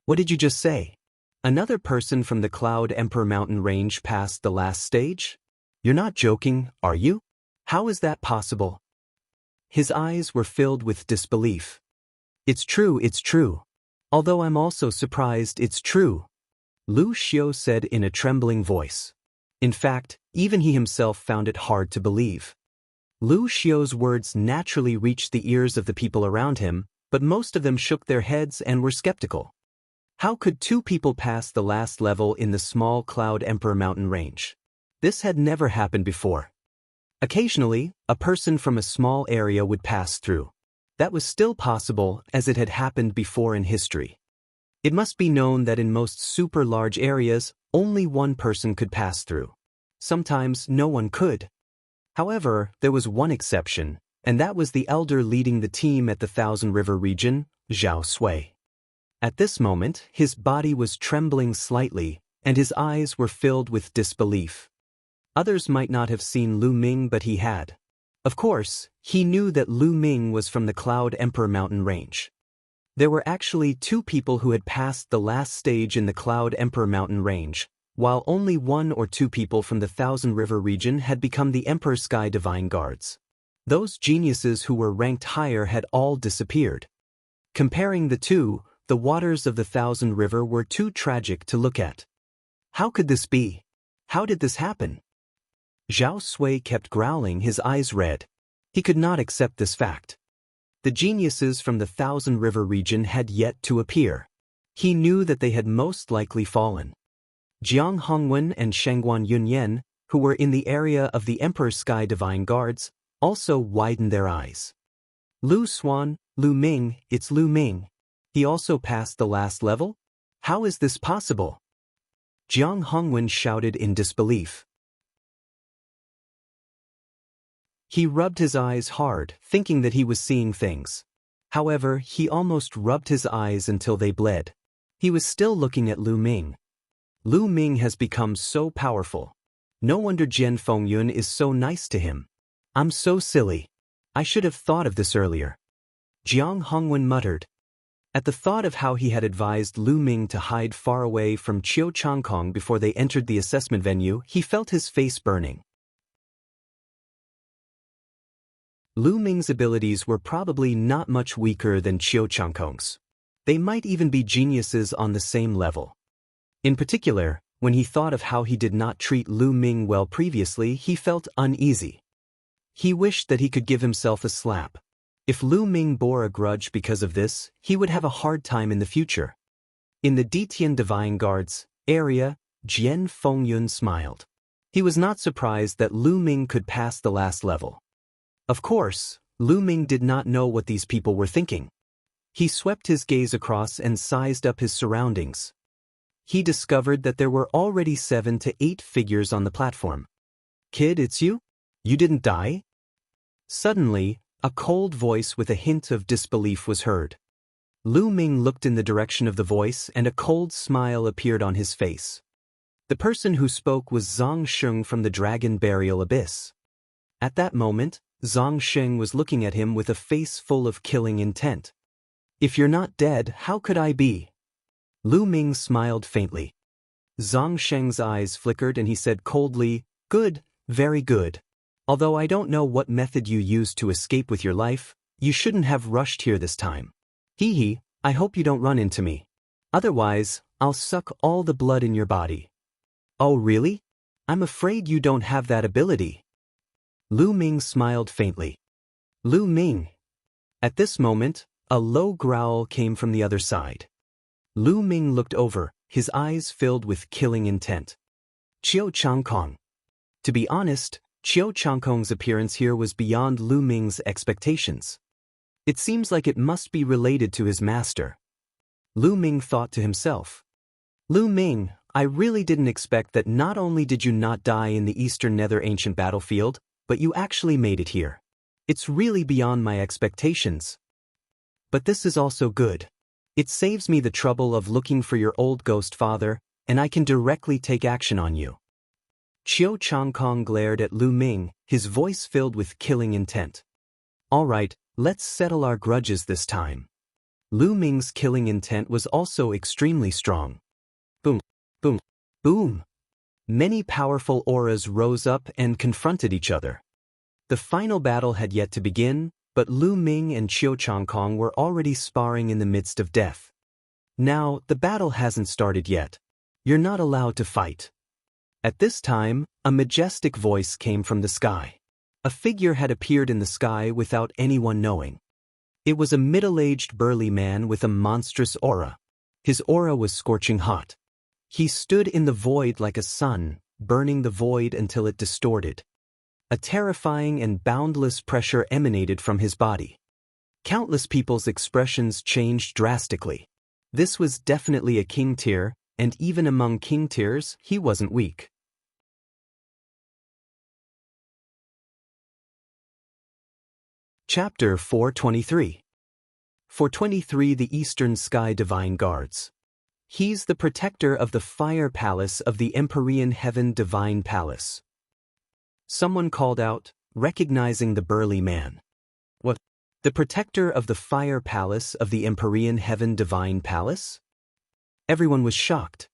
What did you just say? Another person from the Cloud Emperor mountain range passed the last stage? You're not joking, are you? How is that possible?" His eyes were filled with disbelief. It's true. Although I'm also surprised it's true," Lu Xiu said in a trembling voice. In fact, even he himself found it hard to believe. Lu Xiu's words naturally reached the ears of the people around him, but most of them shook their heads and were skeptical. How could 2 people pass the last level in the small Cloud Emperor mountain range? This had never happened before. Occasionally, a person from a small area would pass through. That was still possible as it had happened before in history. It must be known that in most super large areas, only one person could pass through. Sometimes no one could. However, there was one exception, and that was the elder leading the team at the Thousand River region, Zhao Sui. At this moment, his body was trembling slightly, and his eyes were filled with disbelief. Others might not have seen Lu Ming, but he had. Of course, he knew that Lu Ming was from the Cloud Emperor mountain range. There were actually 2 people who had passed the last stage in the Cloud Emperor mountain range, while only 1 or 2 people from the Thousand River region had become the Emperor Sky Divine Guards. Those geniuses who were ranked higher had all disappeared. Comparing the two, the waters of the Thousand River were too tragic to look at. How could this be? How did this happen? Zhao Sui kept growling, his eyes red. He could not accept this fact. The geniuses from the Thousand River region had yet to appear. He knew that they had most likely fallen. Jiang Hongwen and Shengguan Yunyan, who were in the area of the Emperor Sky Divine Guards, also widened their eyes. Lu Xuan, Lu Ming, it's Lu Ming. He also passed the last level? How is this possible? Jiang Hongwen shouted in disbelief. He rubbed his eyes hard, thinking that he was seeing things. However, he almost rubbed his eyes until they bled. He was still looking at Lu Ming. Lu Ming has become so powerful. No wonder Jian Fengyun is so nice to him. I'm so silly. I should have thought of this earlier. Jiang Hongwen muttered. At the thought of how he had advised Lu Ming to hide far away from Qiu Changkong before they entered the assessment venue, he felt his face burning. Lu Ming's abilities were probably not much weaker than Qiu Changkong's. They might even be geniuses on the same level. In particular, when he thought of how he did not treat Lu Ming well previously, he felt uneasy. He wished that he could give himself a slap. If Lu Ming bore a grudge because of this, he would have a hard time in the future. In the Ditian Divine Guards area, Jian Fengyun smiled. He was not surprised that Lu Ming could pass the last level. Of course, Lu Ming did not know what these people were thinking. He swept his gaze across and sized up his surroundings. He discovered that there were already 7 to 8 figures on the platform. "Kid, it's you? You didn't die?" Suddenly, a cold voice with a hint of disbelief was heard. Lu Ming looked in the direction of the voice and a cold smile appeared on his face. The person who spoke was Zhang Sheng from the Dragon Burial Abyss. At that moment, Zhang Sheng was looking at him with a face full of killing intent. "If you're not dead, how could I be?" Lu Ming smiled faintly. Zhang Sheng's eyes flickered and he said coldly, "Good, very good. Although I don't know what method you used to escape with your life, you shouldn't have rushed here this time. Hee hee, I hope you don't run into me. Otherwise, I'll suck all the blood in your body." "Oh really? I'm afraid you don't have that ability." Lu Ming smiled faintly. "Lu Ming." At this moment, a low growl came from the other side. Lu Ming looked over, his eyes filled with killing intent. "Qiu Changkong." To be honest, Qiu Changkong's appearance here was beyond Lu Ming's expectations. It seems like it must be related to his master. Lu Ming thought to himself. "Lu Ming, I really didn't expect that not only did you not die in the Eastern Nether Ancient battlefield, but you actually made it here. It's really beyond my expectations. But this is also good. It saves me the trouble of looking for your old ghost father, and I can directly take action on you." Qiu Changkong glared at Lu Ming, his voice filled with killing intent. "All right, let's settle our grudges this time." Lu Ming's killing intent was also extremely strong. Boom, boom, boom. Many powerful auras rose up and confronted each other. The final battle had yet to begin, but Lu Ming and Qiu Changkong were already sparring in the midst of death. "Now, the battle hasn't started yet. You're not allowed to fight." At this time, a majestic voice came from the sky. A figure had appeared in the sky without anyone knowing. It was a middle-aged burly man with a monstrous aura. His aura was scorching hot. He stood in the void like a sun, burning the void until it distorted. A terrifying and boundless pressure emanated from his body. Countless people's expressions changed drastically. This was definitely a king tier, and even among king tiers, he wasn't weak. Chapter 423. 423 The Eastern Sky Divine Guards. He's the protector of the Fire Palace of the Empyrean Heaven Divine Palace. Someone called out, recognizing the burly man. "What? The protector of the Fire Palace of the Empyrean Heaven Divine Palace?" Everyone was shocked.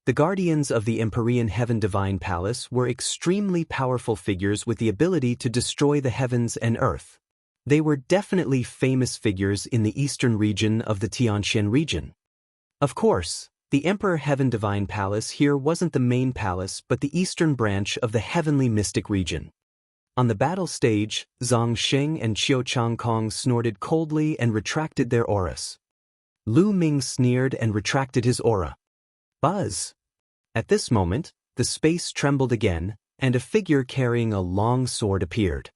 The guardians of the Empyrean Heaven Divine Palace were extremely powerful figures with the ability to destroy the heavens and earth. They were definitely famous figures in the eastern region of the Tianxian region. Of course, the Emperor Heaven Divine Palace here wasn't the main palace but the eastern branch of the Heavenly Mystic region. On the battle stage, Zhang Sheng and Qiu Changkong snorted coldly and retracted their auras. Lu Ming sneered and retracted his aura. Buzz! At this moment, the space trembled again, and a figure carrying a long sword appeared.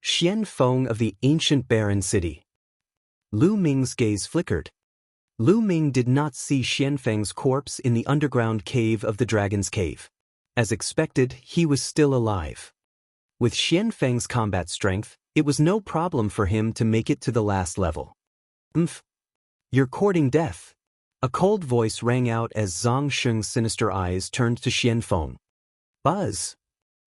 Xian Feng of the ancient barren city. Lu Ming's gaze flickered. Lu Ming did not see Xianfeng's corpse in the underground cave of the Dragon's Cave. As expected, he was still alive. With Xian Feng's combat strength, it was no problem for him to make it to the last level. You're courting death. A cold voice rang out as Zhang Sheng's sinister eyes turned to Xian Feng. Buzz!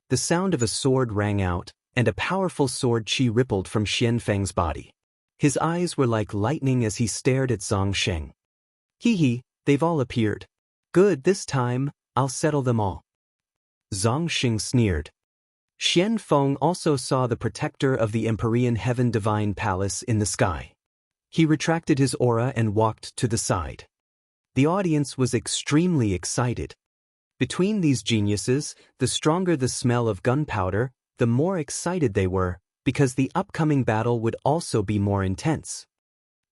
The sound of a sword rang out, and a powerful sword chi rippled from Xian Feng's body. His eyes were like lightning as he stared at Zhang Sheng. Hee, they've all appeared. Good, this time, I'll settle them all. Zhang Sheng sneered. Xian Feng also saw the protector of the Empyrean Heaven Divine Palace in the sky. He retracted his aura and walked to the side. The audience was extremely excited. Between these geniuses, the stronger the smell of gunpowder, the more excited they were, because the upcoming battle would also be more intense.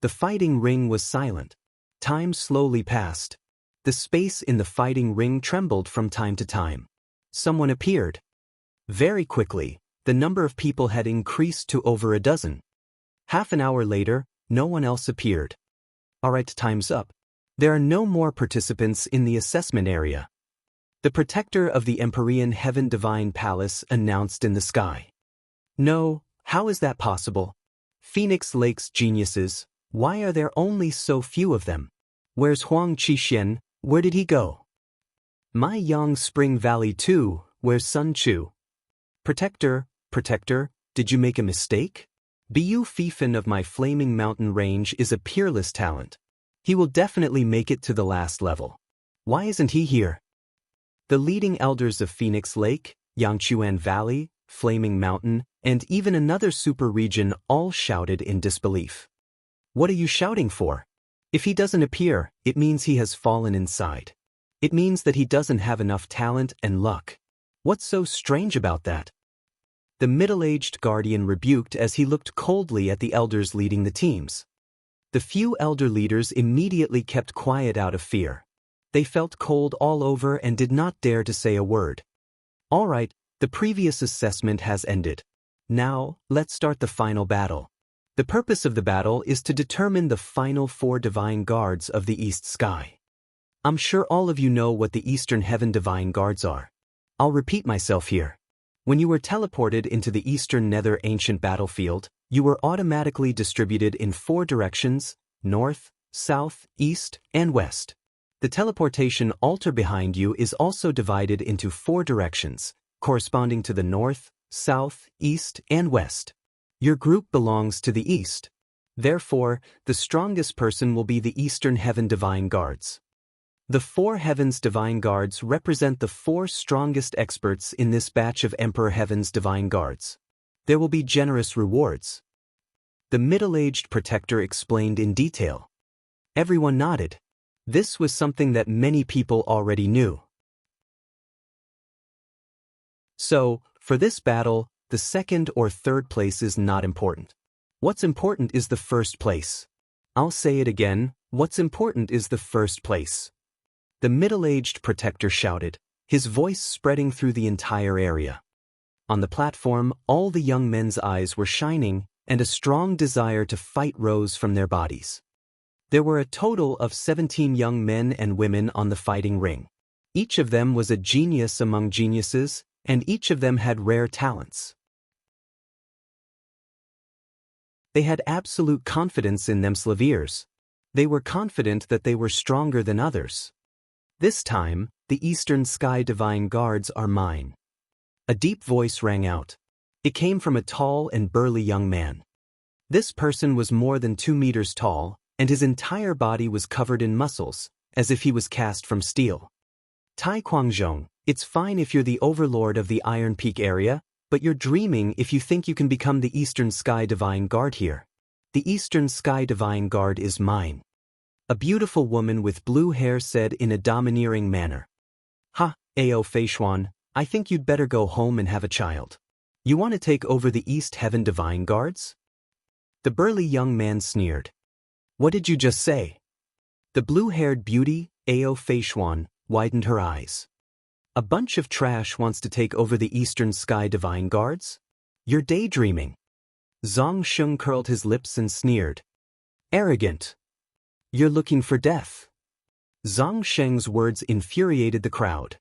The fighting ring was silent. Time slowly passed. The space in the fighting ring trembled from time to time. Someone appeared. Very quickly, the number of people had increased to over a dozen. Half an hour later, no one else appeared. Alright, time's up. There are no more participants in the assessment area. The protector of the Empyrean Heaven Divine Palace announced in the sky. No, how is that possible? Phoenix Lake's geniuses, why are there only so few of them? Where's Huang Qixuan, where did he go? My Yang Spring Valley too, where's Sun Chu? Protector, did you make a mistake? Bu Fifan of my Flaming Mountain Range is a peerless talent. He will definitely make it to the last level. Why isn't he here? The leading elders of Phoenix Lake, Yangchuan Valley, Flaming Mountain, and even another super region all shouted in disbelief. What are you shouting for? If he doesn't appear, it means he has fallen inside. It means that he doesn't have enough talent and luck. What's so strange about that? The middle-aged guardian rebuked as he looked coldly at the elders leading the teams. The few elder leaders immediately kept quiet out of fear. They felt cold all over and did not dare to say a word. All right, the previous assessment has ended. Now, let's start the final battle. The purpose of the battle is to determine the final 4 divine guards of the East Sky. I'm sure all of you know what the Eastern Heaven Divine Guards are. I'll repeat myself here. When you were teleported into the Eastern Nether Ancient Battlefield, you were automatically distributed in 4 directions: north, south, east, and west. The teleportation altar behind you is also divided into 4 directions, corresponding to the north, south, east, and west. Your group belongs to the east. Therefore, the strongest person will be the Eastern Heaven Divine Guards. The 4 Heavens Divine Guards represent the 4 strongest experts in this batch of Emperor Heaven's Divine Guards. There will be generous rewards. The middle-aged protector explained in detail. Everyone nodded. This was something that many people already knew. So, for this battle, the second or third place is not important. What's important is the first place. I'll say it again, what's important is the first place. The middle-aged protector shouted, his voice spreading through the entire area. On the platform, all the young men's eyes were shining, and a strong desire to fight rose from their bodies. There were a total of 17 young men and women on the fighting ring. Each of them was a genius among geniuses, and each of them had rare talents. They had absolute confidence in themselves. They were confident that they were stronger than others. This time, the Eastern Sky Divine Guards are mine. A deep voice rang out. It came from a tall and burly young man. This person was more than 2 meters tall, and his entire body was covered in muscles, as if he was cast from steel. Tai Guangzhong, it's fine if you're the overlord of the Iron Peak area, but you're dreaming if you think you can become the Eastern Sky Divine Guard here. The Eastern Sky Divine Guard is mine. A beautiful woman with blue hair said in a domineering manner. Ha, Ao Feishuan, I think you'd better go home and have a child. You want to take over the East Heaven Divine Guards? The burly young man sneered. What did you just say? The blue-haired beauty, Ao Feishuan, widened her eyes. A bunch of trash wants to take over the Eastern Sky Divine Guards? You're daydreaming. Zhang Sheng curled his lips and sneered. Arrogant. You're looking for death. Zhang Sheng's words infuriated the crowd.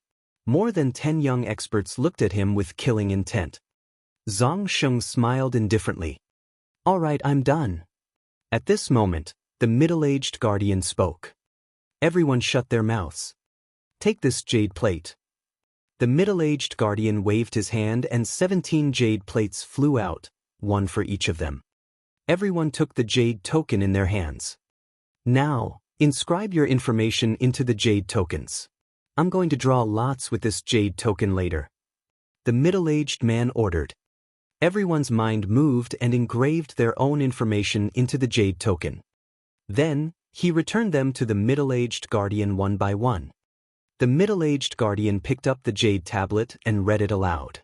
More than 10 young experts looked at him with killing intent. Zhang Sheng smiled indifferently. All right, I'm done. At this moment, the middle-aged guardian spoke. Everyone shut their mouths. Take this jade plate. The middle-aged guardian waved his hand and 17 jade plates flew out, one for each of them. Everyone took the jade token in their hands. Now, inscribe your information into the jade tokens. I'm going to draw lots with this jade token later. The middle-aged man ordered. Everyone's mind moved and engraved their own information into the jade token. Then, he returned them to the middle-aged guardian one by one. The middle-aged guardian picked up the jade tablet and read it aloud.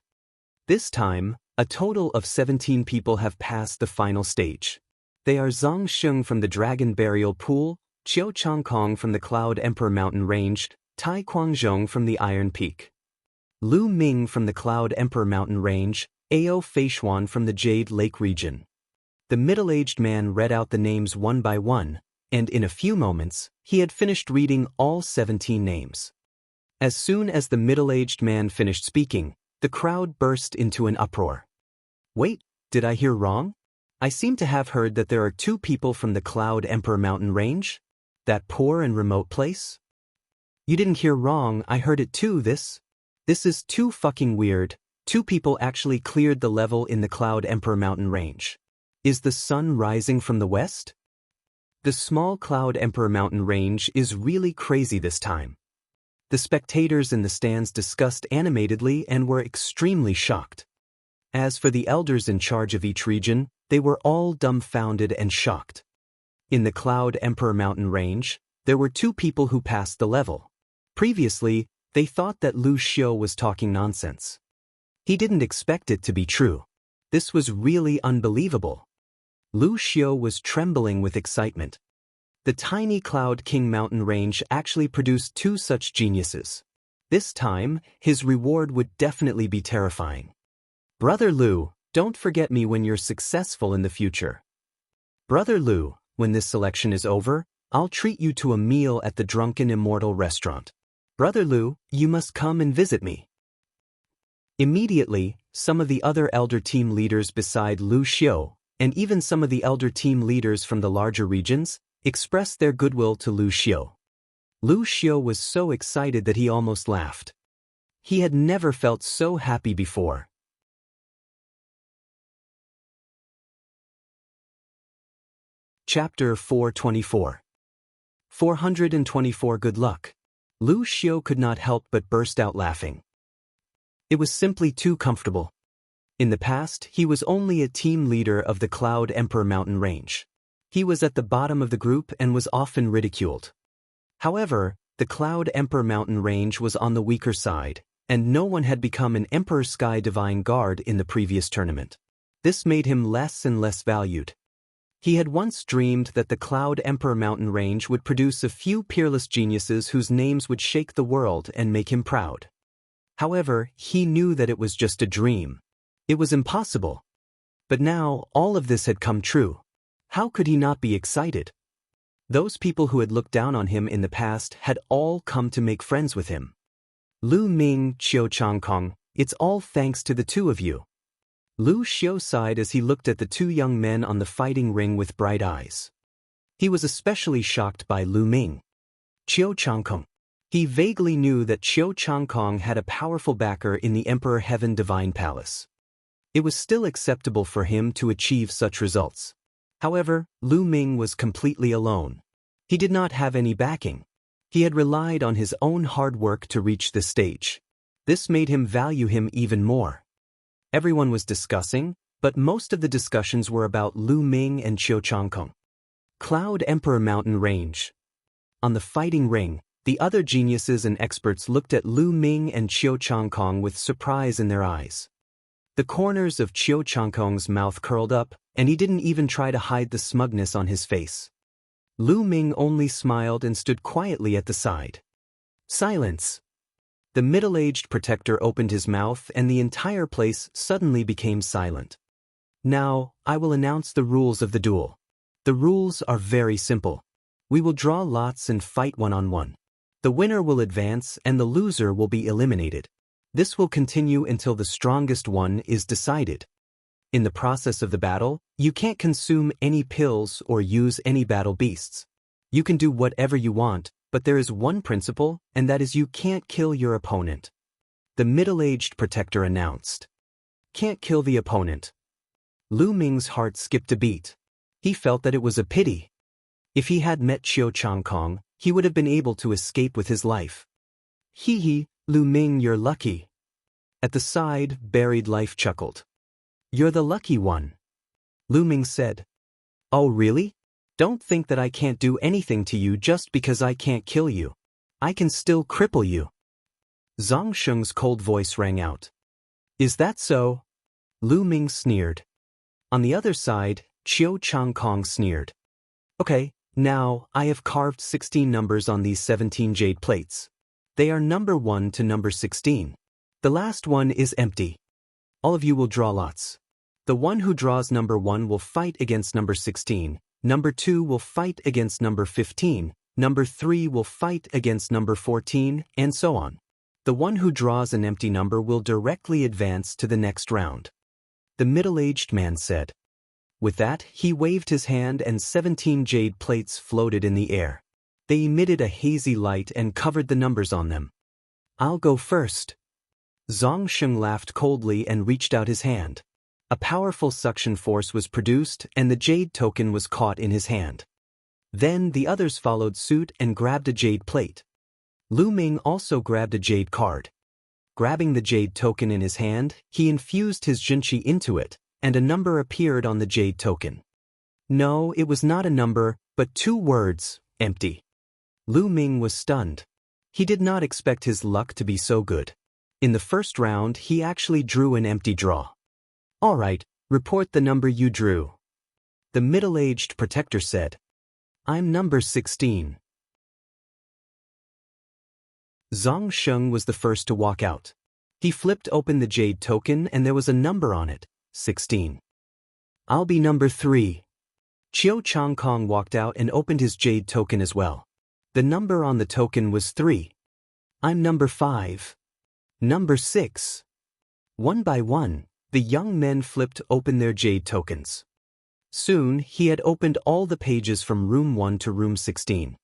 This time, a total of 17 people have passed the final stage. They are Zhang Sheng from the Dragon Burial Pool, Qiu Changkong from the Cloud Emperor Mountain Range, Tai Guangzhong from the Iron Peak, Lu Ming from the Cloud Emperor Mountain Range, Ao Feishuan from the Jade Lake region. The middle-aged man read out the names one by one, and in a few moments, he had finished reading all 17 names. As soon as the middle-aged man finished speaking, the crowd burst into an uproar. Wait, did I hear wrong? I seem to have heard that there are 2 people from the Cloud Emperor Mountain Range? That poor and remote place? You didn't hear wrong, I heard it too. This is too fucking weird. 2 people actually cleared the level in the Cloud Emperor Mountain Range. Is the sun rising from the west? The small Cloud Emperor Mountain Range is really crazy this time. The spectators in the stands discussed animatedly and were extremely shocked. As for the elders in charge of each region, they were all dumbfounded and shocked. In the Cloud Emperor Mountain Range, there were 2 people who passed the level. Previously, they thought that Lu Xiu was talking nonsense. He didn't expect it to be true. This was really unbelievable. Lu Xiu was trembling with excitement. The tiny Cloud King Mountain Range actually produced 2 such geniuses. This time, his reward would definitely be terrifying. Brother Lu, don't forget me when you're successful in the future. Brother Lu, when this selection is over, I'll treat you to a meal at the Drunken Immortal restaurant. Brother Lu, you must come and visit me. Immediately, some of the other elder team leaders beside Lu Xiu, and even some of the elder team leaders from the larger regions, expressed their goodwill to Lu Xiu. Lu Xiu was so excited that he almost laughed. He had never felt so happy before. Chapter 424. 424 Good luck. Lu Xiu could not help but burst out laughing. It was simply too comfortable. In the past, he was only a team leader of the Cloud Emperor Mountain Range. He was at the bottom of the group and was often ridiculed. However, the Cloud Emperor Mountain Range was on the weaker side, and no one had become an Emperor Sky Divine Guard in the previous tournament. This made him less and less valued. He had once dreamed that the Cloud Emperor Mountain Range would produce a few peerless geniuses whose names would shake the world and make him proud. However, he knew that it was just a dream. It was impossible. But now, all of this had come true. How could he not be excited? Those people who had looked down on him in the past had all come to make friends with him. Lu Ming, Qiu Changkong, it's all thanks to the 2 of you. Lu Xiu sighed as he looked at the 2 young men on the fighting ring with bright eyes. He was especially shocked by Lu Ming. Qiu Changkong. He vaguely knew that Qiu Changkong had a powerful backer in the Emperor Heaven Divine Palace. It was still acceptable for him to achieve such results. However, Lu Ming was completely alone. He did not have any backing. He had relied on his own hard work to reach this stage. This made him value him even more. Everyone was discussing, but most of the discussions were about Lu Ming and Qiu Changkong. Cloud Emperor Mountain Range. On the fighting ring, the other geniuses and experts looked at Lu Ming and Qiu Changkong with surprise in their eyes. The corners of Qiu Changkong's mouth curled up, and he didn't even try to hide the smugness on his face. Lu Ming only smiled and stood quietly at the side. Silence. The middle-aged protector opened his mouth and the entire place suddenly became silent. Now, I will announce the rules of the duel. The rules are very simple. We will draw lots and fight one-on-one. The winner will advance and the loser will be eliminated. This will continue until the strongest one is decided. In the process of the battle, you can't consume any pills or use any battle beasts. You can do whatever you want, but there is one principle, and that is you can't kill your opponent. The middle-aged protector announced. Can't kill the opponent. Lu Ming's heart skipped a beat. He felt that it was a pity. If he had met Qiu Changkong, he would have been able to escape with his life. Hee hee, Lu Ming, you're lucky. At the side, Buried Life chuckled. You're the lucky one. Lu Ming said. Oh really? Don't think that I can't do anything to you just because I can't kill you. I can still cripple you. Zhang Sheng's cold voice rang out. Is that so? Lu Ming sneered. On the other side, Qiu Changkong sneered. Okay, now, I have carved 16 numbers on these 17 jade plates. They are number 1 to number 16. The last one is empty. All of you will draw lots. The one who draws number 1 will fight against number 16, number 2 will fight against number 15, number 3 will fight against number 14, and so on. The one who draws an empty number will directly advance to the next round. The middle-aged man said. With that, he waved his hand and 17 jade plates floated in the air. They emitted a hazy light and covered the numbers on them. I'll go first. Zhang Sheng laughed coldly and reached out his hand. A powerful suction force was produced and the jade token was caught in his hand. Then the others followed suit and grabbed a jade plate. Lu Ming also grabbed a jade card. Grabbing the jade token in his hand, he infused his Jinqi into it, and a number appeared on the jade token. No, it was not a number, but 2 words, empty. Lu Ming was stunned. He did not expect his luck to be so good. In the first round, he actually drew an empty draw. All right, report the number you drew. The middle-aged protector said. I'm number 16. Zhang Sheng was the first to walk out. He flipped open the jade token and there was a number on it, 16. I'll be number 3. Qiu Changkong walked out and opened his jade token as well. The number on the token was 3. I'm number 5. Number 6. One by one, the young men flipped open their jade tokens. Soon, he had opened all the pages from room 1 to room 16.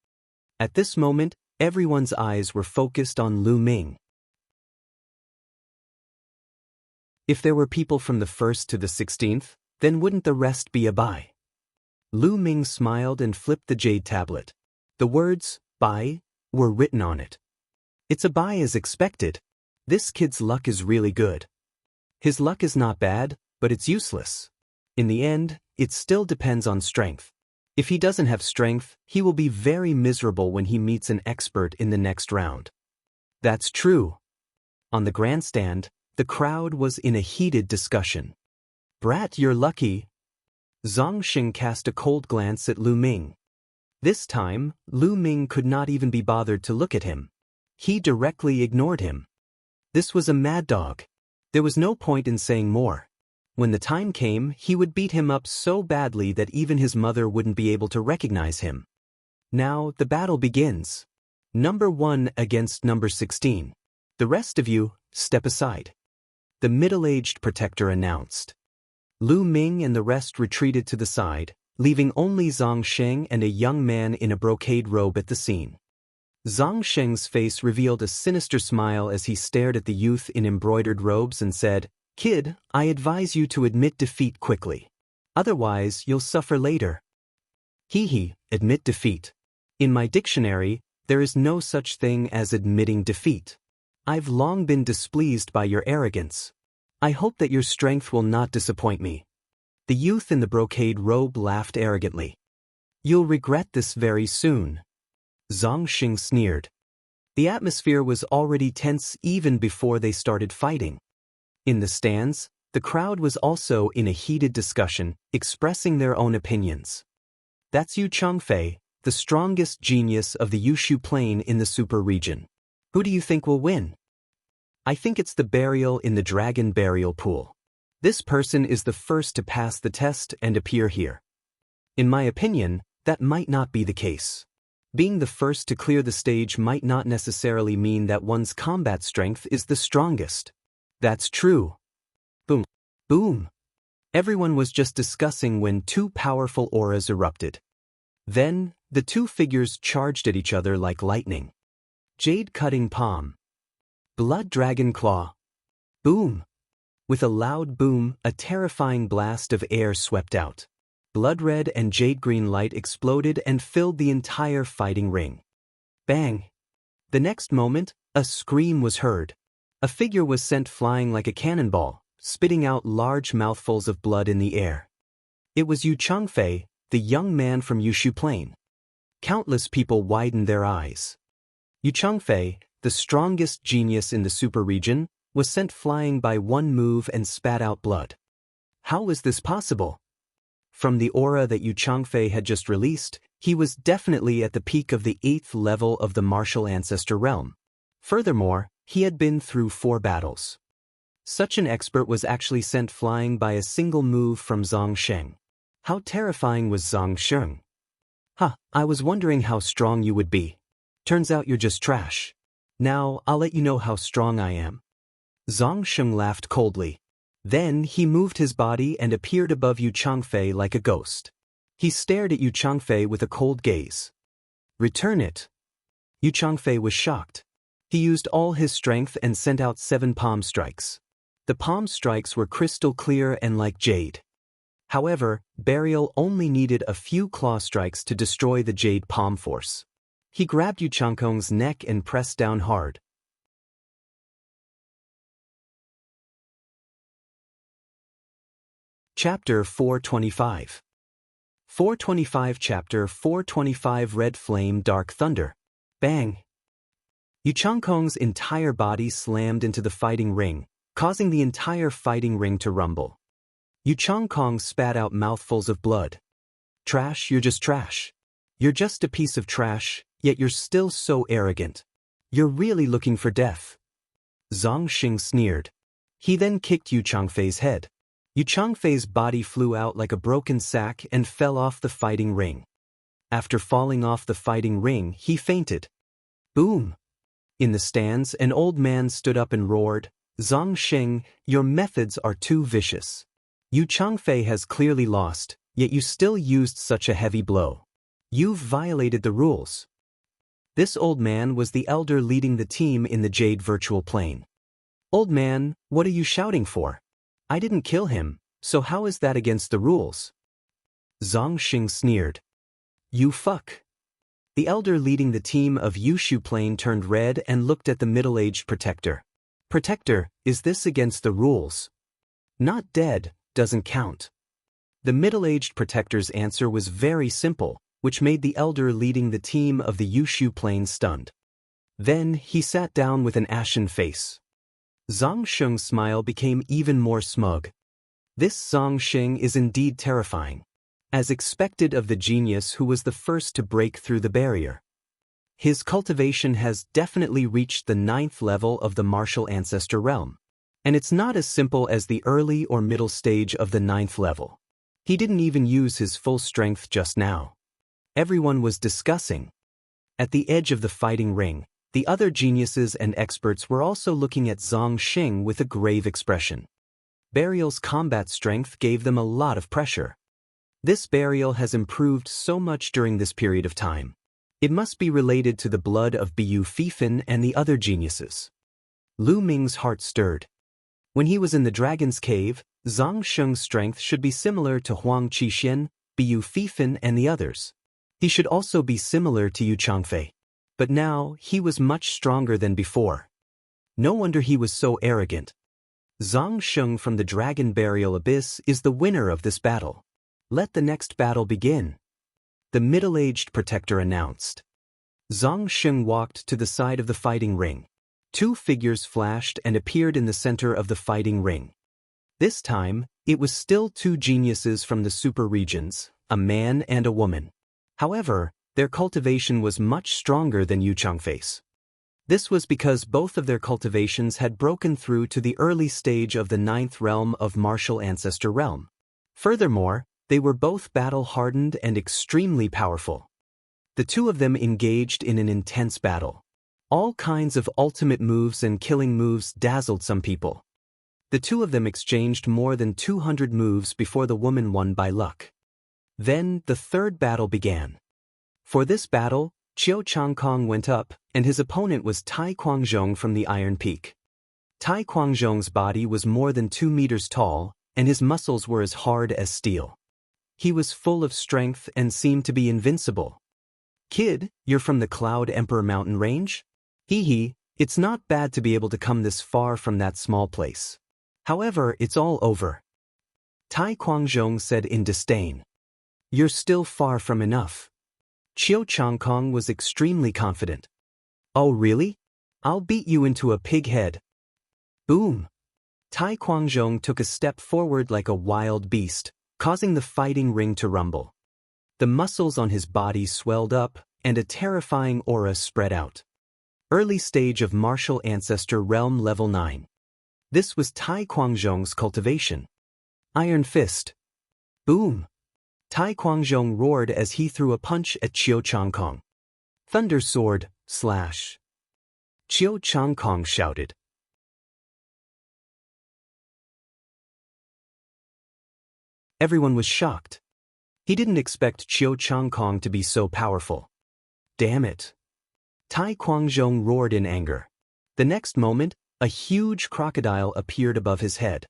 At this moment, everyone's eyes were focused on Lu Ming. If there were people from the 1st to the 16th, then wouldn't the rest be a bye? Lu Ming smiled and flipped the jade tablet. The words, bye, were written on it. It's a bye as expected. This kid's luck is really good. His luck is not bad, but it's useless. In the end, it still depends on strength. If he doesn't have strength, he will be very miserable when he meets an expert in the next round. That's true. On the grandstand, the crowd was in a heated discussion. Brat, you're lucky. Zhang Sheng cast a cold glance at Lu Ming. This time, Lu Ming could not even be bothered to look at him. He directly ignored him. This was a mad dog. There was no point in saying more. When the time came, he would beat him up so badly that even his mother wouldn't be able to recognize him. Now, the battle begins. Number 1 against number 16. The rest of you, step aside. The middle-aged protector announced. Lu Ming and the rest retreated to the side, leaving only Zhang Sheng and a young man in a brocade robe at the scene. Zhang Sheng's face revealed a sinister smile as he stared at the youth in embroidered robes and said, Kid, I advise you to admit defeat quickly. Otherwise, you'll suffer later. Hee hee, admit defeat. In my dictionary, there is no such thing as admitting defeat. I've long been displeased by your arrogance. I hope that your strength will not disappoint me. The youth in the brocade robe laughed arrogantly. You'll regret this very soon. Zhang Sheng sneered. The atmosphere was already tense even before they started fighting. In the stands, the crowd was also in a heated discussion, expressing their own opinions. That's Yu Changfei, the strongest genius of the Yushu Plain in the super region. Who do you think will win? I think it's the burial in the dragon burial pool. This person is the first to pass the test and appear here. In my opinion, that might not be the case. Being the first to clear the stage might not necessarily mean that one's combat strength is the strongest. That's true. Boom. Boom. Everyone was just discussing when two powerful auras erupted. Then, the two figures charged at each other like lightning. Jade Cutting Palm. Blood Dragon Claw. Boom. With a loud boom, a terrifying blast of air swept out. Blood red and jade green light exploded and filled the entire fighting ring. Bang! The next moment, a scream was heard. A figure was sent flying like a cannonball, spitting out large mouthfuls of blood in the air. It was Yu Changfei, the young man from Yushu Plain. Countless people widened their eyes. Yu Changfei, the strongest genius in the super region, was sent flying by one move and spat out blood. How was this possible? From the aura that Yu Changfei had just released, he was definitely at the peak of the 8th level of the martial ancestor realm. Furthermore, he had been through 4 battles. Such an expert was actually sent flying by a single move from Zhang Sheng. How terrifying was Zhang Sheng? I was wondering how strong you would be. Turns out you're just trash. Now, I'll let you know how strong I am. Zhang Sheng laughed coldly. Then he moved his body and appeared above Yu Changfei like a ghost. He stared at Yu Changfei with a cold gaze. Return it. Yu Changfei was shocked. He used all his strength and sent out 7 palm strikes. The palm strikes were crystal clear and like jade. However, Burial only needed a few claw strikes to destroy the jade palm force. He grabbed Yu Changkong's neck and pressed down hard. Chapter 425. 425 Chapter 425 Red Flame Dark Thunder. Bang! Yu Changkong's entire body slammed into the fighting ring, causing the entire fighting ring to rumble. Yu Changkong spat out mouthfuls of blood. Trash, you're just trash. You're just a piece of trash, yet you're still so arrogant. You're really looking for death. Zhang Sheng sneered. He then kicked Yu Changfei's head. Yu Changfei's body flew out like a broken sack and fell off the fighting ring. After falling off the fighting ring, he fainted. Boom! In the stands, an old man stood up and roared, Zhang Sheng, your methods are too vicious. Yu Changfei has clearly lost, yet you still used such a heavy blow. You've violated the rules. This old man was the elder leading the team in the Jade Virtual Plane. Old man, what are you shouting for? I didn't kill him, so how is that against the rules? Zhang Sheng sneered. You fuck. The elder leading the team of Yushu Plain turned red and looked at the middle-aged protector. Protector, is this against the rules? Not dead, doesn't count. The middle-aged protector's answer was very simple, which made the elder leading the team of the Yushu Plain stunned. Then he sat down with an ashen face. Zhang Sheng's smile became even more smug. This Zhang Sheng is indeed terrifying. As expected of the genius who was the first to break through the barrier. His cultivation has definitely reached the 9th level of the martial ancestor realm. And it's not as simple as the early or middle stage of the 9th level. He didn't even use his full strength just now. Everyone was discussing. At the edge of the fighting ring, the other geniuses and experts were also looking at Zhang Sheng with a grave expression. Burial's combat strength gave them a lot of pressure. This burial has improved so much during this period of time. It must be related to the blood of Biyu Fifan and the other geniuses. Lu Ming's heart stirred. When he was in the Dragon's Cave, Zhang Sheng's strength should be similar to Huang Qixin, Biyu Fifan and the others. He should also be similar to Yu Changfei. But now, he was much stronger than before. No wonder he was so arrogant. Zhang Sheng from the Dragon Burial Abyss is the winner of this battle. Let the next battle begin. The middle-aged protector announced. Zhang Sheng walked to the side of the fighting ring. 2 figures flashed and appeared in the center of the fighting ring. This time, it was still 2 geniuses from the super regions, a man and a woman. However, their cultivation was much stronger than Yu Changfei's. This was because both of their cultivations had broken through to the early stage of the 9th realm of martial ancestor realm. Furthermore, they were both battle-hardened and extremely powerful. The two of them engaged in an intense battle. All kinds of ultimate moves and killing moves dazzled some people. The two of them exchanged more than 200 moves before the woman won by luck. Then, the third battle began. For this battle, Qiu Changkong went up, and his opponent was Tai Guangzhong from the Iron Peak. Tai Guangzhong's body was more than 2 meters tall, and his muscles were as hard as steel. He was full of strength and seemed to be invincible. "Kid, you're from the Cloud Emperor mountain range? Hee, it's not bad to be able to come this far from that small place. However, it's all over," Tai Guangzhong said in disdain. "You're still far from enough." Qiu Changkong was extremely confident. "Oh really? I'll beat you into a pig head." Boom! Tai Guangzhong took a step forward like a wild beast, causing the fighting ring to rumble. The muscles on his body swelled up, and a terrifying aura spread out. Early stage of martial ancestor realm level 9. This was Tai Guangzhong's cultivation. Iron Fist. Boom! Tai Guangzhong roared as he threw a punch at Qiu Changkong. Thunder Sword, slash. Qiu Changkong shouted. Everyone was shocked. He didn't expect Qiu Changkong to be so powerful. Damn it! Tai Guangzhong roared in anger. The next moment, a huge crocodile appeared above his head.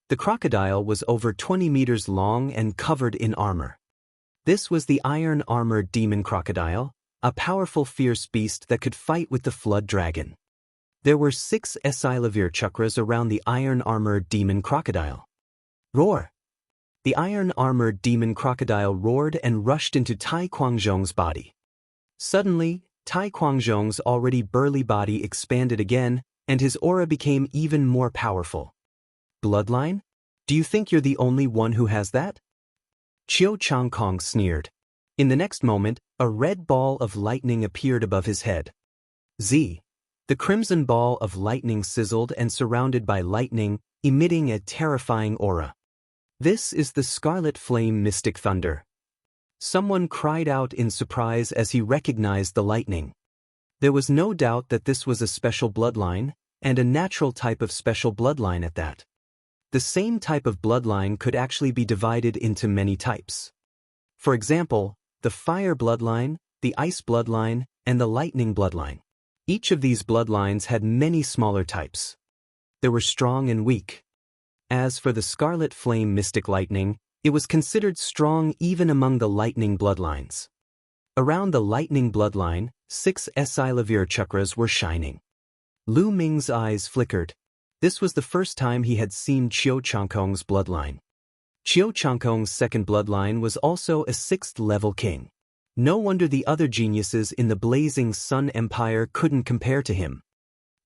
The crocodile was over 20 meters long and covered in armor. This was the iron-armored demon crocodile, a powerful fierce beast that could fight with the flood dragon. There were 6 Esilavir chakras around the iron-armored demon crocodile. Roar! The iron-armored demon crocodile roared and rushed into Tai Guangzhong's body. Suddenly, Tai Guangzhong's already burly body expanded again, and his aura became even more powerful. Bloodline? Do you think you're the only one who has that? Qiu Changkong sneered. In the next moment, a red ball of lightning appeared above his head. Z. The crimson ball of lightning sizzled and surrounded by lightning, emitting a terrifying aura. This is the Scarlet Flame Mystic Thunder. Someone cried out in surprise as he recognized the lightning. There was no doubt that this was a special bloodline, and a natural type of special bloodline at that. The same type of bloodline could actually be divided into many types. For example, the fire bloodline, the ice bloodline, and the lightning bloodline. Each of these bloodlines had many smaller types. They were strong and weak. As for the Scarlet Flame Mystic Lightning, it was considered strong even among the lightning bloodlines. Around the lightning bloodline, 6 Esilavir chakras were shining. Lu Ming's eyes flickered. This was the first time he had seen Qiu Changkong's bloodline. Qiu Changkong's second bloodline was also a 6th-level king. No wonder the other geniuses in the Blazing Sun Empire couldn't compare to him.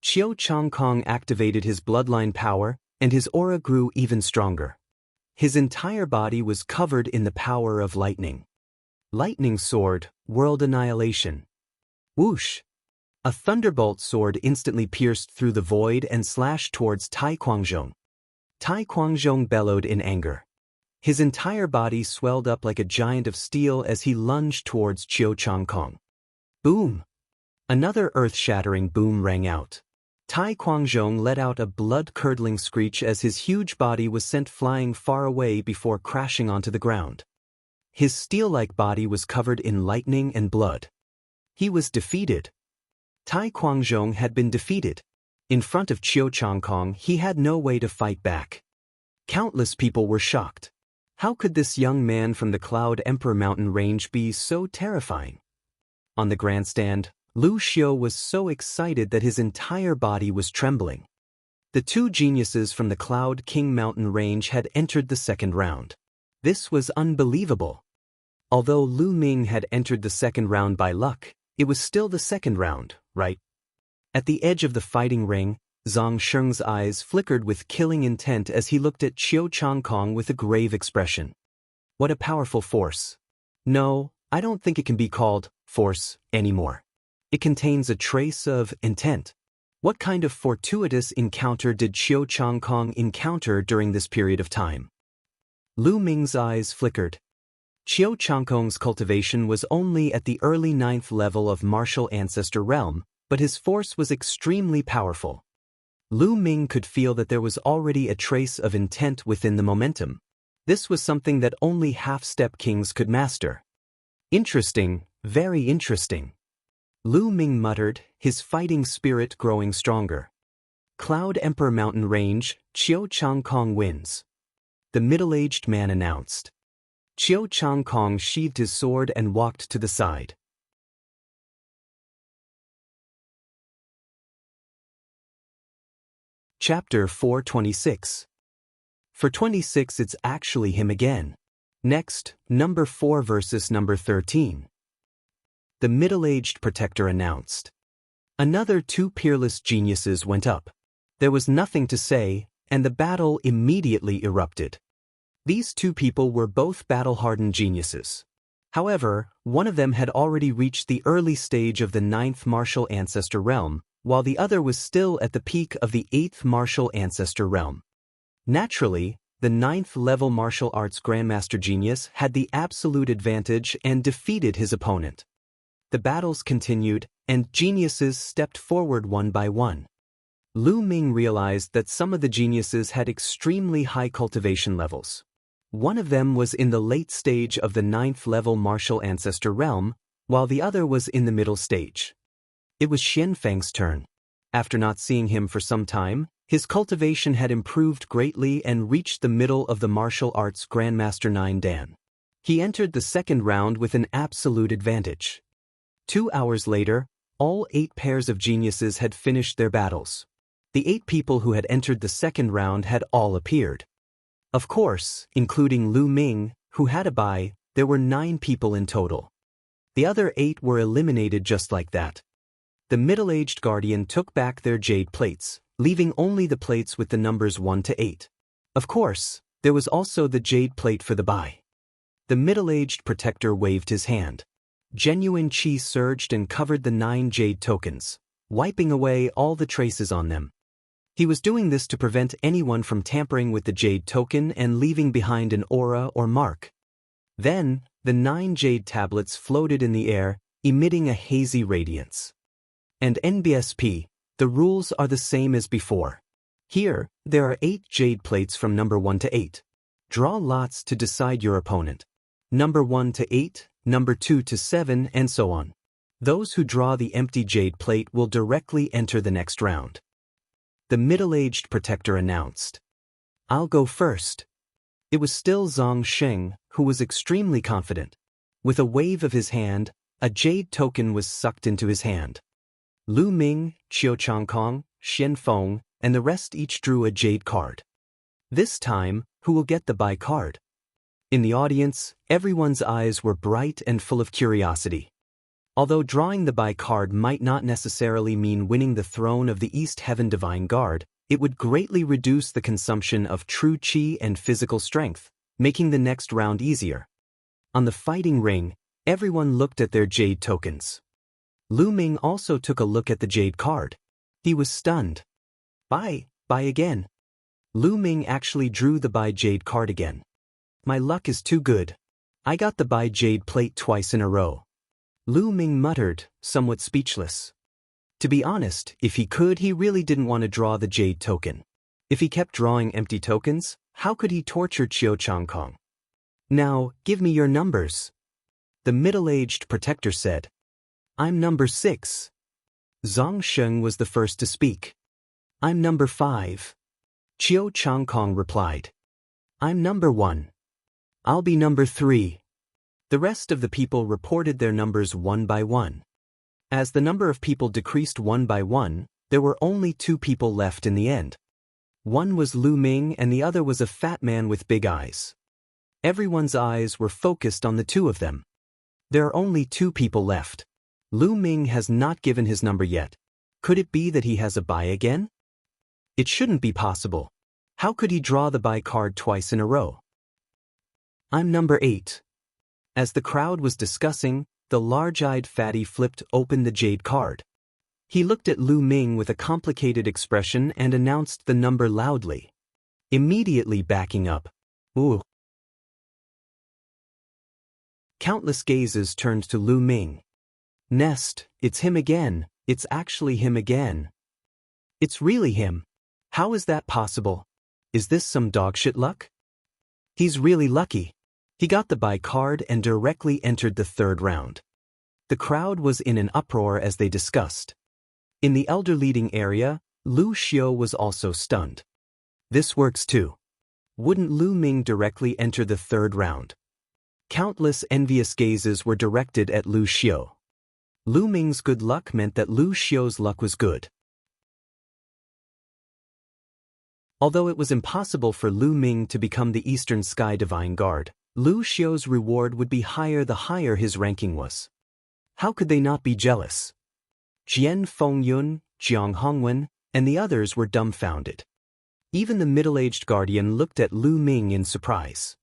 Qiu Changkong activated his bloodline power, and his aura grew even stronger. His entire body was covered in the power of lightning. Lightning Sword, World Annihilation. Whoosh! A thunderbolt sword instantly pierced through the void and slashed towards Tai Guangzhong. Tai Guangzhong bellowed in anger. His entire body swelled up like a giant of steel as he lunged towards Qiu Changkong. Boom! Another earth-shattering boom rang out. Tai Guangzhong let out a blood-curdling screech as his huge body was sent flying far away before crashing onto the ground. His steel-like body was covered in lightning and blood. He was defeated. Tai Guangzhong had been defeated. In front of Qiu Changkong, he had no way to fight back. Countless people were shocked. How could this young man from the Cloud Emperor mountain range be so terrifying? On the grandstand, Lu Xiu was so excited that his entire body was trembling. The two geniuses from the Cloud King mountain range had entered the second round. This was unbelievable. Although Lu Ming had entered the second round by luck, it was still the second round, right? At the edge of the fighting ring, Zhang Sheng's eyes flickered with killing intent as he looked at Qiu Changkong with a grave expression. What a powerful force. No, I don't think it can be called force anymore. It contains a trace of intent. What kind of fortuitous encounter did Qiu Changkong encounter during this period of time? Lu Ming's eyes flickered. Qiu Changkong's cultivation was only at the early 9th level of martial ancestor realm, but his force was extremely powerful. Lu Ming could feel that there was already a trace of intent within the momentum. This was something that only half-step kings could master. Interesting, very interesting. Lu Ming muttered, his fighting spirit growing stronger. Cloud Emperor Mountain Range, Qiu Changkong wins. The middle-aged man announced. Qiu Changkong sheathed his sword and walked to the side. Chapter 426. For 26 it's actually him again. Next, number 4 versus number 13. The middle-aged protector announced. Another 2 peerless geniuses went up. There was nothing to say, and the battle immediately erupted. These 2 people were both battle-hardened geniuses. However, one of them had already reached the early stage of the 9th martial ancestor realm, while the other was still at the peak of the 8th martial ancestor realm. Naturally, the 9th level martial arts grandmaster genius had the absolute advantage and defeated his opponent. The battles continued, and geniuses stepped forward one by one. Lu Ming realized that some of the geniuses had extremely high cultivation levels. One of them was in the late stage of the 9th level martial ancestor realm, while the other was in the middle stage. It was Xianfeng's turn. After not seeing him for some time, his cultivation had improved greatly and reached the middle of the martial arts Grandmaster 9 Dan. He entered the second round with an absolute advantage. 2 hours later, all 8 pairs of geniuses had finished their battles. The 8 people who had entered the second round had all appeared. Of course, including Lu Ming, who had a bye, there were 9 people in total. The other 8 were eliminated just like that. The middle-aged guardian took back their jade plates, leaving only the plates with the numbers 1 to 8. Of course, there was also the jade plate for the bye. The middle-aged protector waved his hand. Genuine chi surged and covered the 9 jade tokens, wiping away all the traces on them. He was doing this to prevent anyone from tampering with the jade token and leaving behind an aura or mark. Then, the 9 jade tablets floated in the air, emitting a hazy radiance. And NBSP, the rules are the same as before. Here, there are 8 jade plates from number 1 to 8. Draw lots to decide your opponent. Number 1 to 8, number 2 to 7, and so on. Those who draw the empty jade plate will directly enter the next round. The middle-aged protector announced. I'll go first. It was still Zhang Sheng, who was extremely confident. With a wave of his hand, a jade token was sucked into his hand. Lu Ming, Qiu Changkong, Xian Feng, and the rest each drew a jade card. This time, who will get the bye card? In the audience, everyone's eyes were bright and full of curiosity. Although drawing the bye card might not necessarily mean winning the throne of the East Heaven Divine Guard, it would greatly reduce the consumption of true chi and physical strength, making the next round easier. On the fighting ring, everyone looked at their jade tokens. Lu Ming also took a look at the jade card. He was stunned. Bye again. Lu Ming actually drew the bye jade card again. My luck is too good. I got the bye jade plate twice in a row. Lu Ming muttered, somewhat speechless. To be honest, if he could, he really didn't want to draw the jade token. If he kept drawing empty tokens, how could he torture Qiu Changkong? Now, give me your numbers. The middle-aged protector said. I'm number 6. Zhang Sheng was the first to speak. I'm number 5. Qiu Changkong replied. I'm number 1. I'll be number 3. The rest of the people reported their numbers one by one. As the number of people decreased one by one, there were only 2 people left in the end. One was Lu Ming and the other was a fat man with big eyes. Everyone's eyes were focused on the 2 of them. There are only 2 people left. Lu Ming has not given his number yet. Could it be that he has a bye again? It shouldn't be possible. How could he draw the bye card twice in a row? I'm number 8. As the crowd was discussing, the large-eyed fatty flipped open the jade card. He looked at Lu Ming with a complicated expression and announced the number loudly. Immediately backing up. Ooh. Countless gazes turned to Lu Ming. Nest, it's him again, it's actually him again. It's really him. How is that possible? Is this some dogshit luck? He's really lucky. He got the buy card and directly entered the third round. The crowd was in an uproar as they discussed. In the elder leading area, Lu Xiao was also stunned. This works too. Wouldn't Lu Ming directly enter the third round? Countless envious gazes were directed at Lu Xiao. Lu Ming's good luck meant that Lu Xiao's luck was good. Although it was impossible for Lu Ming to become the Eastern Sky Divine Guard, Lu Xiao's reward would be higher the higher his ranking was. How could they not be jealous? Jian Fengyun, Jiang Hongwen, and the others were dumbfounded. Even the middle-aged guardian looked at Lu Ming in surprise.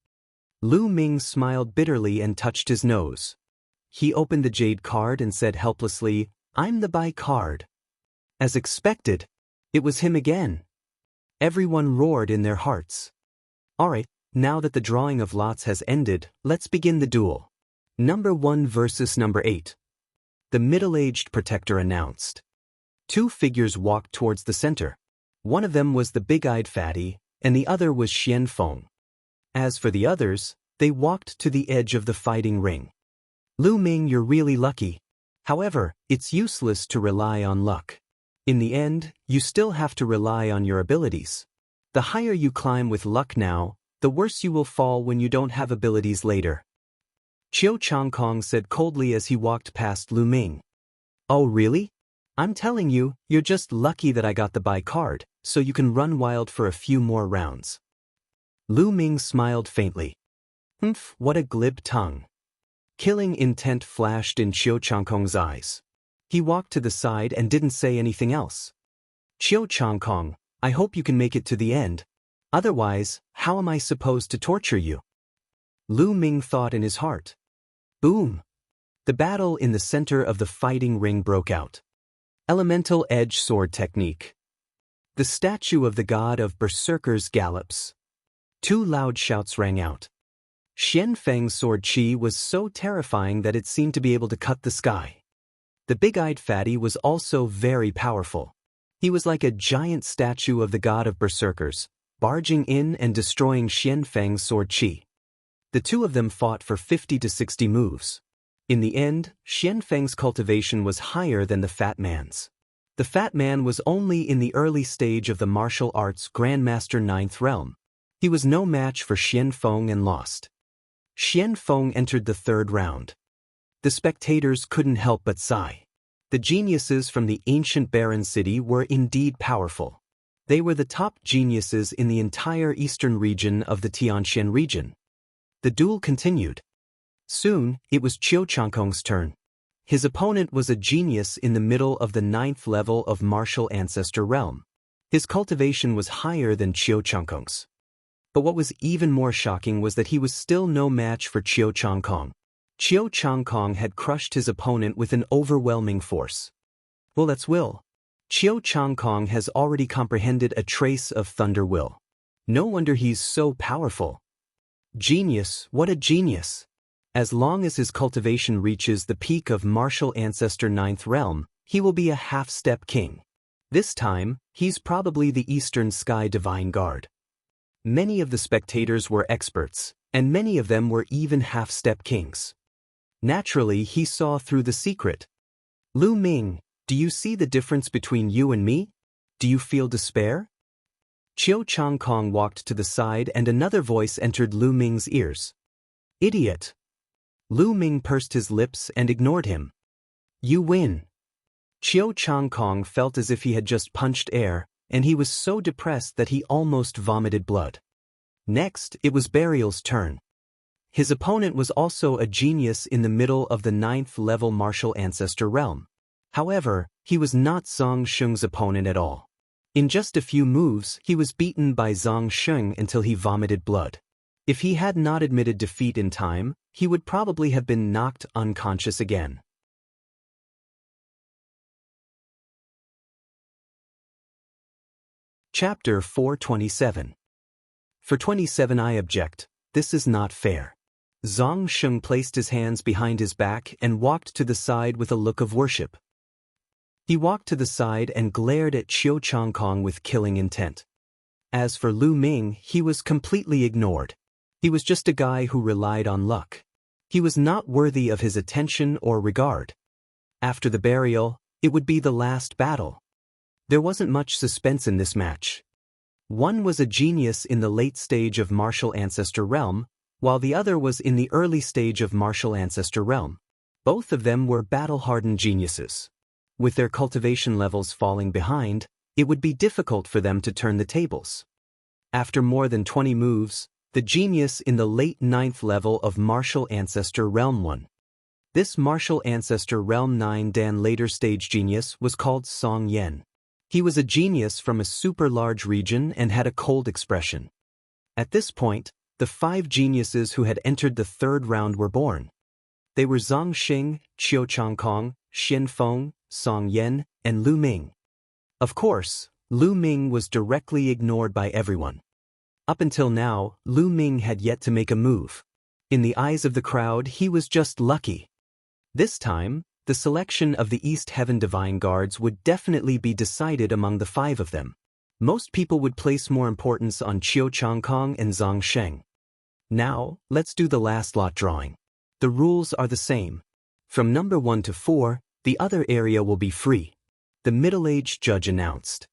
Lu Ming smiled bitterly and touched his nose. He opened the jade card and said helplessly, "I'm the buy card." As expected, it was him again. Everyone roared in their hearts. Alright, now that the drawing of lots has ended, let's begin the duel. Number 1 versus number 8. The middle-aged protector announced. Two figures walked towards the center. One of them was the big-eyed fatty, and the other was Xian Feng. As for the others, they walked to the edge of the fighting ring. Lu Ming, you're really lucky. However, it's useless to rely on luck. In the end, you still have to rely on your abilities. The higher you climb with luck now, the worse you will fall when you don't have abilities later. Qiu Changkong said coldly as he walked past Lu Ming. Oh really? I'm telling you, you're just lucky that I got the buy card, so you can run wild for a few more rounds. Lu Ming smiled faintly. What a glib tongue. Killing intent flashed in Qiu Changkong's eyes. He walked to the side and didn't say anything else. Qiu Changkong, I hope you can make it to the end. Otherwise, how am I supposed to torture you? Lu Ming thought in his heart. Boom! The battle in the center of the fighting ring broke out. Elemental edge sword technique. The statue of the god of berserkers gallops. Two loud shouts rang out. Xian Feng's sword chi was so terrifying that it seemed to be able to cut the sky. The big-eyed fatty was also very powerful. He was like a giant statue of the god of berserkers, barging in and destroying Xian Feng's sword chi. The two of them fought for 50 to 60 moves. In the end, Xian Feng's cultivation was higher than the fat man's. The fat man was only in the early stage of the martial arts Grandmaster 9th realm. He was no match for Xian Feng and lost. Xian Feng entered the third round. The spectators couldn't help but sigh. The geniuses from the ancient barren city were indeed powerful. They were the top geniuses in the entire eastern region of the Tianxian region. The duel continued. Soon, it was Qiu Changkong's turn. His opponent was a genius in the middle of the 9th level of martial ancestor realm. His cultivation was higher than Qiu Changkong's. But what was even more shocking was that he was still no match for Qiu Changkong. Qiu Changkong had crushed his opponent with an overwhelming force. Well, that's will. Qiu Changkong has already comprehended a trace of thunder will. No wonder he's so powerful. Genius, what a genius! As long as his cultivation reaches the peak of martial ancestor 9th realm, he will be a half-step king. This time, he's probably the Eastern Sky Divine Guard. Many of the spectators were experts, and many of them were even half-step kings. Naturally, he saw through the secret. Lu Ming, do you see the difference between you and me? Do you feel despair? Qiu Changkong walked to the side and another voice entered Lu Ming's ears. Idiot! Lu Ming pursed his lips and ignored him. You win. Qiu Changkong felt as if he had just punched air, and he was so depressed that he almost vomited blood. Next, it was Burial's turn. His opponent was also a genius in the middle of the 9th level martial ancestor realm. However, he was not Zhang Sheng's opponent at all. In just a few moves, he was beaten by Zhang Sheng until he vomited blood. If he had not admitted defeat in time, he would probably have been knocked unconscious again. Chapter 427. For 27 I object, this is not fair. Zhang Sheng placed his hands behind his back and walked to the side with a look of worship. He walked to the side and glared at Qiu Changkong with killing intent. As for Lu Ming, he was completely ignored. He was just a guy who relied on luck. He was not worthy of his attention or regard. After the burial, it would be the last battle. There wasn't much suspense in this match. One was a genius in the late stage of martial ancestor realm, while the other was in the early stage of martial ancestor realm. Both of them were battle-hardened geniuses. With their cultivation levels falling behind, it would be difficult for them to turn the tables. After more than 20 moves, the genius in the late 9th level of martial ancestor realm won. This martial ancestor realm 9 Dan later stage genius was called Song Yan. He was a genius from a super large region and had a cold expression. At this point, the 5 geniuses who had entered the 3rd round were born. They were Zhang Xing, Qiu Changkong, Xian Feng, Song Yan, and Lu Ming. Of course, Lu Ming was directly ignored by everyone. Up until now, Lu Ming had yet to make a move. In the eyes of the crowd, he was just lucky. This time, the selection of the East Heaven Divine Guards would definitely be decided among the 5 of them. Most people would place more importance on Qiu Changkong and Zhang Sheng. Now, let's do the last lot drawing. The rules are the same. From number 1 to 4, the other area will be free, the middle-aged judge announced.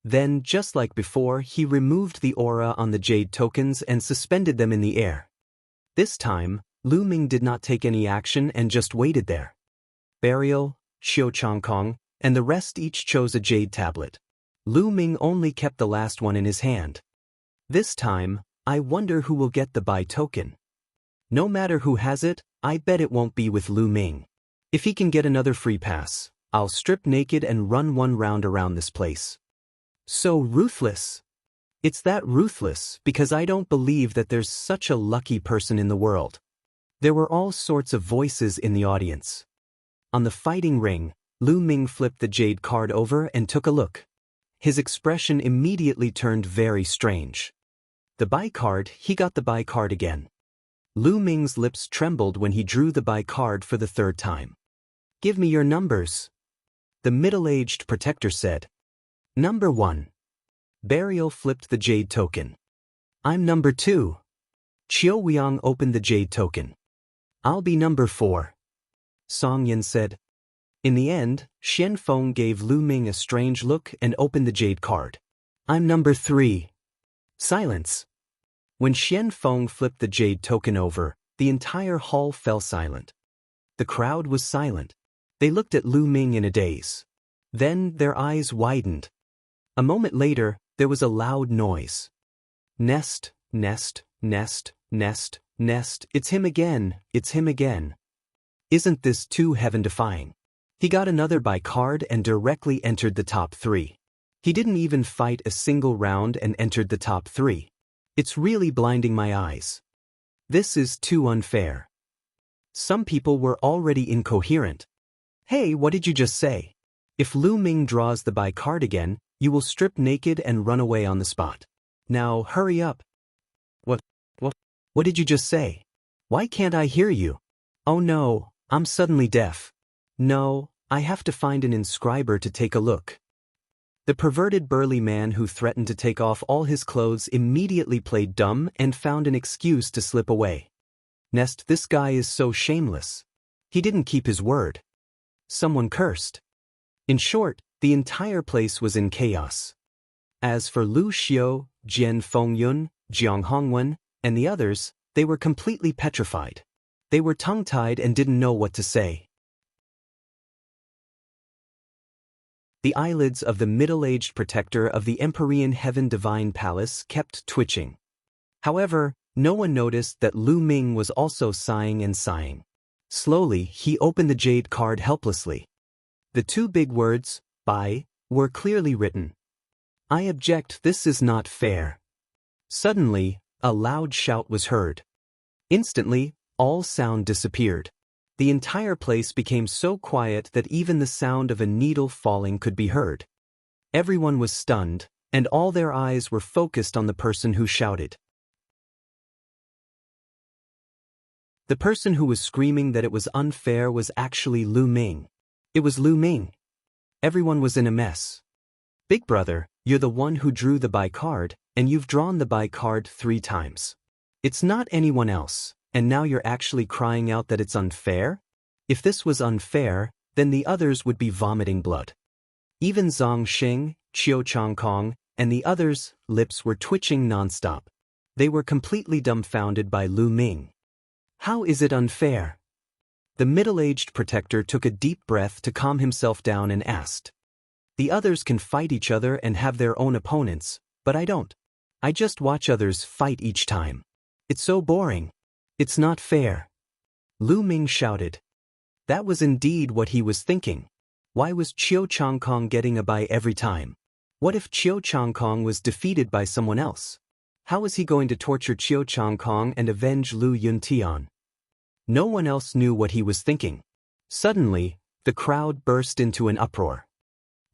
Then, just like before, he removed the aura on the jade tokens and suspended them in the air. This time, Lu Ming did not take any action and just waited there. Burial, Qiu Changkong, and the rest each chose a jade tablet. Lu Ming only kept the last one in his hand. This time, I wonder who will get the buy token. No matter who has it, I bet it won't be with Lu Ming. If he can get another free pass, I'll strip naked and run 1 round around this place. So ruthless. It's that ruthless because I don't believe that there's such a lucky person in the world. There were all sorts of voices in the audience. On the fighting ring, Lu Ming flipped the jade card over and took a look. His expression immediately turned very strange. The buy card, he got the buy card again. Lu Ming's lips trembled when he drew the buy card for the 3rd time. Give me your numbers, the middle-aged protector said. Number 1. Burial flipped the jade token. I'm number 2. Qiu Weiyang opened the jade token. I'll be number 4. Song Yan said. In the end, Xian Feng gave Lu Ming a strange look and opened the jade card. I'm number 3. Silence. When Xian Feng flipped the jade token over, the entire hall fell silent. The crowd was silent. They looked at Lu Ming in a daze. Then their eyes widened. A moment later, there was a loud noise. Nest, nest, nest, nest, nest, it's him again, it's him again. Isn't this too heaven-defying? He got another buy card and directly entered the top 3. He didn't even fight a single round and entered the top 3. It's really blinding my eyes. This is too unfair. Some people were already incoherent. Hey, what did you just say? If Lu Ming draws the buy card again, you will strip naked and run away on the spot. Now hurry up. What did you just say? Why can't I hear you? Oh no, I'm suddenly deaf. No, I have to find an inscriber to take a look. The perverted burly man who threatened to take off all his clothes immediately played dumb and found an excuse to slip away. Nest, this guy is so shameless. He didn't keep his word. Someone cursed. In short, the entire place was in chaos. As for Lu Xiu, Jian Fengyun, Jiang Hongwen, and the others, they were completely petrified. They were tongue-tied and didn't know what to say. The eyelids of the middle-aged protector of the Empyrean Heaven Divine Palace kept twitching. However, no one noticed that Lu Ming was also sighing and sighing. Slowly, he opened the jade card helplessly. The 2 big words, "Buy," were clearly written. I object, this is not fair. Suddenly, a loud shout was heard. Instantly, all sound disappeared. The entire place became so quiet that even the sound of a needle falling could be heard. Everyone was stunned, and all their eyes were focused on the person who shouted. The person who was screaming that it was unfair was actually Lu Ming. It was Lu Ming. Everyone was in a mess. Big brother, you're the one who drew the buy card, and you've drawn the buy card 3 times. It's not anyone else, and now you're actually crying out that it's unfair? If this was unfair, then the others would be vomiting blood. Even Zhang Xing, Qiu Changkong, and the others' lips were twitching nonstop. They were completely dumbfounded by Lu Ming. How is it unfair? The middle-aged protector took a deep breath to calm himself down and asked. The others can fight each other and have their own opponents, but I don't. I just watch others fight each time. It's so boring. It's not fair. Lu Ming shouted. That was indeed what he was thinking. Why was Qiu Changkong getting a buy every time? What if Qiu Changkong was defeated by someone else? How was he going to torture Qiu Changkong and avenge Lu Yuntian? No one else knew what he was thinking. Suddenly, the crowd burst into an uproar.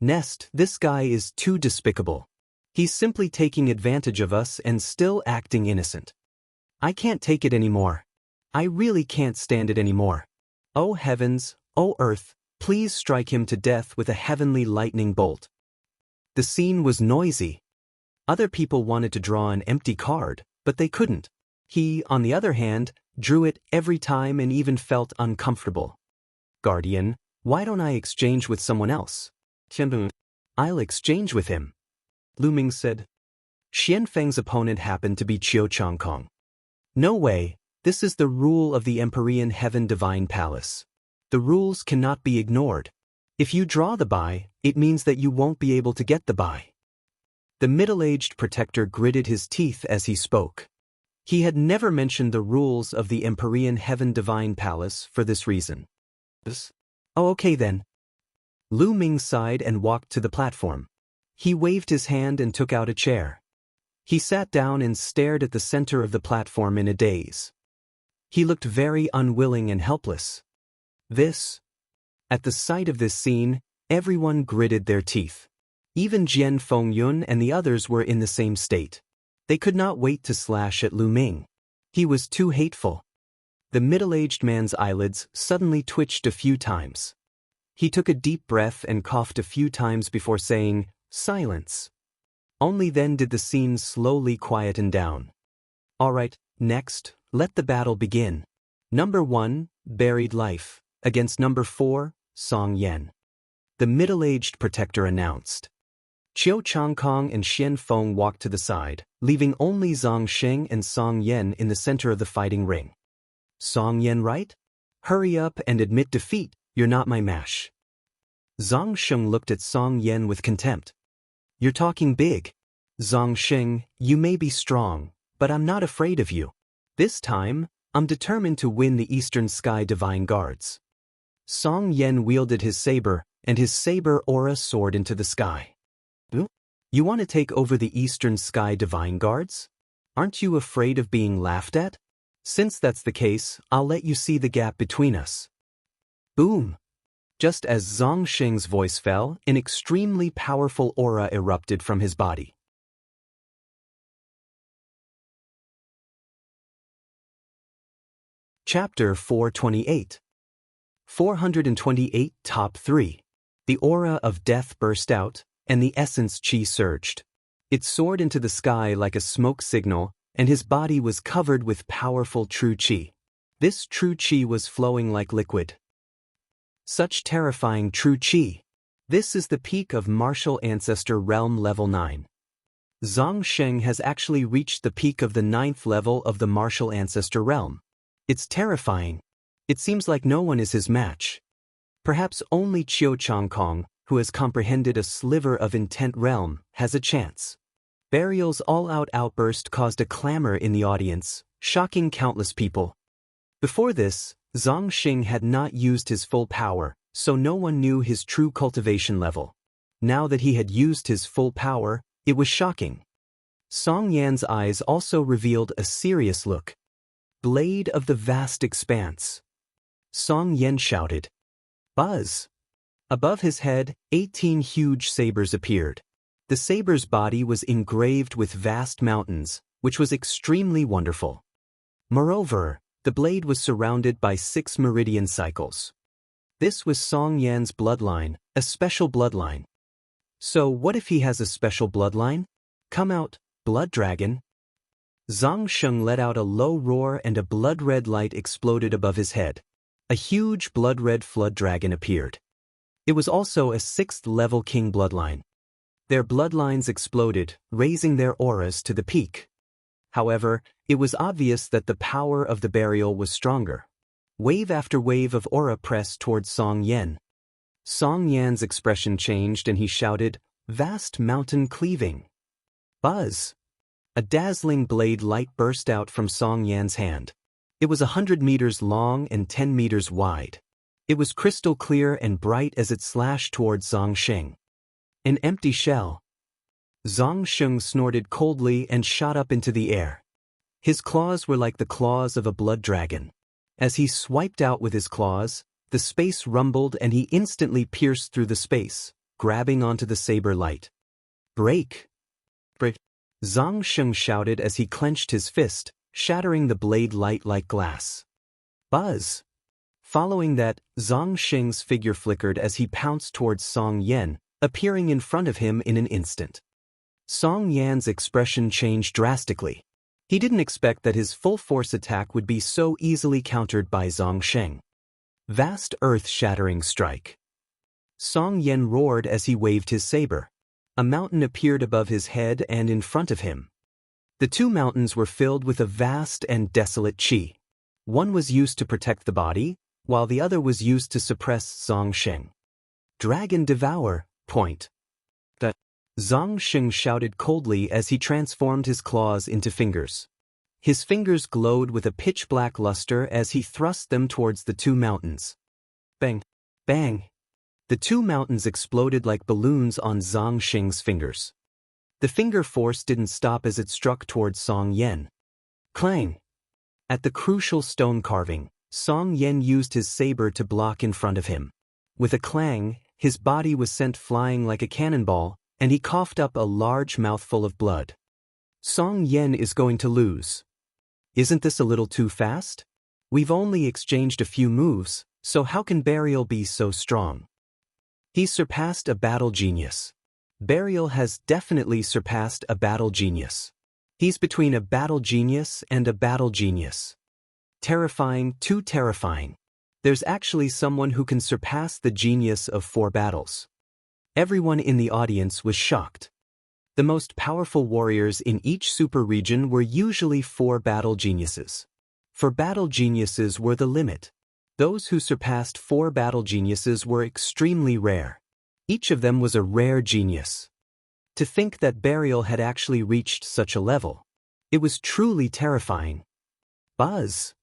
Nest, this guy is too despicable. He's simply taking advantage of us and still acting innocent. I can't take it anymore. I really can't stand it anymore. Oh heavens, oh earth, please strike him to death with a heavenly lightning bolt. The scene was noisy. Other people wanted to draw an empty card, but they couldn't. He, on the other hand, drew it every time and even felt uncomfortable. Guardian, why don't I exchange with someone else? I'll exchange with him. Lu Ming said. Xianfeng's opponent happened to be Qiu Changkong. No way, this is the rule of the Empyrean Heaven Divine Palace. The rules cannot be ignored. If you draw the buy, it means that you won't be able to get the buy. The middle-aged protector gritted his teeth as he spoke. He had never mentioned the rules of the Empyrean Heaven Divine Palace for this reason. Oh, okay then. Lu Ming sighed and walked to the platform. He waved his hand and took out a chair. He sat down and stared at the center of the platform in a daze. He looked very unwilling and helpless. At the sight of this scene, everyone gritted their teeth. Even Jian Fengyun and the others were in the same state. They could not wait to slash at Lu Ming. He was too hateful. The middle-aged man's eyelids suddenly twitched a few times. He took a deep breath and coughed a few times before saying, "Silence." Only then did the scene slowly quieten down. All right, next, let the battle begin. Number 1, Buried Life, against number 4, Song Yan. The middle-aged protector announced. Qiu Changkong and Xian Feng walked to the side, leaving only Zhang Xing and Song Yan in the center of the fighting ring. Song Yan, right? Hurry up and admit defeat, you're not my match. Zhang Xing looked at Song Yan with contempt. You're talking big. Zhang Xing, you may be strong, but I'm not afraid of you. This time, I'm determined to win the Eastern Sky Divine Guards. Song Yan wielded his saber, and his saber aura soared into the sky. You want to take over the Eastern Sky Divine Guards? Aren't you afraid of being laughed at? Since that's the case, I'll let you see the gap between us. Boom! Just as Zhang Xing's voice fell, an extremely powerful aura erupted from his body. Chapter 428. 428 Top 3. The aura of death burst out, and the essence qi surged. It soared into the sky like a smoke signal, and his body was covered with powerful true qi. This true qi was flowing like liquid. Such terrifying true qi. This is the peak of Martial Ancestor Realm Level 9. Zhang Xing has actually reached the peak of the 9th level of the Martial Ancestor Realm. It's terrifying. It seems like no one is his match. Perhaps only Qiu Changkong, who has comprehended a sliver of Intent Realm, has a chance. Burial's all-out outburst caused a clamor in the audience, shocking countless people. Before this, Zhang Xing had not used his full power, so no one knew his true cultivation level. Now that he had used his full power, it was shocking. Song Yan's eyes also revealed a serious look. Blade of the vast expanse. Song Yan shouted. Buzz! Above his head, 18 huge sabers appeared. The saber's body was engraved with vast mountains, which was extremely wonderful. Moreover, The blade was surrounded by 6 meridian cycles. This was Song Yan's bloodline, a special bloodline. So what if he has a special bloodline? Come out, blood dragon. Zhang Sheng let out a low roar and a blood-red light exploded above his head. A huge blood-red flood dragon appeared. It was also a 6th-level king bloodline. Their bloodlines exploded, raising their auras to the peak. However, it was obvious that the power of the burial was stronger. Wave after wave of aura pressed towards Song Yan. Song Yan's expression changed and he shouted, "Vast mountain cleaving." Buzz! A dazzling blade light burst out from Song Yan's hand. It was 100 meters long and 10 meters wide. It was crystal clear and bright as it slashed towards Zhang Sheng. An empty shell. Zhang Sheng snorted coldly and shot up into the air. His claws were like the claws of a blood dragon. As he swiped out with his claws, the space rumbled and he instantly pierced through the space, grabbing onto the saber light. "Break!" Zhang Sheng shouted as he clenched his fist, shattering the blade light like glass. Buzz! Following that, Zhang Sheng's figure flickered as he pounced towards Song Yan, appearing in front of him in an instant. Song Yan's expression changed drastically. He didn't expect that his full-force attack would be so easily countered by Zhang Sheng. Vast earth-shattering strike. Song Yan roared as he waved his saber. A mountain appeared above his head and in front of him. The 2 mountains were filled with a vast and desolate qi. One was used to protect the body, while the other was used to suppress Zhang Sheng. "Dragon devour, point." Zhang Sheng shouted coldly as he transformed his claws into fingers. His fingers glowed with a pitch-black luster as he thrust them towards the 2 mountains. Bang! Bang! The 2 mountains exploded like balloons on Zhang Sheng's fingers. The finger force didn't stop as it struck towards Song Yan. Clang! At the crucial stone carving, Song Yan used his saber to block in front of him. With a clang, his body was sent flying like a cannonball, and he coughed up a large mouthful of blood. Song Yan is going to lose. Isn't this a little too fast? We've only exchanged a few moves, so how can Burial be so strong? He's surpassed a battle genius. Burial has definitely surpassed a battle genius. He's between a battle genius and a battle genius. Terrifying, too terrifying. There's actually someone who can surpass the genius of 4 battles. Everyone in the audience was shocked. The most powerful warriors in each super region were usually 4 battle geniuses. 4 battle geniuses were the limit. Those who surpassed 4 battle geniuses were extremely rare. Each of them was a rare genius. To think that Burial had actually reached such a level. It was truly terrifying. Buzz!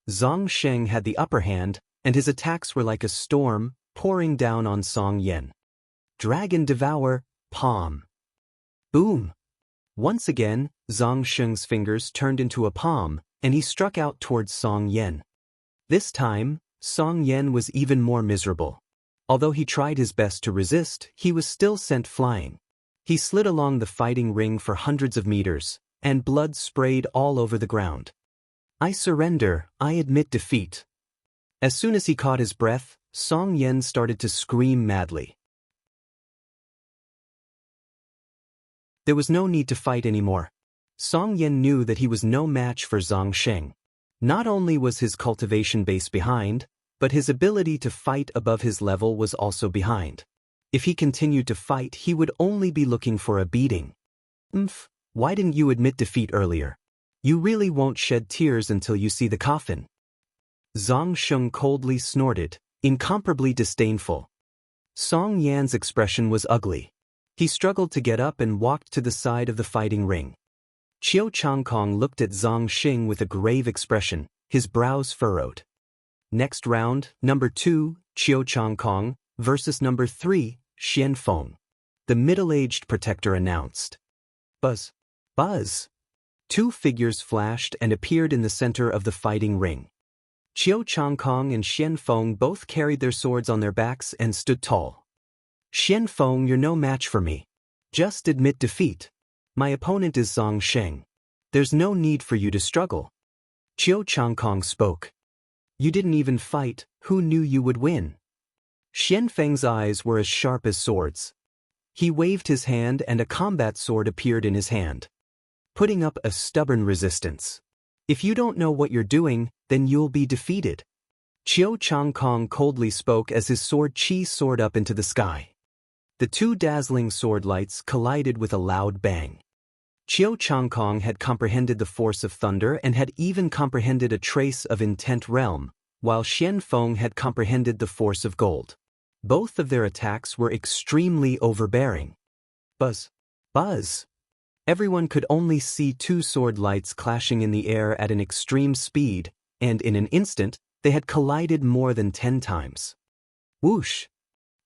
Zhang Sheng had the upper hand, and his attacks were like a storm, pouring down on Song Yan. Dragon devour, palm. Boom! Once again, Zhang Sheng's fingers turned into a palm, and he struck out towards Song Yan. This time, Song Yan was even more miserable. Although he tried his best to resist, he was still sent flying. He slid along the fighting ring for hundreds of meters, and blood sprayed all over the ground. "I surrender, I admit defeat." As soon as he caught his breath, Song Yan started to scream madly. There was no need to fight anymore. Song Yan knew that he was no match for Zhang Sheng. Not only was his cultivation base behind, but his ability to fight above his level was also behind. If he continued to fight, he would only be looking for a beating. Why didn't you admit defeat earlier? You really won't shed tears until you see the coffin. Zhang Sheng coldly snorted, incomparably disdainful. Song Yan's expression was ugly. He struggled to get up and walked to the side of the fighting ring. Qiu Changkong looked at Zhang Sheng with a grave expression, his brows furrowed. Next round, number 2, Qiu Changkong, versus number 3, Xian Feng. The middle-aged protector announced. Buzz! Buzz! 2 figures flashed and appeared in the center of the fighting ring. Qiu Changkong and Xian Feng both carried their swords on their backs and stood tall. "Xian Feng, you're no match for me. Just admit defeat. My opponent is Zhang Sheng." There's no need for you to struggle. Chiu Changkong spoke. You didn't even fight, who knew you would win? Xian Feng's eyes were as sharp as swords. He waved his hand and a combat sword appeared in his hand, putting up a stubborn resistance. If you don't know what you're doing, then you'll be defeated. Chiu Changkong coldly spoke as his sword chi soared up into the sky. The two dazzling sword lights collided with a loud bang. Chiu Changkong had comprehended the force of thunder and had even comprehended a trace of intent realm, while Xian Feng had comprehended the force of gold. Both of their attacks were extremely overbearing. Buzz! Buzz! Everyone could only see two sword lights clashing in the air at an extreme speed, and in an instant, they had collided more than 10 times. Whoosh!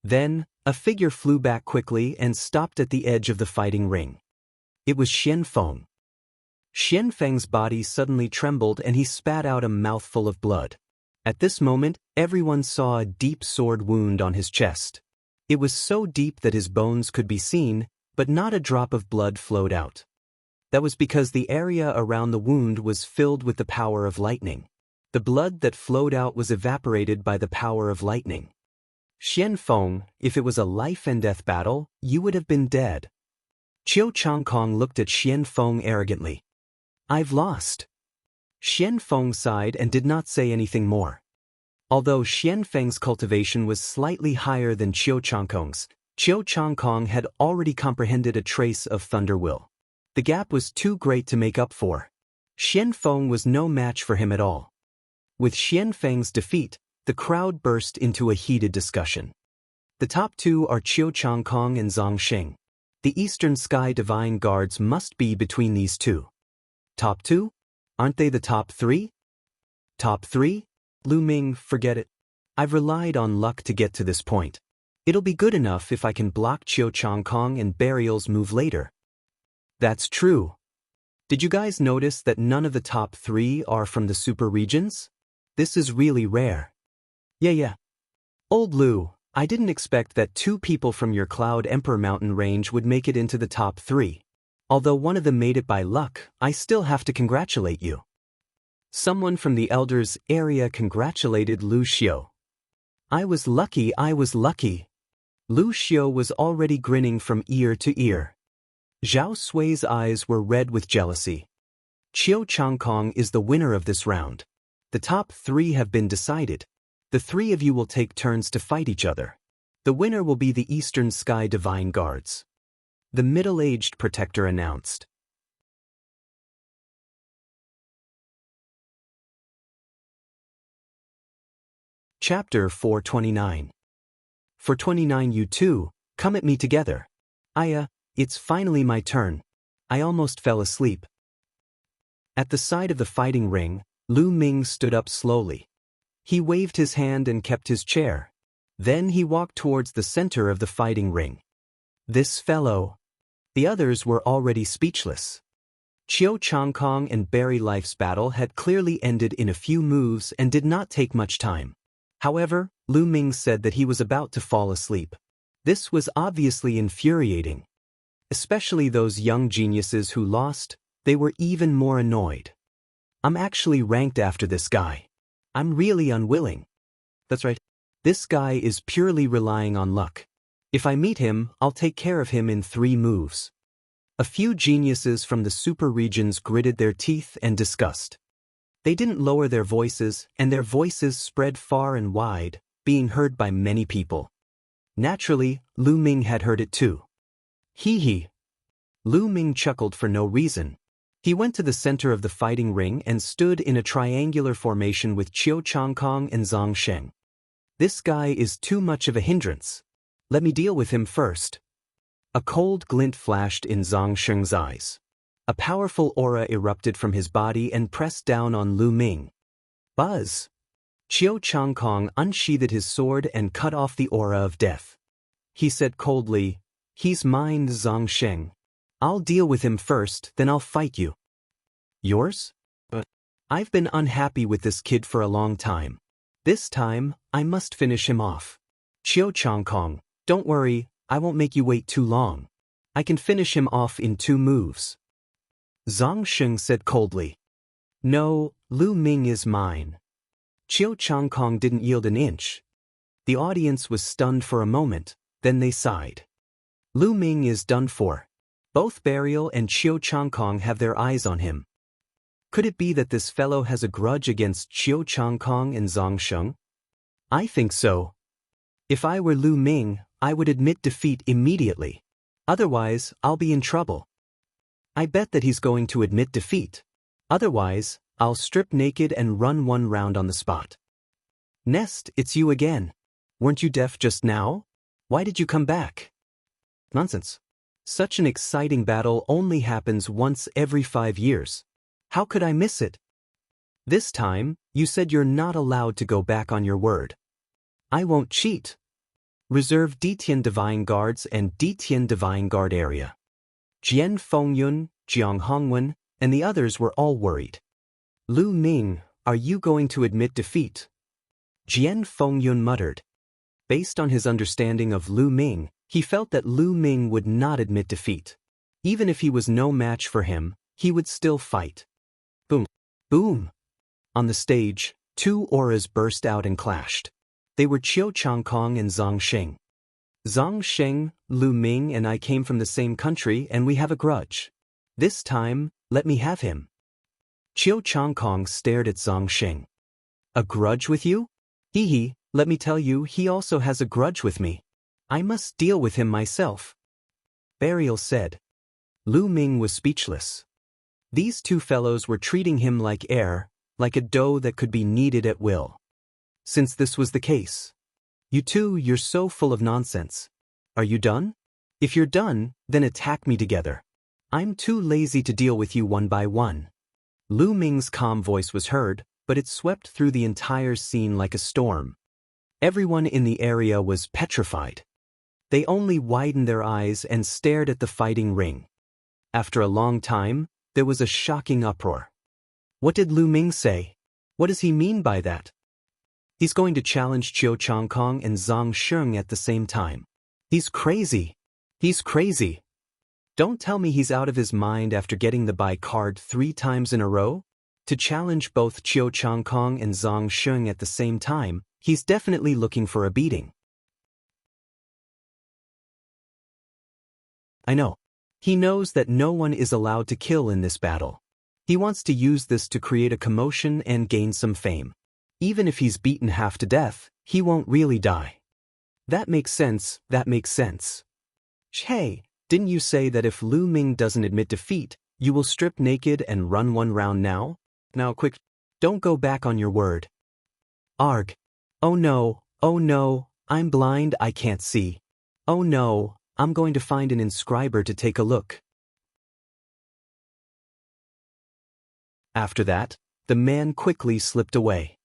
Then, a figure flew back quickly and stopped at the edge of the fighting ring. It was Xian Feng. Xian Feng's body suddenly trembled and he spat out a mouthful of blood. At this moment, everyone saw a deep sword wound on his chest. It was so deep that his bones could be seen, but not a drop of blood flowed out. That was because the area around the wound was filled with the power of lightning. The blood that flowed out was evaporated by the power of lightning. Xian Feng, if it was a life-and-death battle, you would have been dead. Chiu Changkong looked at Xian Feng arrogantly. I've lost. Xian Feng sighed and did not say anything more. Although Xian Feng's cultivation was slightly higher than Chiu Changkong's, Chiu Changkong had already comprehended a trace of thunder will. The gap was too great to make up for. Xian Feng was no match for him at all. With Xian Feng's defeat, the crowd burst into a heated discussion. The top two are Chiu Changkong and Zhang Xing. The Eastern Sky Divine Guards must be between these two. Top two? Aren't they the top three? Top three? Lu Ming, forget it. I've relied on luck to get to this point. It'll be good enough if I can block Chiu Changkong and Burial's move later. That's true. Did you guys notice that none of the top three are from the super regions? This is really rare. Yeah. Old Lu, I didn't expect that two people from your Cloud Emperor Mountain range would make it into the top three. Although one of them made it by luck, I still have to congratulate you. Someone from the Elders area congratulated Lu Xiu. I was lucky. Lu Xiu was already grinning from ear to ear. Zhao Sui's eyes were red with jealousy. Chiu Changkong is the winner of this round. The top three have been decided. The three of you will take turns to fight each other. The winner will be the Eastern Sky Divine Guards. The middle-aged protector announced. Chapter 429. For 29 you two, come at me together. It's finally my turn. I almost fell asleep. At the side of the fighting ring, Lu Ming stood up slowly. He waved his hand and kept his chair. Then he walked towards the center of the fighting ring. This fellow. The others were already speechless. Chiu Changkong and Barry Life's battle had clearly ended in a few moves and did not take much time. However, Lu Ming said that he was about to fall asleep. This was obviously infuriating. Especially those young geniuses who lost, they were even more annoyed. I'm actually ranked after this guy. I'm really unwilling. That's right. This guy is purely relying on luck. If I meet him, I'll take care of him in 3 moves. A few geniuses from the super regions gritted their teeth and discussed. They didn't lower their voices, and their voices spread far and wide, being heard by many people. Naturally, Lu Ming had heard it too. Hee. Lu Ming chuckled for no reason. He went to the center of the fighting ring and stood in a triangular formation with Chiu Changkong and Zhang Xing. This guy is too much of a hindrance. Let me deal with him first. A cold glint flashed in Zhang Xing's eyes. A powerful aura erupted from his body and pressed down on Lu Ming. Buzz! Chiu Changkong unsheathed his sword and cut off the aura of death. He said coldly, "He's mine, Zhang Xing. I'll deal with him first, then I'll fight you." Yours? But I've been unhappy with this kid for a long time. This time, I must finish him off. Chiu Changkong, don't worry, I won't make you wait too long. I can finish him off in 2 moves. Zhang Sheng said coldly. No, Lu Ming is mine. Chiu Changkong didn't yield an inch. The audience was stunned for a moment, then they sighed. Lu Ming is done for. Both Burial and Chiu Changkong have their eyes on him. Could it be that this fellow has a grudge against Chiu Changkong and Zhang Sheng? I think so. If I were Lu Ming, I would admit defeat immediately. Otherwise, I'll be in trouble. I bet that he's going to admit defeat. Otherwise, I'll strip naked and run one round on the spot. Nest, it's you again. Weren't you deaf just now? Why did you come back? Nonsense. Such an exciting battle only happens once every 5 years. How could I miss it? This time, you said you're not allowed to go back on your word. I won't cheat. Reserve Ditian Divine Guards and Ditian Divine Guard area. Jian Fengyun, Jiang Hongwen, and the others were all worried. Lu Ming, are you going to admit defeat? Jian Fengyun muttered. Based on his understanding of Lu Ming, he felt that Lu Ming would not admit defeat. Even if he was no match for him, he would still fight. Boom. Boom. On the stage, two auras burst out and clashed. They were Chiu Changkong and Zhang Sheng. Zhang Sheng, Lu Ming and I came from the same country and we have a grudge. This time, let me have him. Chiu Changkong stared at Zhang Sheng. A grudge with you? Hee hee, let me tell you, he also has a grudge with me. I must deal with him myself. Burial said. Lu Ming was speechless. These two fellows were treating him like air, like a dough that could be kneaded at will. Since this was the case. You two, you're so full of nonsense. Are you done? If you're done, then attack me together. I'm too lazy to deal with you one by one. Lu Ming's calm voice was heard, but it swept through the entire scene like a storm. Everyone in the area was petrified. They only widened their eyes and stared at the fighting ring. After a long time, there was a shocking uproar. What did Lu Ming say? What does he mean by that? He's going to challenge Chiu Changkong and Zhang Sheng at the same time. He's crazy. He's crazy. Don't tell me he's out of his mind after getting the buy card 3 times in a row? To challenge both Chiu Changkong and Zhang Sheng at the same time, he's definitely looking for a beating. I know. He knows that no one is allowed to kill in this battle. He wants to use this to create a commotion and gain some fame. Even if he's beaten half to death, he won't really die. That makes sense, that makes sense. Hey, didn't you say that if Lu Ming doesn't admit defeat, you will strip naked and run one round now? Now quick, don't go back on your word. Arg. Oh no, I'm blind, I can't see. Oh no, I'm going to find an inscriber to take a look. After that, the man quickly slipped away.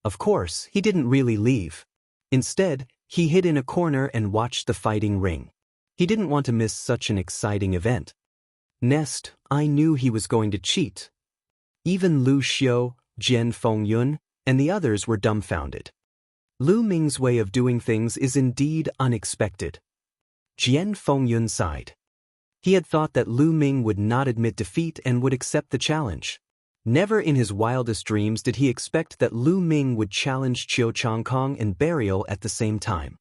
Of course, he didn't really leave. Instead, he hid in a corner and watched the fighting ring. He didn't want to miss such an exciting event. Nest, I knew he was going to cheat. Even Lu Xiu, Jian Fengyun, and the others were dumbfounded. Lu Ming's way of doing things is indeed unexpected. Jian Fengyun sighed. He had thought that Lu Ming would not admit defeat and would accept the challenge. Never in his wildest dreams did he expect that Lu Ming would challenge Chiu Changkong and Burial at the same time.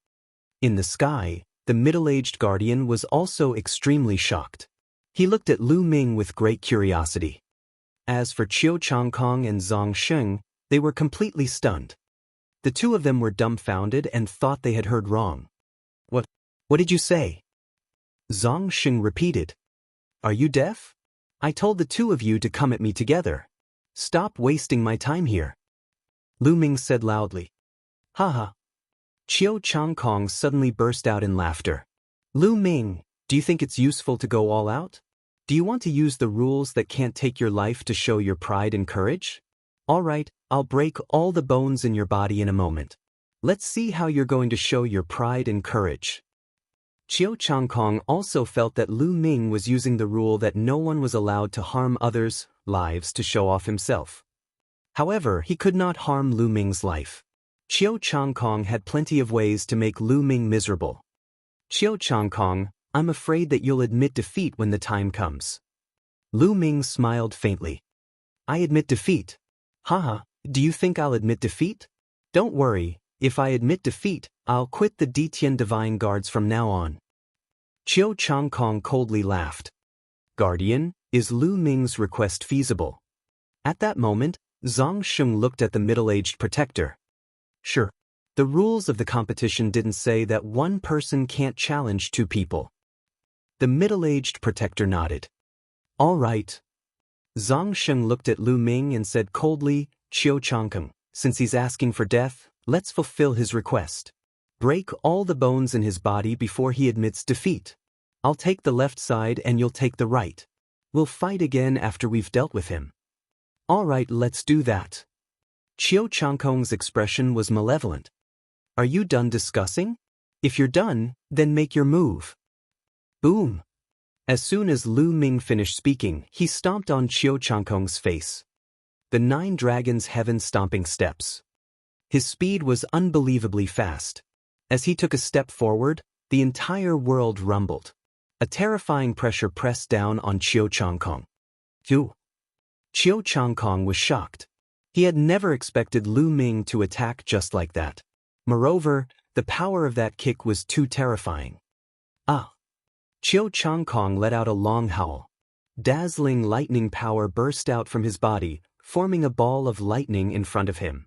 In the sky, the middle-aged guardian was also extremely shocked. He looked at Lu Ming with great curiosity. As for Chiu Changkong and Zhang Sheng, they were completely stunned. The two of them were dumbfounded and thought they had heard wrong. What did you say? Zhang Sheng repeated. Are you deaf? I told the two of you to come at me together. Stop wasting my time here. Lu Ming said loudly. Haha. Chiu Changkong suddenly burst out in laughter. Lu Ming, do you think it's useful to go all out? Do you want to use the rules that can't take your life to show your pride and courage? All right, I'll break all the bones in your body in a moment. Let's see how you're going to show your pride and courage. Chiu Changkong also felt that Lu Ming was using the rule that no one was allowed to harm others' lives to show off himself. However, he could not harm Lu Ming's life. Chiu Changkong had plenty of ways to make Lu Ming miserable. Chiu Changkong, I'm afraid that you'll admit defeat when the time comes. Lu Ming smiled faintly. I admit defeat. Haha, do you think I'll admit defeat? Don't worry, if I admit defeat, I'll quit the Ditian Divine Guards from now on. Chiu Changkong coldly laughed. Guardian, is Lu Ming's request feasible? At that moment, Zhang Sheng looked at the middle-aged protector. Sure. The rules of the competition didn't say that one person can't challenge two people. The middle-aged protector nodded. All right. Zhang Sheng looked at Lu Ming and said coldly, Chiu Changkong, since he's asking for death, let's fulfill his request. Break all the bones in his body before he admits defeat. I'll take the left side and you'll take the right. We'll fight again after we've dealt with him. All right, let's do that. Chiu Changkong's expression was malevolent. Are you done discussing? If you're done, then make your move. Boom. As soon as Lu Ming finished speaking, he stomped on Chiu Changkong's face. The 9 dragons' heaven-stomping steps. His speed was unbelievably fast. As he took a step forward, the entire world rumbled. A terrifying pressure pressed down on Chiu Changkong. Phew. Chiu Changkong was shocked. He had never expected Lu Ming to attack just like that. Moreover, the power of that kick was too terrifying. Ah! Chiu Changkong let out a long howl. Dazzling lightning power burst out from his body, forming a ball of lightning in front of him.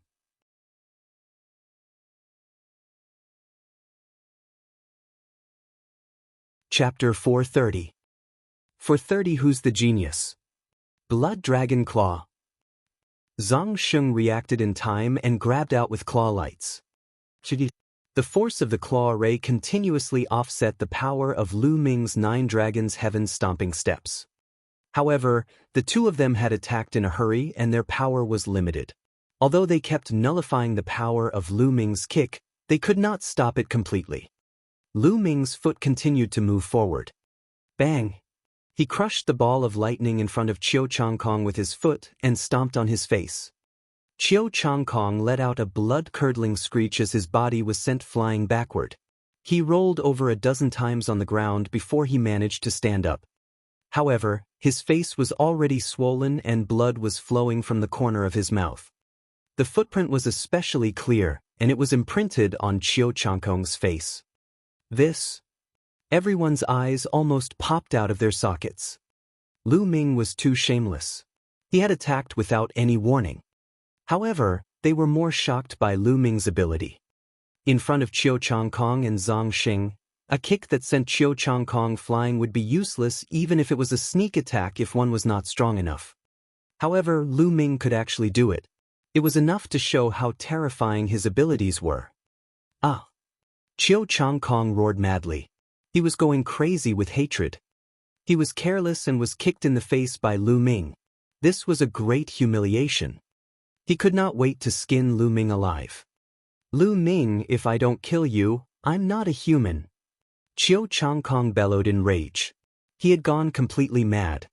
Chapter 430. 430 Who's the Genius? Blood Dragon Claw. Zhang Sheng reacted in time and grabbed out with claw lights. The force of the claw ray continuously offset the power of Lu Ming's 9 dragons' heaven-stomping steps. However, the two of them had attacked in a hurry and their power was limited. Although they kept nullifying the power of Lu Ming's kick, they could not stop it completely. Lu Ming's foot continued to move forward. Bang! He crushed the ball of lightning in front of Chiu Changkong with his foot and stomped on his face. Chiu Changkong let out a blood-curdling screech as his body was sent flying backward. He rolled over a dozen times on the ground before he managed to stand up. However, his face was already swollen and blood was flowing from the corner of his mouth. The footprint was especially clear, and it was imprinted on Chiu Changkong's face. Everyone's eyes almost popped out of their sockets. Lu Ming was too shameless. He had attacked without any warning. However, they were more shocked by Lu Ming's ability. In front of Chiu Changkong and Zhang Sheng, a kick that sent Chiu Changkong flying would be useless even if it was a sneak attack if one was not strong enough. However, Lu Ming could actually do it. It was enough to show how terrifying his abilities were. Ah! Chiu Changkong roared madly. He was going crazy with hatred. He was careless and was kicked in the face by Lu Ming. This was a great humiliation. He could not wait to skin Lu Ming alive. Lu Ming, if I don't kill you, I'm not a human. Chiu Changkong bellowed in rage. He had gone completely mad.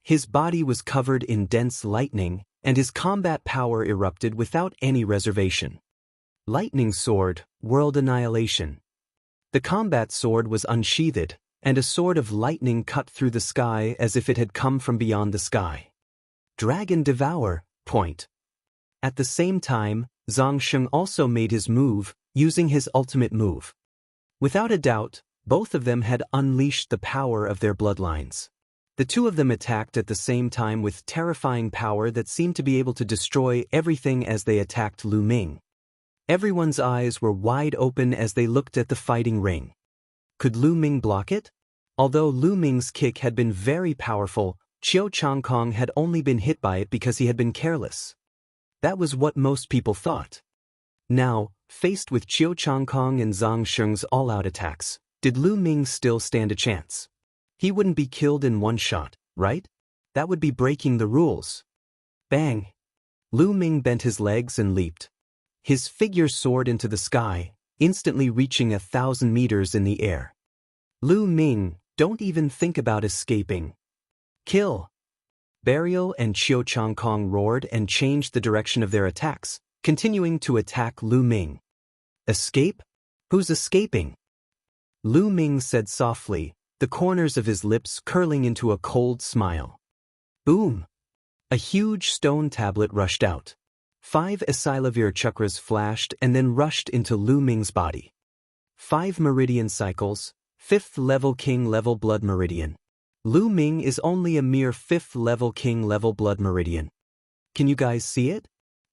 His body was covered in dense lightning, and his combat power erupted without any reservation. Lightning Sword, World Annihilation. The combat sword was unsheathed, and a sword of lightning cut through the sky as if it had come from beyond the sky. Dragon Devour, point. At the same time, Zhang Sheng also made his move, using his ultimate move. Without a doubt, both of them had unleashed the power of their bloodlines. The two of them attacked at the same time with terrifying power that seemed to be able to destroy everything as they attacked Lu Ming. Everyone's eyes were wide open as they looked at the fighting ring. Could Lu Ming block it? Although Lu Ming's kick had been very powerful, Chiu Changkong had only been hit by it because he had been careless. That was what most people thought. Now, faced with Chiu Changkong and Zhang Sheng's all-out attacks, did Lu Ming still stand a chance? He wouldn't be killed in one shot, right? That would be breaking the rules. Bang! Lu Ming bent his legs and leaped. His figure soared into the sky, instantly reaching 1,000 meters in the air. Lu Ming, don't even think about escaping. Kill! Burial and Chiu Changkong roared and changed the direction of their attacks, continuing to attack Lu Ming. Escape? Who's escaping? Lu Ming said softly, the corners of his lips curling into a cold smile. Boom! A huge stone tablet rushed out. 5 Asilavir chakras flashed and then rushed into Lu Ming's body. 5 meridian cycles, 5th level king level blood meridian. Lu Ming is only a mere 5th level king level blood meridian. Can you guys see it?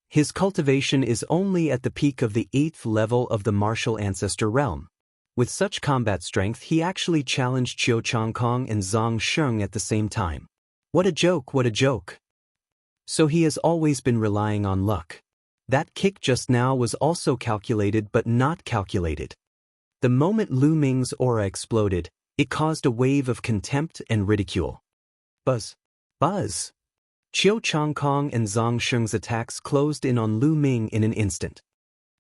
His cultivation is only at the peak of the 8th level of the martial ancestor realm. With such combat strength, he actually challenged Qiu Changkong and Zhang Sheng at the same time. What a joke, what a joke. So he has always been relying on luck. That kick just now was also calculated but not calculated. The moment Lu Ming's aura exploded, it caused a wave of contempt and ridicule. Buzz. Buzz. Qiu Changkong and Zhang Sheng's attacks closed in on Lu Ming in an instant.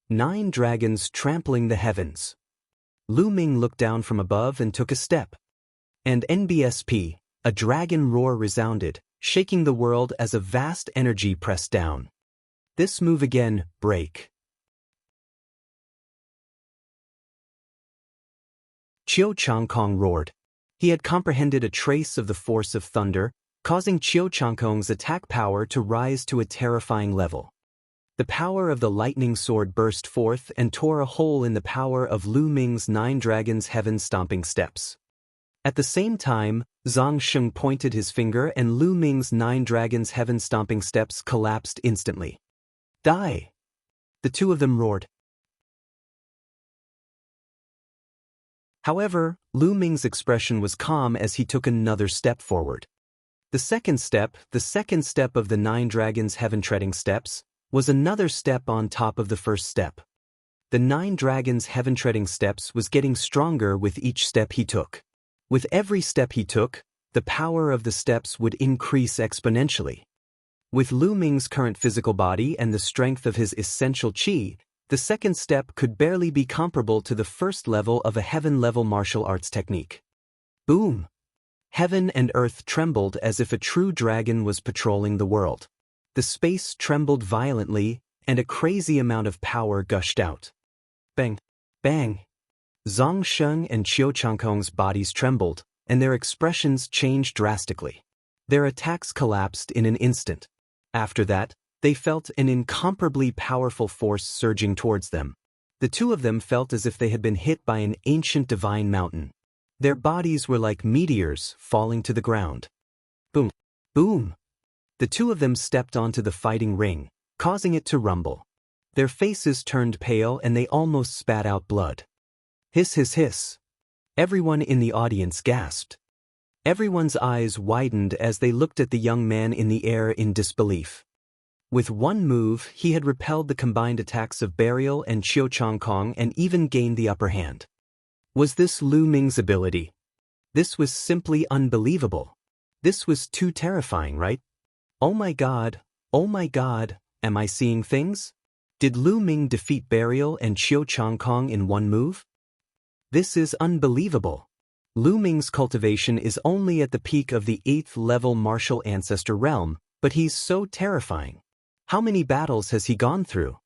9 dragons trampling the heavens. Lu Ming looked down from above and took a step. And NBSP, a dragon roar resounded, shaking the world as a vast energy pressed down. This move again, break. Qiu Changkong roared. He had comprehended a trace of the force of thunder, causing Qiu Changkong's attack power to rise to a terrifying level. The power of the lightning sword burst forth and tore a hole in the power of Lu Ming's 9 dragons' heaven-stomping steps. At the same time, Zhang Sheng pointed his finger and Lu Ming's 9 dragons' heaven-stomping steps collapsed instantly. Die! The two of them roared. However, Lu Ming's expression was calm as he took another step forward. The second step of the 9 dragons' heaven-treading steps, was another step on top of the first step. The 9 dragons' heaven-treading steps was getting stronger with each step he took. With every step he took, the power of the steps would increase exponentially. With Lu Ming's current physical body and the strength of his essential qi, the second step could barely be comparable to the first level of a heaven-level martial arts technique. Boom! Heaven and earth trembled as if a true dragon was patrolling the world. The space trembled violently, and a crazy amount of power gushed out. Bang! Bang! Zhang Sheng and Qiu Changkong's bodies trembled, and their expressions changed drastically. Their attacks collapsed in an instant. After that, they felt an incomparably powerful force surging towards them. The two of them felt as if they had been hit by an ancient divine mountain. Their bodies were like meteors falling to the ground. Boom! Boom! The two of them stepped onto the fighting ring, causing it to rumble. Their faces turned pale and they almost spat out blood. Hiss, hiss, hiss. Everyone in the audience gasped. Everyone's eyes widened as they looked at the young man in the air in disbelief. With one move, he had repelled the combined attacks of Burial and Qiu Changkong and even gained the upper hand. Was this Lu Ming's ability? This was simply unbelievable. This was too terrifying, right? Oh my god, am I seeing things? Did Lu Ming defeat Burial and Qiu Changkong in one move? This is unbelievable. Lu Ming's cultivation is only at the peak of the 8th level martial ancestor realm, but he's so terrifying. How many battles has he gone through?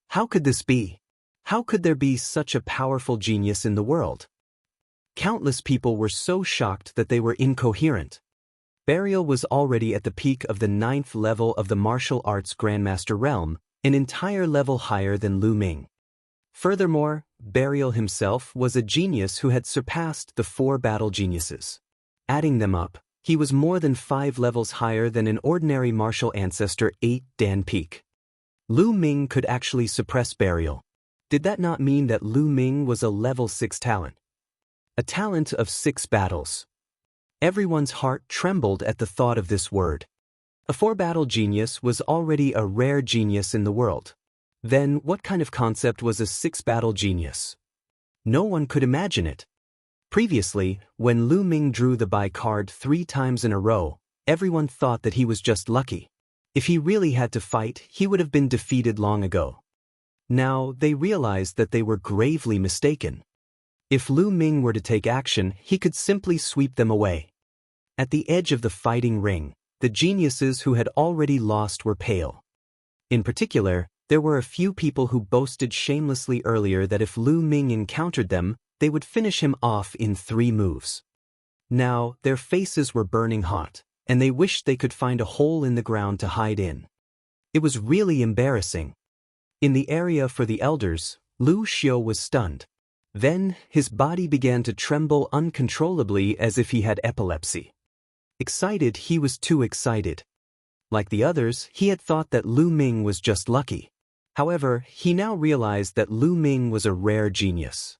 How could this be? How could there be such a powerful genius in the world? Countless people were so shocked that they were incoherent. Burial was already at the peak of the 9th level of the martial arts grandmaster realm, an entire level higher than Lu Ming. Furthermore, Burial himself was a genius who had surpassed the 4 battle geniuses. Adding them up, he was more than 5 levels higher than an ordinary martial ancestor 8 Dan Peak. Lu Ming could actually suppress Burial. Did that not mean that Lu Ming was a level 6 talent? A talent of 6 battles. Everyone's heart trembled at the thought of this word. A 4-battle genius was already a rare genius in the world. Then, what kind of concept was a 6-battle genius? No one could imagine it. Previously, when Lu Ming drew the buy card 3 times in a row, everyone thought that he was just lucky. If he really had to fight, he would have been defeated long ago. Now, they realized that they were gravely mistaken. If Lu Ming were to take action, he could simply sweep them away. At the edge of the fighting ring, the geniuses who had already lost were pale. In particular, there were a few people who boasted shamelessly earlier that if Lu Ming encountered them, they would finish him off in 3 moves. Now, their faces were burning hot. and they wished they could find a hole in the ground to hide in. It was really embarrassing. In the area for the elders, Lu Xiu was stunned. Then, his body began to tremble uncontrollably as if he had epilepsy. Excited, he was too excited. Like the others, he had thought that Lu Ming was just lucky. However, he now realized that Lu Ming was a rare genius.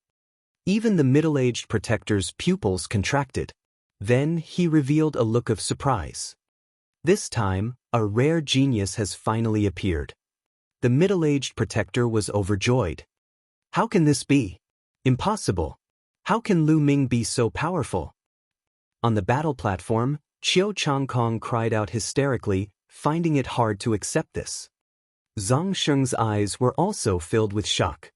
Even the middle-aged protector's pupils contracted. Then, he revealed a look of surprise. This time, a rare genius has finally appeared. The middle-aged protector was overjoyed. How can this be? Impossible. How can Lu Ming be so powerful? On the battle platform, Qiu Changkong cried out hysterically, finding it hard to accept this. Zhang Sheng's eyes were also filled with shock.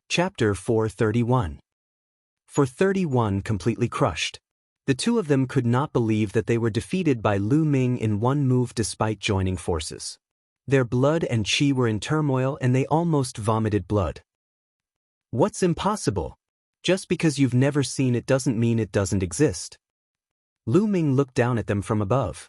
Chapter 431. For 31 completely crushed. The two of them could not believe that they were defeated by Lu Ming in one move despite joining forces. Their blood and qi were in turmoil and they almost vomited blood. What's impossible? Just because you've never seen it doesn't mean it doesn't exist. Lu Ming looked down at them from above.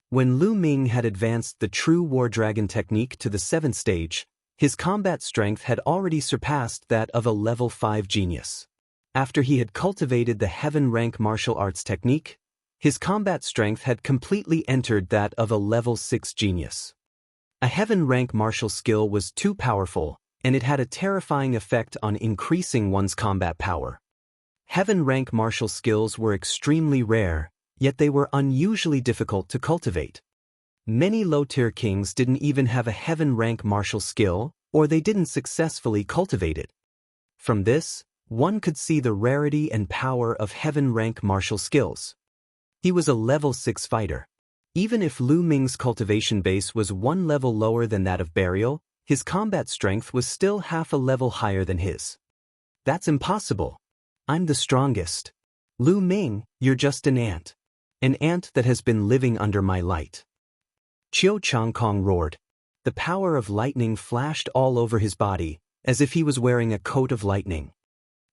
When Lu Ming had advanced the true War Dragon technique to the 7th stage, his combat strength had already surpassed that of a level 5 genius. After he had cultivated the heaven rank martial arts technique, his combat strength had completely entered that of a level 6 genius. A heaven rank martial skill was too powerful, and it had a terrifying effect on increasing one's combat power. Heaven rank martial skills were extremely rare, yet they were unusually difficult to cultivate. Many low-tier kings didn't even have a heaven rank martial skill, or they didn't successfully cultivate it. From this, one could see the rarity and power of heaven rank martial skills. He was a level 6 fighter. Even if Lu Ming's cultivation base was one level lower than that of Burial, his combat strength was still half a level higher than his. That's impossible. I'm the strongest. Lu Ming, you're just an ant. An ant that has been living under my light. Qiu Changkong roared. The power of lightning flashed all over his body, as if he was wearing a coat of lightning.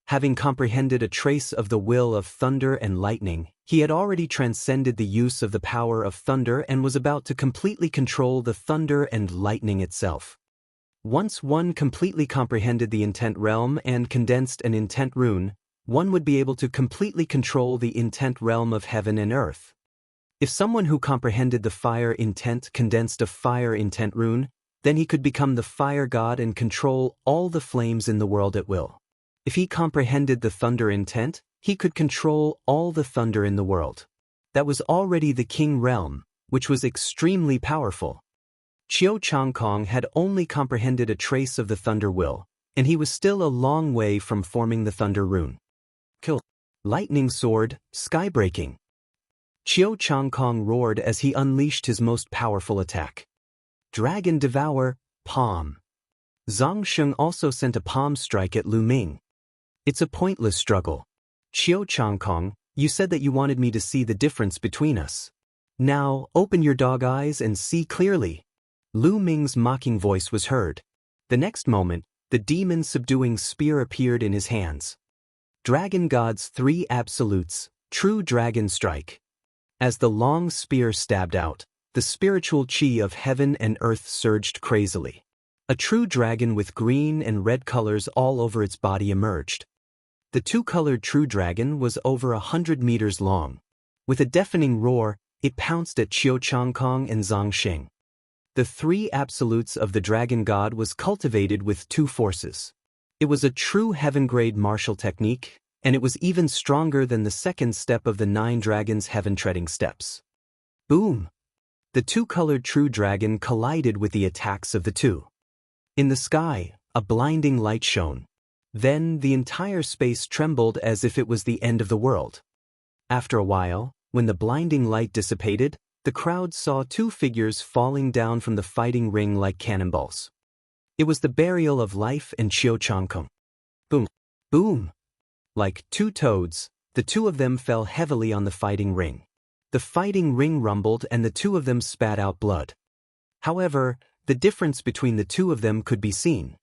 Having comprehended a trace of the will of thunder and lightning, he had already transcended the use of the power of thunder and was about to completely control the thunder and lightning itself. Once one completely comprehended the intent realm and condensed an intent rune, one would be able to completely control the intent realm of heaven and earth. If someone who comprehended the fire intent condensed a fire intent rune, then he could become the fire god and control all the flames in the world at will. If he comprehended the thunder intent, he could control all the thunder in the world. That was already the king realm, which was extremely powerful. Qiu Changkong had only comprehended a trace of the thunder will, and he was still a long way from forming the thunder rune. Kill. Lightning sword, skybreaking. Qiu Changkong roared as he unleashed his most powerful attack. Dragon devour, palm. Zhang Sheng also sent a palm strike at Lu Ming. It's a pointless struggle. Qiu Changkong, you said that you wanted me to see the difference between us. Now, open your dog eyes and see clearly. Lu Ming's mocking voice was heard. The next moment, the demon-subduing spear appeared in his hands. Dragon God's 3 absolutes, true dragon strike. As the long spear stabbed out, the spiritual qi of heaven and earth surged crazily. A true dragon with green and red colors all over its body emerged. The two-colored true dragon was over 100 meters long. With a deafening roar, it pounced at Qiu Changkong and Zhang Sheng. The 3 absolutes of the dragon god was cultivated with 2 forces. It was a true heaven-grade martial technique, and it was even stronger than the second step of the 9 dragons' heaven-treading steps. Boom! The two-colored true dragon collided with the attacks of the 2. In the sky, a blinding light shone. Then the entire space trembled as if it was the end of the world. After a while, when the blinding light dissipated, the crowd saw 2 figures falling down from the fighting ring like cannonballs. It was the burial of life and Qiu Changkong. Boom! Boom! Like 2 toads, the 2 of them fell heavily on the fighting ring. The fighting ring rumbled and the 2 of them spat out blood. However, the difference between the 2 of them could be seen.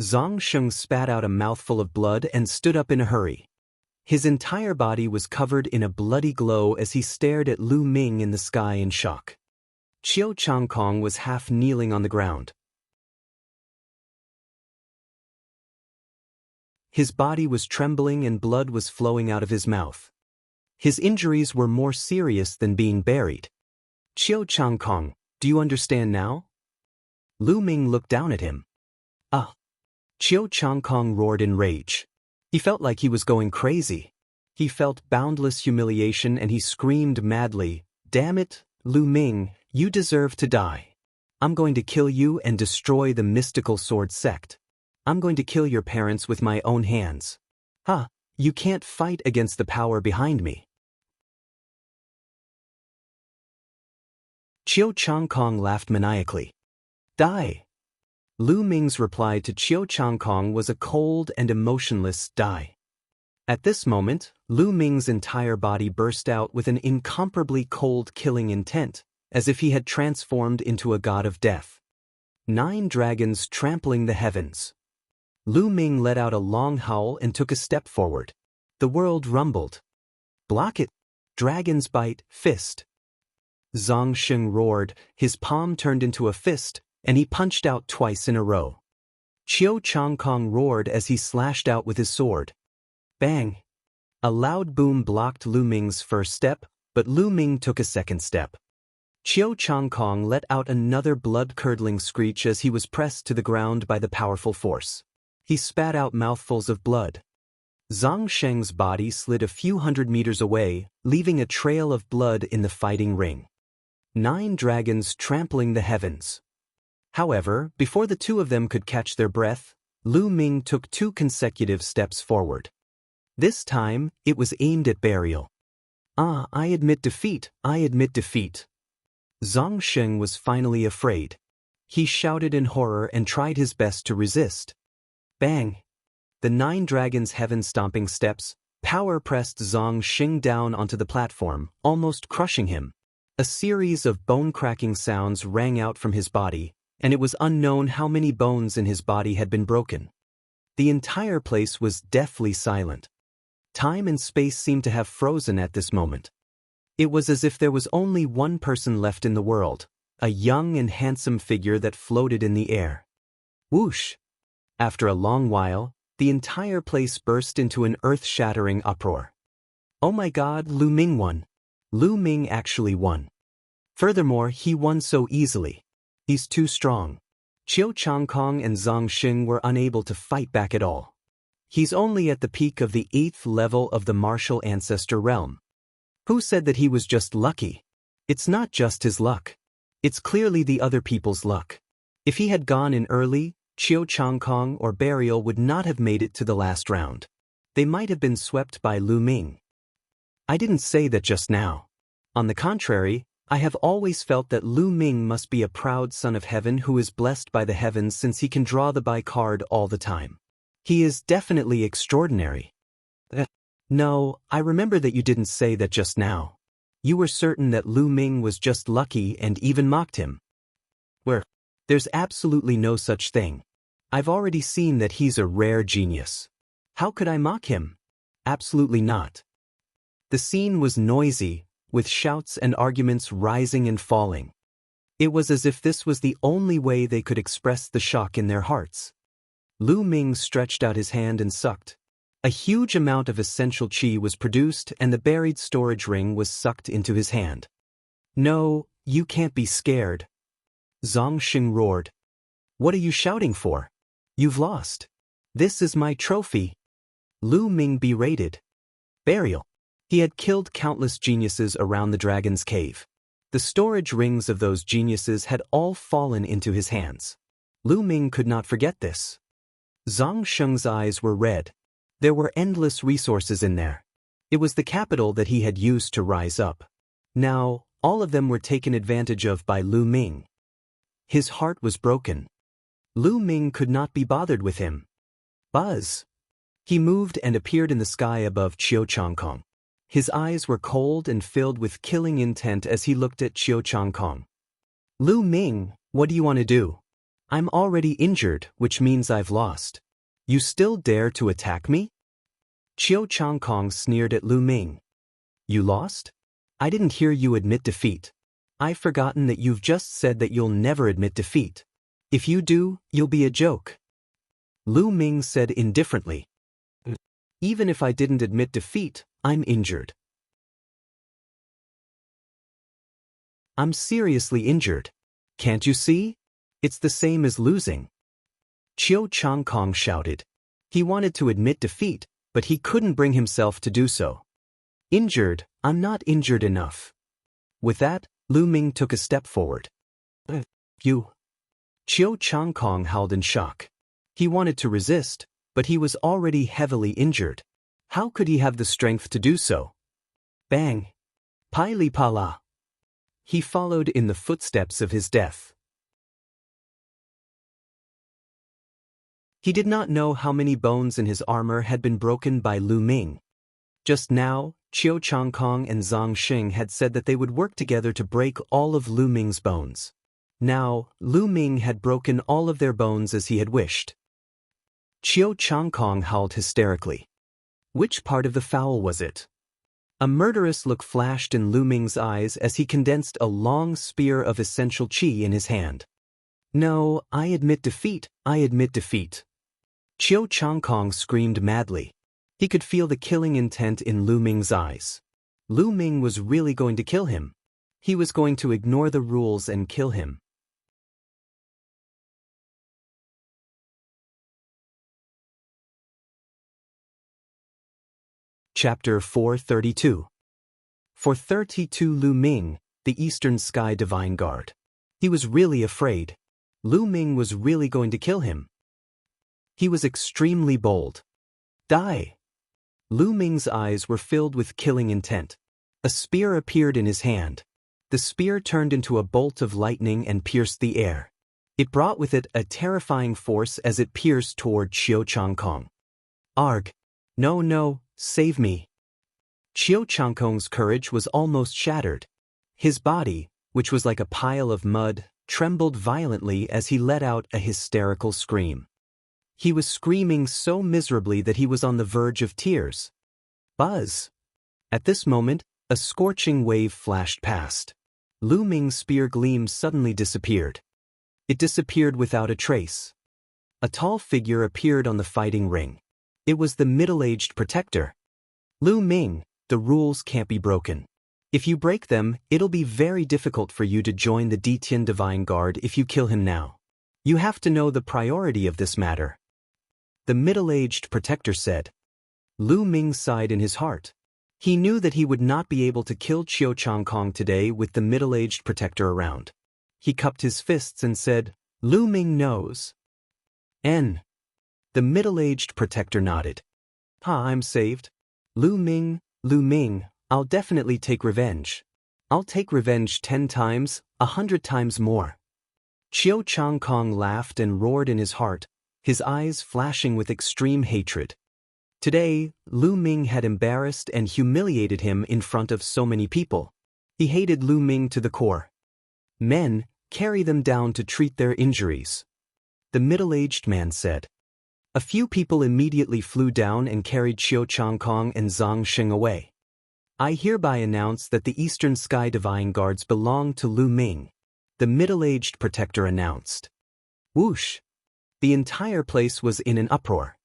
Zhang Sheng spat out a mouthful of blood and stood up in a hurry. His entire body was covered in a bloody glow as he stared at Lu Ming in the sky in shock. Qiu Changkong was half kneeling on the ground. His body was trembling and blood was flowing out of his mouth. His injuries were more serious than being buried. Qiu Changkong, do you understand now? Lu Ming looked down at him. Ah! Qiu Changkong roared in rage. He felt like he was going crazy. He felt boundless humiliation and he screamed madly, "Damn it, Lu Ming, you deserve to die. I'm going to kill you and destroy the mystical sword sect. I'm going to kill your parents with my own hands. Ha! You can't fight against the power behind me." Qiu Changkong laughed maniacally. Die! Lu Ming's reply to Qiu Changkong was a cold and emotionless die. At this moment, Lu Ming's entire body burst out with an incomparably cold killing intent, as if he had transformed into a god of death. 9 dragons trampling the heavens. Lu Ming let out a long howl and took a step forward. The world rumbled. "Block it! Dragon's bite, fist!" Zhang Sheng roared, his palm turned into a fist, and he punched out twice in a row. Qiu Changkong roared as he slashed out with his sword. Bang! A loud boom blocked Lu Ming's first step, but Lu Ming took a second step. Qiu Changkong let out another blood-curdling screech as he was pressed to the ground by the powerful force. He spat out mouthfuls of blood. Zhang Sheng's body slid a few hundred meters away, leaving a trail of blood in the fighting ring. 9 dragons trampling the heavens. However, before the two of them could catch their breath, Lu Ming took 2 consecutive steps forward. This time, it was aimed at burial. "Ah, I admit defeat, I admit defeat." Zhang Sheng was finally afraid. He shouted in horror and tried his best to resist. Bang! The 9 dragons' heaven-stomping steps, power pressed Zhang Sheng down onto the platform, almost crushing him. A series of bone-cracking sounds rang out from his body, and it was unknown how many bones in his body had been broken. The entire place was deathly silent. Time and space seemed to have frozen at this moment. It was as if there was only one person left in the world, a young and handsome figure that floated in the air. Whoosh! After a long while, the entire place burst into an earth-shattering uproar. Oh my God, Lu Ming won! Lu Ming actually won. Furthermore, he won so easily. He's too strong. Qiu Changkong and Zhang Sheng were unable to fight back at all. He's only at the peak of the 8th level of the martial ancestor realm. Who said that he was just lucky? It's not just his luck. It's clearly the other people's luck. If he had gone in early, Qiu Changkong or Burial would not have made it to the last round. They might have been swept by Lu Ming. I didn't say that just now. On the contrary, I have always felt that Lu Ming must be a proud son of heaven who is blessed by the heavens since he can draw the Bai card all the time. He is definitely extraordinary. No, I remember that you didn't say that just now. You were certain that Lu Ming was just lucky and even mocked him. There's absolutely no such thing. I've already seen that he's a rare genius. How could I mock him? Absolutely not. The scene was noisy, with shouts and arguments rising and falling. It was as if this was the only way they could express the shock in their hearts. Lu Ming stretched out his hand and sucked. A huge amount of essential qi was produced and the buried storage ring was sucked into his hand. No, you can't be scared. Zhang Sheng roared. What are you shouting for? You've lost. This is my trophy. Lu Ming berated. Burial. He had killed countless geniuses around the dragon's cave. The storage rings of those geniuses had all fallen into his hands. Lu Ming could not forget this. Zhang Sheng's eyes were red. There were endless resources in there. It was the capital that he had used to rise up. Now, all of them were taken advantage of by Lu Ming. His heart was broken. Lu Ming could not be bothered with him. Buzz! He moved and appeared in the sky above Qiu Changkong. His eyes were cold and filled with killing intent as he looked at Qiu Changkong. Lu Ming, what do you want to do? I'm already injured, which means I've lost. You still dare to attack me? Qiu Changkong sneered at Lu Ming. You lost? I didn't hear you admit defeat. I've forgotten that you've just said that you'll never admit defeat. If you do, you'll be a joke. Lu Ming said indifferently. Even if I didn't admit defeat, I'm injured. I'm seriously injured. Can't you see? It's the same as losing. Qiu Changkong shouted. He wanted to admit defeat, but he couldn't bring himself to do so. Injured, I'm not injured enough. With that, Lu Ming took a step forward. You. Qiu Changkong howled in shock. He wanted to resist, but he was already heavily injured. How could he have the strength to do so? Bang! Pili pala! He followed in the footsteps of his death. He did not know how many bones in his armor had been broken by Lu Ming. Just now, Qiu Changkong and Zhang Xing had said that they would work together to break all of Lu Ming's bones. Now, Lu Ming had broken all of their bones as he had wished. Qiu Changkong howled hysterically. Which part of the foul was it? A murderous look flashed in Lu Ming's eyes as he condensed a long spear of essential qi in his hand. No, I admit defeat, I admit defeat. Qiu Changkong screamed madly. He could feel the killing intent in Lu Ming's eyes. Lu Ming was really going to kill him. He was going to ignore the rules and kill him. Chapter 432. For 32 Lu Ming, the Eastern Sky Divine Guard. He was really afraid. Lu Ming was really going to kill him. He was extremely bold. Die! Lu Ming's eyes were filled with killing intent. A spear appeared in his hand. The spear turned into a bolt of lightning and pierced the air. It brought with it a terrifying force as it pierced toward Qiu Changkong. Arg! No, save me! Qiu Changkong's courage was almost shattered. His body, which was like a pile of mud, trembled violently as he let out a hysterical scream. He was screaming so miserably that he was on the verge of tears. Buzz! At this moment, a scorching wave flashed past. Lu Ming's spear gleam suddenly disappeared. It disappeared without a trace. A tall figure appeared on the fighting ring. It was the middle-aged protector. Lu Ming, the rules can't be broken. If you break them, it'll be very difficult for you to join the Detian Divine Guard if you kill him now. You have to know the priority of this matter. The middle-aged protector said. Lu Ming sighed in his heart. He knew that he would not be able to kill Qiu Changkong today with the middle-aged protector around. He cupped his fists and said, Lu Ming knows. The middle-aged protector nodded. I'm saved. Lu Ming, I'll definitely take revenge. I'll take revenge 10 times, 100 times more. Qiu Changkong laughed and roared in his heart, his eyes flashing with extreme hatred. Today, Lu Ming had embarrassed and humiliated him in front of so many people. He hated Lu Ming to the core. Men, carry them down to treat their injuries. The middle-aged man said. A few people immediately flew down and carried Qiu Changkong and Zhang Xing away. I hereby announce that the Eastern Sky Divine Guards belong to Lu Ming, the middle-aged protector announced. Whoosh! The entire place was in an uproar.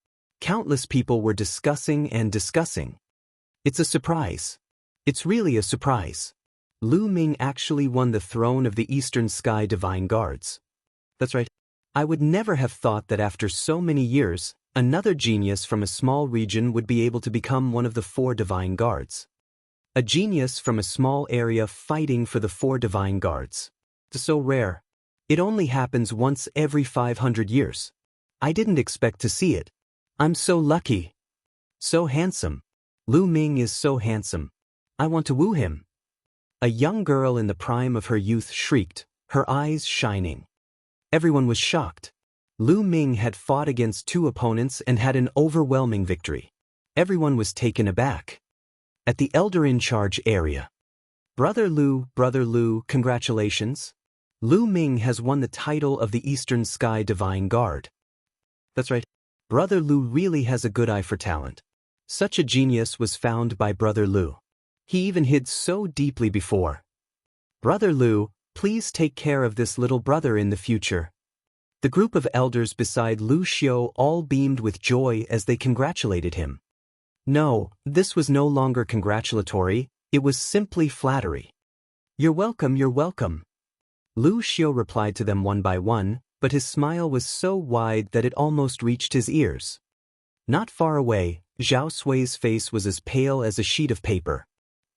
Countless people were discussing and discussing. It's a surprise. It's really a surprise. Lu Ming actually won the throne of the Eastern Sky Divine Guards. That's right. I would never have thought that after so many years, another genius from a small region would be able to become one of the 4 Divine Guards. A genius from a small area fighting for the 4 Divine Guards. It's so rare. It only happens once every 500 years. I didn't expect to see it. I'm so lucky. So handsome. Lu Ming is so handsome. I want to woo him. A young girl in the prime of her youth shrieked, her eyes shining. Everyone was shocked. Lu Ming had fought against 2 opponents and had an overwhelming victory. Everyone was taken aback. At the elder in charge area. Brother Lu, congratulations. Lu Ming has won the title of the Eastern Sky Divine Guard. That's right. Brother Lu really has a good eye for talent. Such a genius was found by Brother Lu. He even hid so deeply before. Brother Lu, please take care of this little brother in the future. The group of elders beside Lu Xiu all beamed with joy as they congratulated him. No, this was no longer congratulatory, it was simply flattery. You're welcome, you're welcome. Lu Xiu replied to them one by one, but his smile was so wide that it almost reached his ears. Not far away, Zhao Sui's face was as pale as a sheet of paper.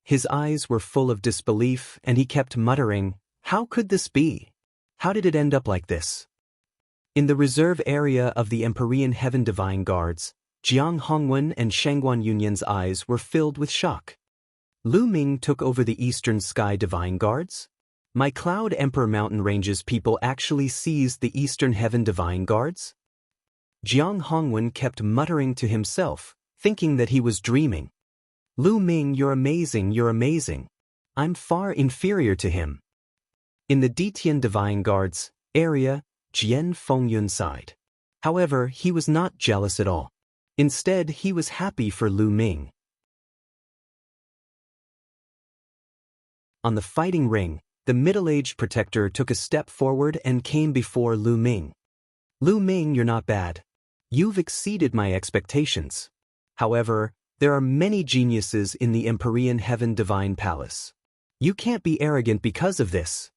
His eyes were full of disbelief and he kept muttering, "How could this be? How did it end up like this?" In the reserve area of the Empyrean Heaven Divine Guards, Jiang Hongwen and Shangguan Yunyan's eyes were filled with shock. Lu Ming took over the Eastern Sky Divine Guards? My Cloud Emperor Mountain Ranges people actually seized the Eastern Heaven Divine Guards? Jiang Hongwen kept muttering to himself, thinking that he was dreaming. Lu Ming, you're amazing, you're amazing. I'm far inferior to him. In the Ditian Divine Guards area, Jian Fengyun sighed. However, he was not jealous at all. Instead, he was happy for Lu Ming. On the fighting ring, the middle-aged protector took a step forward and came before Lu Ming. Lu Ming, you're not bad. You've exceeded my expectations. However, there are many geniuses in the Empyrean Heaven Divine Palace. You can't be arrogant because of this.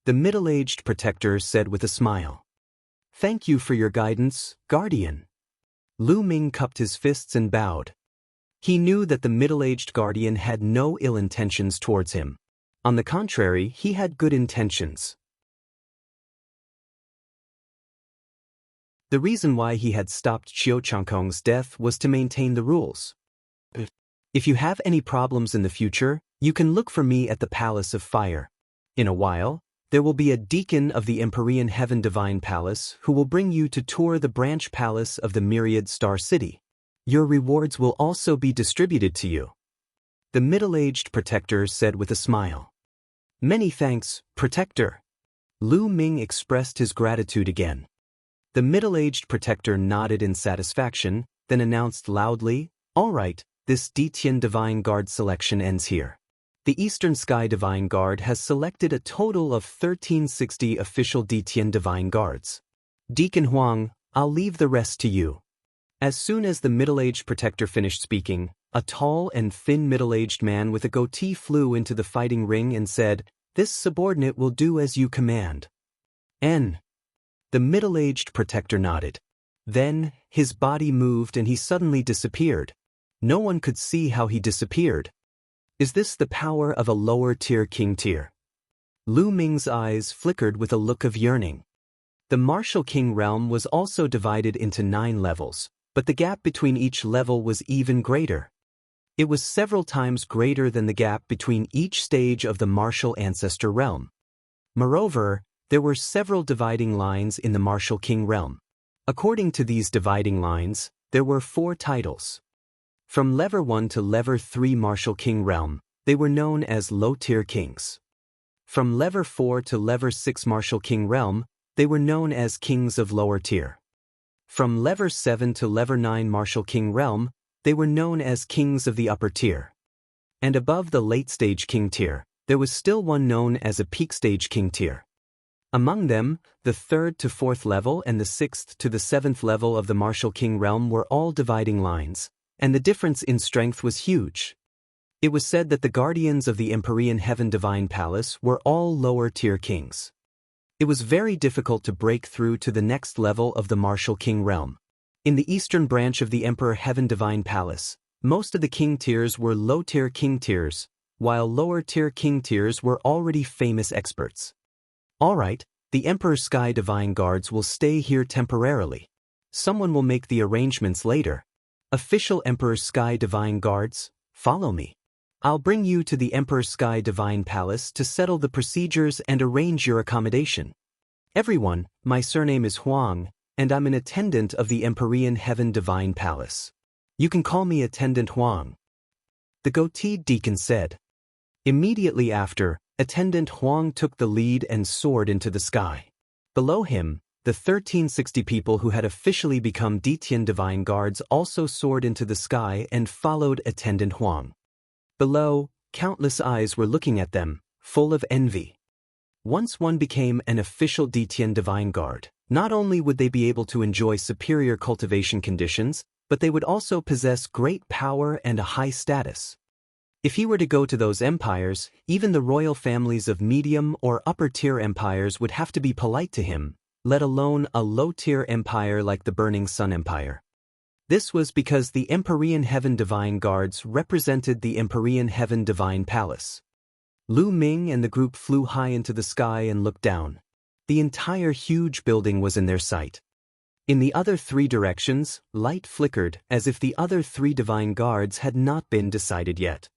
The middle-aged protector said with a smile. Thank you for your guidance, Guardian. Lu Ming cupped his fists and bowed. He knew that the middle-aged guardian had no ill intentions towards him. On the contrary, he had good intentions. The reason why he had stopped Qiu Changkong's death was to maintain the rules. If you have any problems in the future, you can look for me at the Palace of Fire. In a while, there will be a deacon of the Empyrean Heaven Divine Palace who will bring you to tour the branch palace of the Myriad Star City. Your rewards will also be distributed to you. The middle-aged protector said with a smile. Many thanks, Protector. Lu Ming expressed his gratitude again. The middle-aged protector nodded in satisfaction, then announced loudly, All right, this Ditian Divine Guard selection ends here. The Eastern Sky Divine Guard has selected a total of 1360 official Ditian Divine Guards. Deacon Huang, I'll leave the rest to you. As soon as the middle-aged protector finished speaking, a tall and thin middle-aged man with a goatee flew into the fighting ring and said, This subordinate will do as you command. N. The middle-aged protector nodded. Then, his body moved and he suddenly disappeared. No one could see how he disappeared. Is this the power of a lower-tier king tier? Lu Ming's eyes flickered with a look of yearning. The martial king realm was also divided into 9 levels, but the gap between each level was even greater. It was several times greater than the gap between each stage of the martial ancestor realm. Moreover, there were several dividing lines in the martial king realm. According to these dividing lines, there were 4 titles. From Level 1 to Level 3 Martial King Realm, they were known as low-tier kings. From Level 4 to Level 6 Martial King Realm, they were known as kings of lower tier. From Level 7 to Level 9 Martial King Realm, they were known as kings of the upper tier. And above the late-stage king tier, there was still one known as a peak-stage king tier. Among them, the 3rd to 4th level and the 6th to the 7th level of the Martial King Realm were all dividing lines, and the difference in strength was huge. It was said that the guardians of the Empyrean Heaven Divine Palace were all lower-tier kings. It was very difficult to break through to the next level of the Martial King Realm. In the eastern branch of the Emperor Heaven Divine Palace, most of the king tiers were low-tier king tiers, while lower-tier king tiers were already famous experts. All right, the Emperor Sky Divine Guards will stay here temporarily. Someone will make the arrangements later. Official Emperor Sky Divine Guards, follow me. I'll bring you to the Emperor Sky Divine Palace to settle the procedures and arrange your accommodation. Everyone, my surname is Huang, and I'm an attendant of the Empyrean Heaven Divine Palace. You can call me Attendant Huang. The goateed deacon said. Immediately after, Attendant Huang took the lead and soared into the sky. Below him, the 1360 people who had officially become Ditian Divine Guards also soared into the sky and followed Attendant Huang. Below, countless eyes were looking at them, full of envy. Once one became an official Ditian Divine Guard, not only would they be able to enjoy superior cultivation conditions, but they would also possess great power and a high status. If he were to go to those empires, even the royal families of medium or upper-tier empires would have to be polite to him, let alone a low-tier empire like the Burning Sun Empire. This was because the Empyrean Heaven Divine Guards represented the Empyrean Heaven Divine Palace. Lu Ming and the group flew high into the sky and looked down. The entire huge building was in their sight. In the other three directions, light flickered as if the other three divine guards had not been decided yet.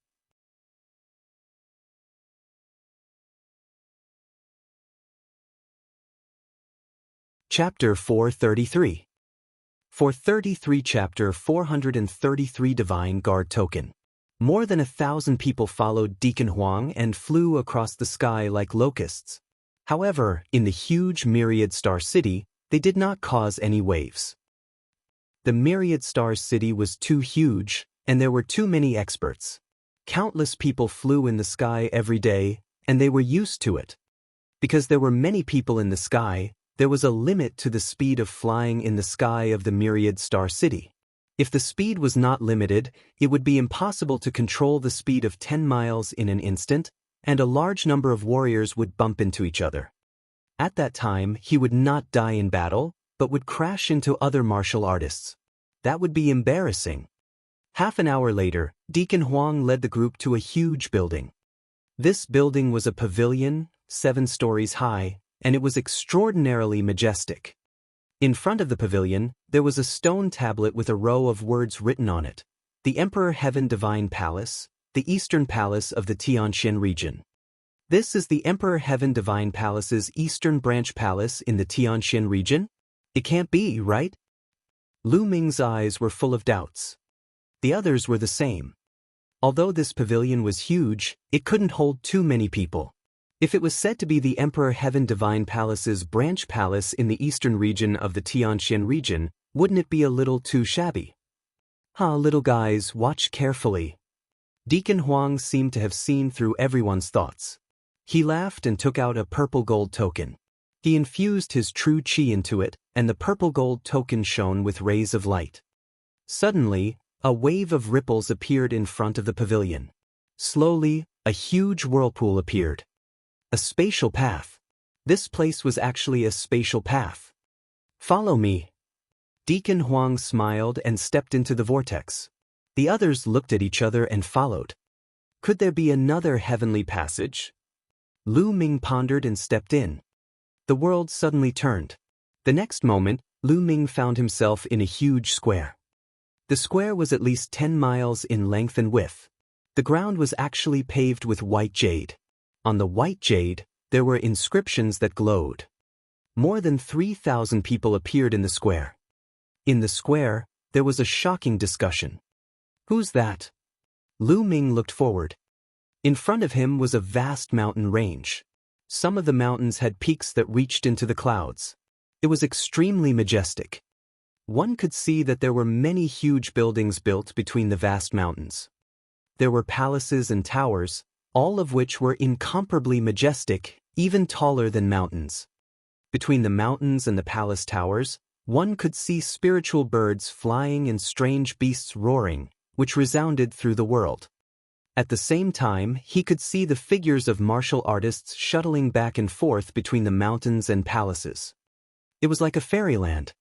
Chapter 433. 433 Chapter 433 Divine Guard Token. More than 1,000 people followed Deacon Huang and flew across the sky like locusts. However, in the huge Myriad Star City, they did not cause any waves. The Myriad Star City was too huge, and there were too many experts. Countless people flew in the sky every day, and they were used to it. Because there were many people in the sky, there was a limit to the speed of flying in the sky of the Myriad Star City. If the speed was not limited, it would be impossible to control the speed of 10 miles in an instant, and a large number of warriors would bump into each other. At that time, he would not die in battle, but would crash into other martial artists. That would be embarrassing. Half an hour later, Deacon Huang led the group to a huge building. This building was a pavilion, 7 stories high, and it was extraordinarily majestic. In front of the pavilion, there was a stone tablet with a row of words written on it. The Emperor Heaven Divine Palace, the Eastern Palace of the Tianxian region. This is the Emperor Heaven Divine Palace's Eastern Branch Palace in the Tianxian region? It can't be, right? Lu Ming's eyes were full of doubts. The others were the same. Although this pavilion was huge, it couldn't hold too many people. If it was said to be the Emperor Heaven Divine Palace's branch palace in the eastern region of the Tianxian region, wouldn't it be a little too shabby? Little guys, watch carefully. Deacon Huang seemed to have seen through everyone's thoughts. He laughed and took out a purple gold token. He infused his true qi into it, and the purple gold token shone with rays of light. Suddenly, a wave of ripples appeared in front of the pavilion. Slowly, a huge whirlpool appeared. A spatial path. This place was actually a spatial path. Follow me. Deacon Huang smiled and stepped into the vortex. The others looked at each other and followed. Could there be another heavenly passage? Lu Ming pondered and stepped in. The world suddenly turned. The next moment, Lu Ming found himself in a huge square. The square was at least 10 miles in length and width. The ground was actually paved with white jade. On the white jade, there were inscriptions that glowed. More than 3,000 people appeared in the square. In the square, there was a shocking discussion. Who's that? Lu Ming looked forward. In front of him was a vast mountain range. Some of the mountains had peaks that reached into the clouds. It was extremely majestic. One could see that there were many huge buildings built between the vast mountains. There were palaces and towers, all of which were incomparably majestic, even taller than mountains. Between the mountains and the palace towers, one could see spiritual birds flying and strange beasts roaring, which resounded through the world. At the same time, he could see the figures of martial artists shuttling back and forth between the mountains and palaces. It was like a fairyland.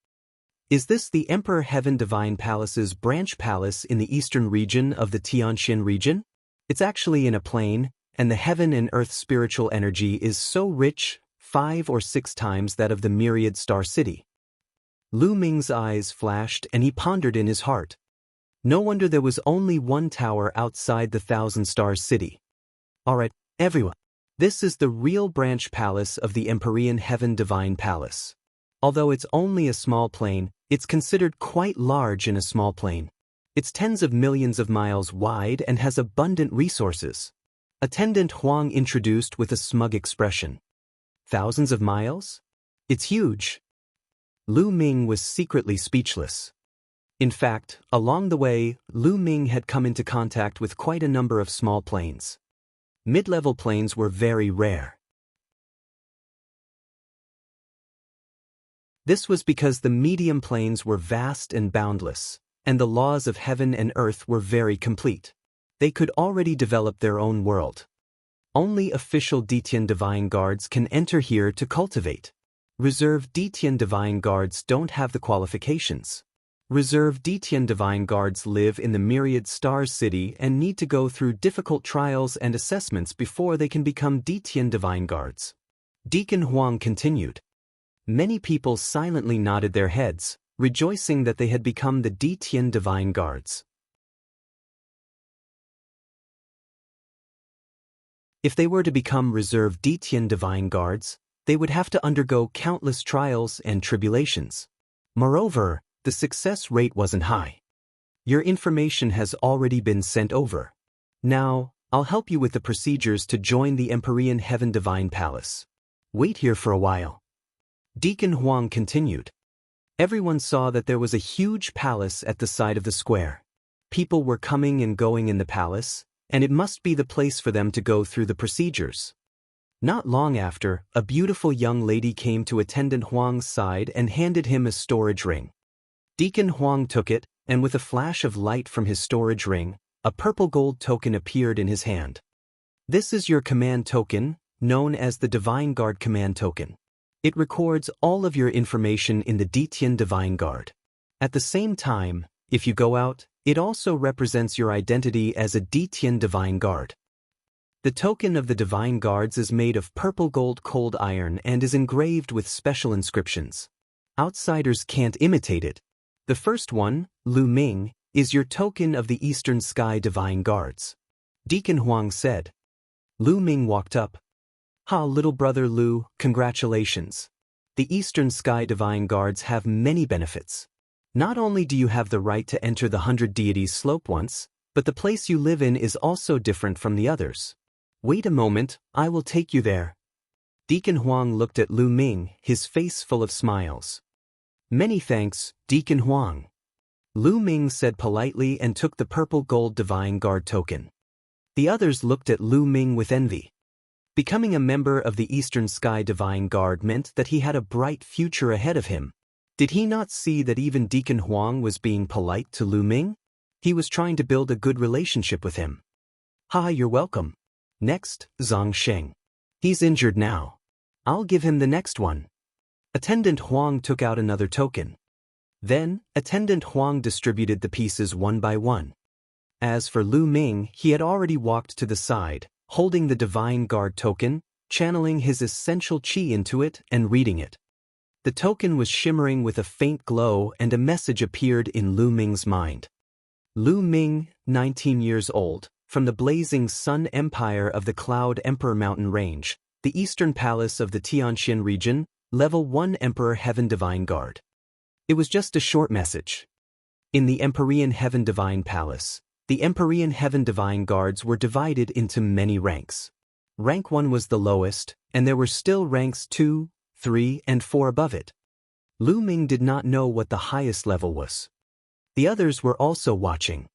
Is this the Emperor Heaven Divine Palace's branch palace in the eastern region of the Tianxian region? It's actually in a plain, and the heaven and earth spiritual energy is so rich, 5 or 6 times that of the Myriad Star City. Lu Ming's eyes flashed and he pondered in his heart. No wonder there was only one tower outside the 1,000-star city. Alright, everyone. This is the real branch palace of the Empyrean Heaven Divine Palace. Although it's only a small plain, it's considered quite large in a small plain. It's tens of millions of miles wide and has abundant resources. Attendant Huang introduced with a smug expression. Thousands of miles? It's huge. Lu Ming was secretly speechless. In fact, along the way, Lu Ming had come into contact with quite a number of small planes. Mid-level planes were very rare. This was because the medium planes were vast and boundless, and the laws of heaven and earth were very complete. They could already develop their own world. Only official Ditian Divine Guards can enter here to cultivate. Reserve Ditian Divine Guards don't have the qualifications. Reserve Ditian Divine Guards live in the Myriad Stars City and need to go through difficult trials and assessments before they can become Ditian Divine Guards. Deacon Huang continued. Many people silently nodded their heads, rejoicing that they had become the Ditian Divine Guards. If they were to become Reserve Ditian Divine Guards, they would have to undergo countless trials and tribulations. Moreover, the success rate wasn't high. Your information has already been sent over. Now, I'll help you with the procedures to join the Empyrean Heaven Divine Palace. Wait here for a while. Deacon Huang continued. Everyone saw that there was a huge palace at the side of the square. People were coming and going in the palace, and it must be the place for them to go through the procedures. Not long after, a beautiful young lady came to Attendant Huang's side and handed him a storage ring. Deacon Huang took it, and with a flash of light from his storage ring, a purple gold token appeared in his hand. This is your command token, known as the Divine Guard Command Token. It records all of your information in the Ditian Divine Guard. At the same time, if you go out, it also represents your identity as a Ditian Divine Guard. The token of the Divine Guards is made of purple gold cold iron and is engraved with special inscriptions. Outsiders can't imitate it. The first one, Lu Ming, is your token of the Eastern Sky Divine Guards. Deacon Huang said. Lu Ming walked up. Ha, little brother Lu, congratulations. The Eastern Sky Divine Guards have many benefits. Not only do you have the right to enter the 100 Deities slope once, but the place you live in is also different from the others. Wait a moment, I will take you there. Deacon Huang looked at Lu Ming, his face full of smiles. Many thanks, Deacon Huang. Lu Ming said politely and took the purple gold Divine Guard token. The others looked at Lu Ming with envy. Becoming a member of the Eastern Sky Divine Guard meant that he had a bright future ahead of him. Did he not see that even Deacon Huang was being polite to Lu Ming? He was trying to build a good relationship with him. Ha, you're welcome. Next, Zhang Sheng. He's injured now. I'll give him the next one. Attendant Huang took out another token. Then, Attendant Huang distributed the pieces one by one. As for Lu Ming, he had already walked to the side, holding the Divine Guard token, channeling his essential qi into it and reading it. The token was shimmering with a faint glow and a message appeared in Lu Ming's mind. Lu Ming, 19 years old, from the blazing Sun Empire of the Cloud Emperor Mountain Range, the Eastern Palace of the Tianxian region, Level 1 Emperor Heaven Divine Guard. It was just a short message. In the Empyrean Heaven Divine Palace, the Empyrean Heaven Divine Guards were divided into many ranks. Rank 1 was the lowest, and there were still ranks 2, 3, and 4 above it. Lu Ming did not know what the highest level was. The others were also watching.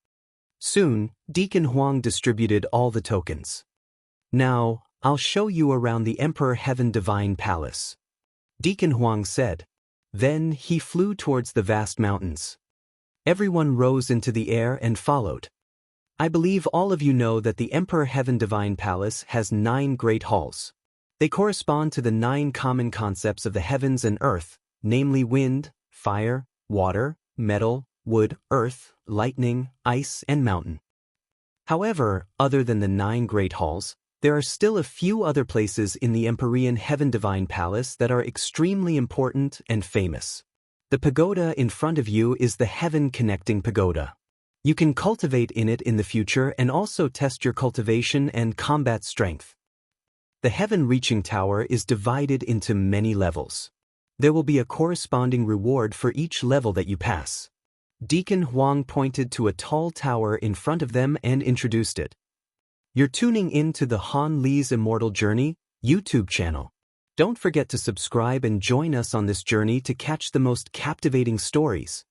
Soon, Deacon Huang distributed all the tokens. Now, I'll show you around the Emperor Heaven Divine Palace. Deacon Huang said. Then he flew towards the vast mountains. Everyone rose into the air and followed. I believe all of you know that the Emperor Heaven Divine Palace has 9 great halls. They correspond to the 9 common concepts of the heavens and earth, namely wind, fire, water, metal, wood, earth, lightning, ice, and mountain. However, other than the 9 great halls, there are still a few other places in the Empyrean Heaven Divine Palace that are extremely important and famous. The pagoda in front of you is the Heaven Connecting Pagoda. You can cultivate in it in the future and also test your cultivation and combat strength. The Heaven Reaching Tower is divided into many levels. There will be a corresponding reward for each level that you pass. Deacon Huang pointed to a tall tower in front of them and introduced it. You're tuning in to the Han Li's Immortal Journey YouTube channel. Don't forget to subscribe and join us on this journey to catch the most captivating stories.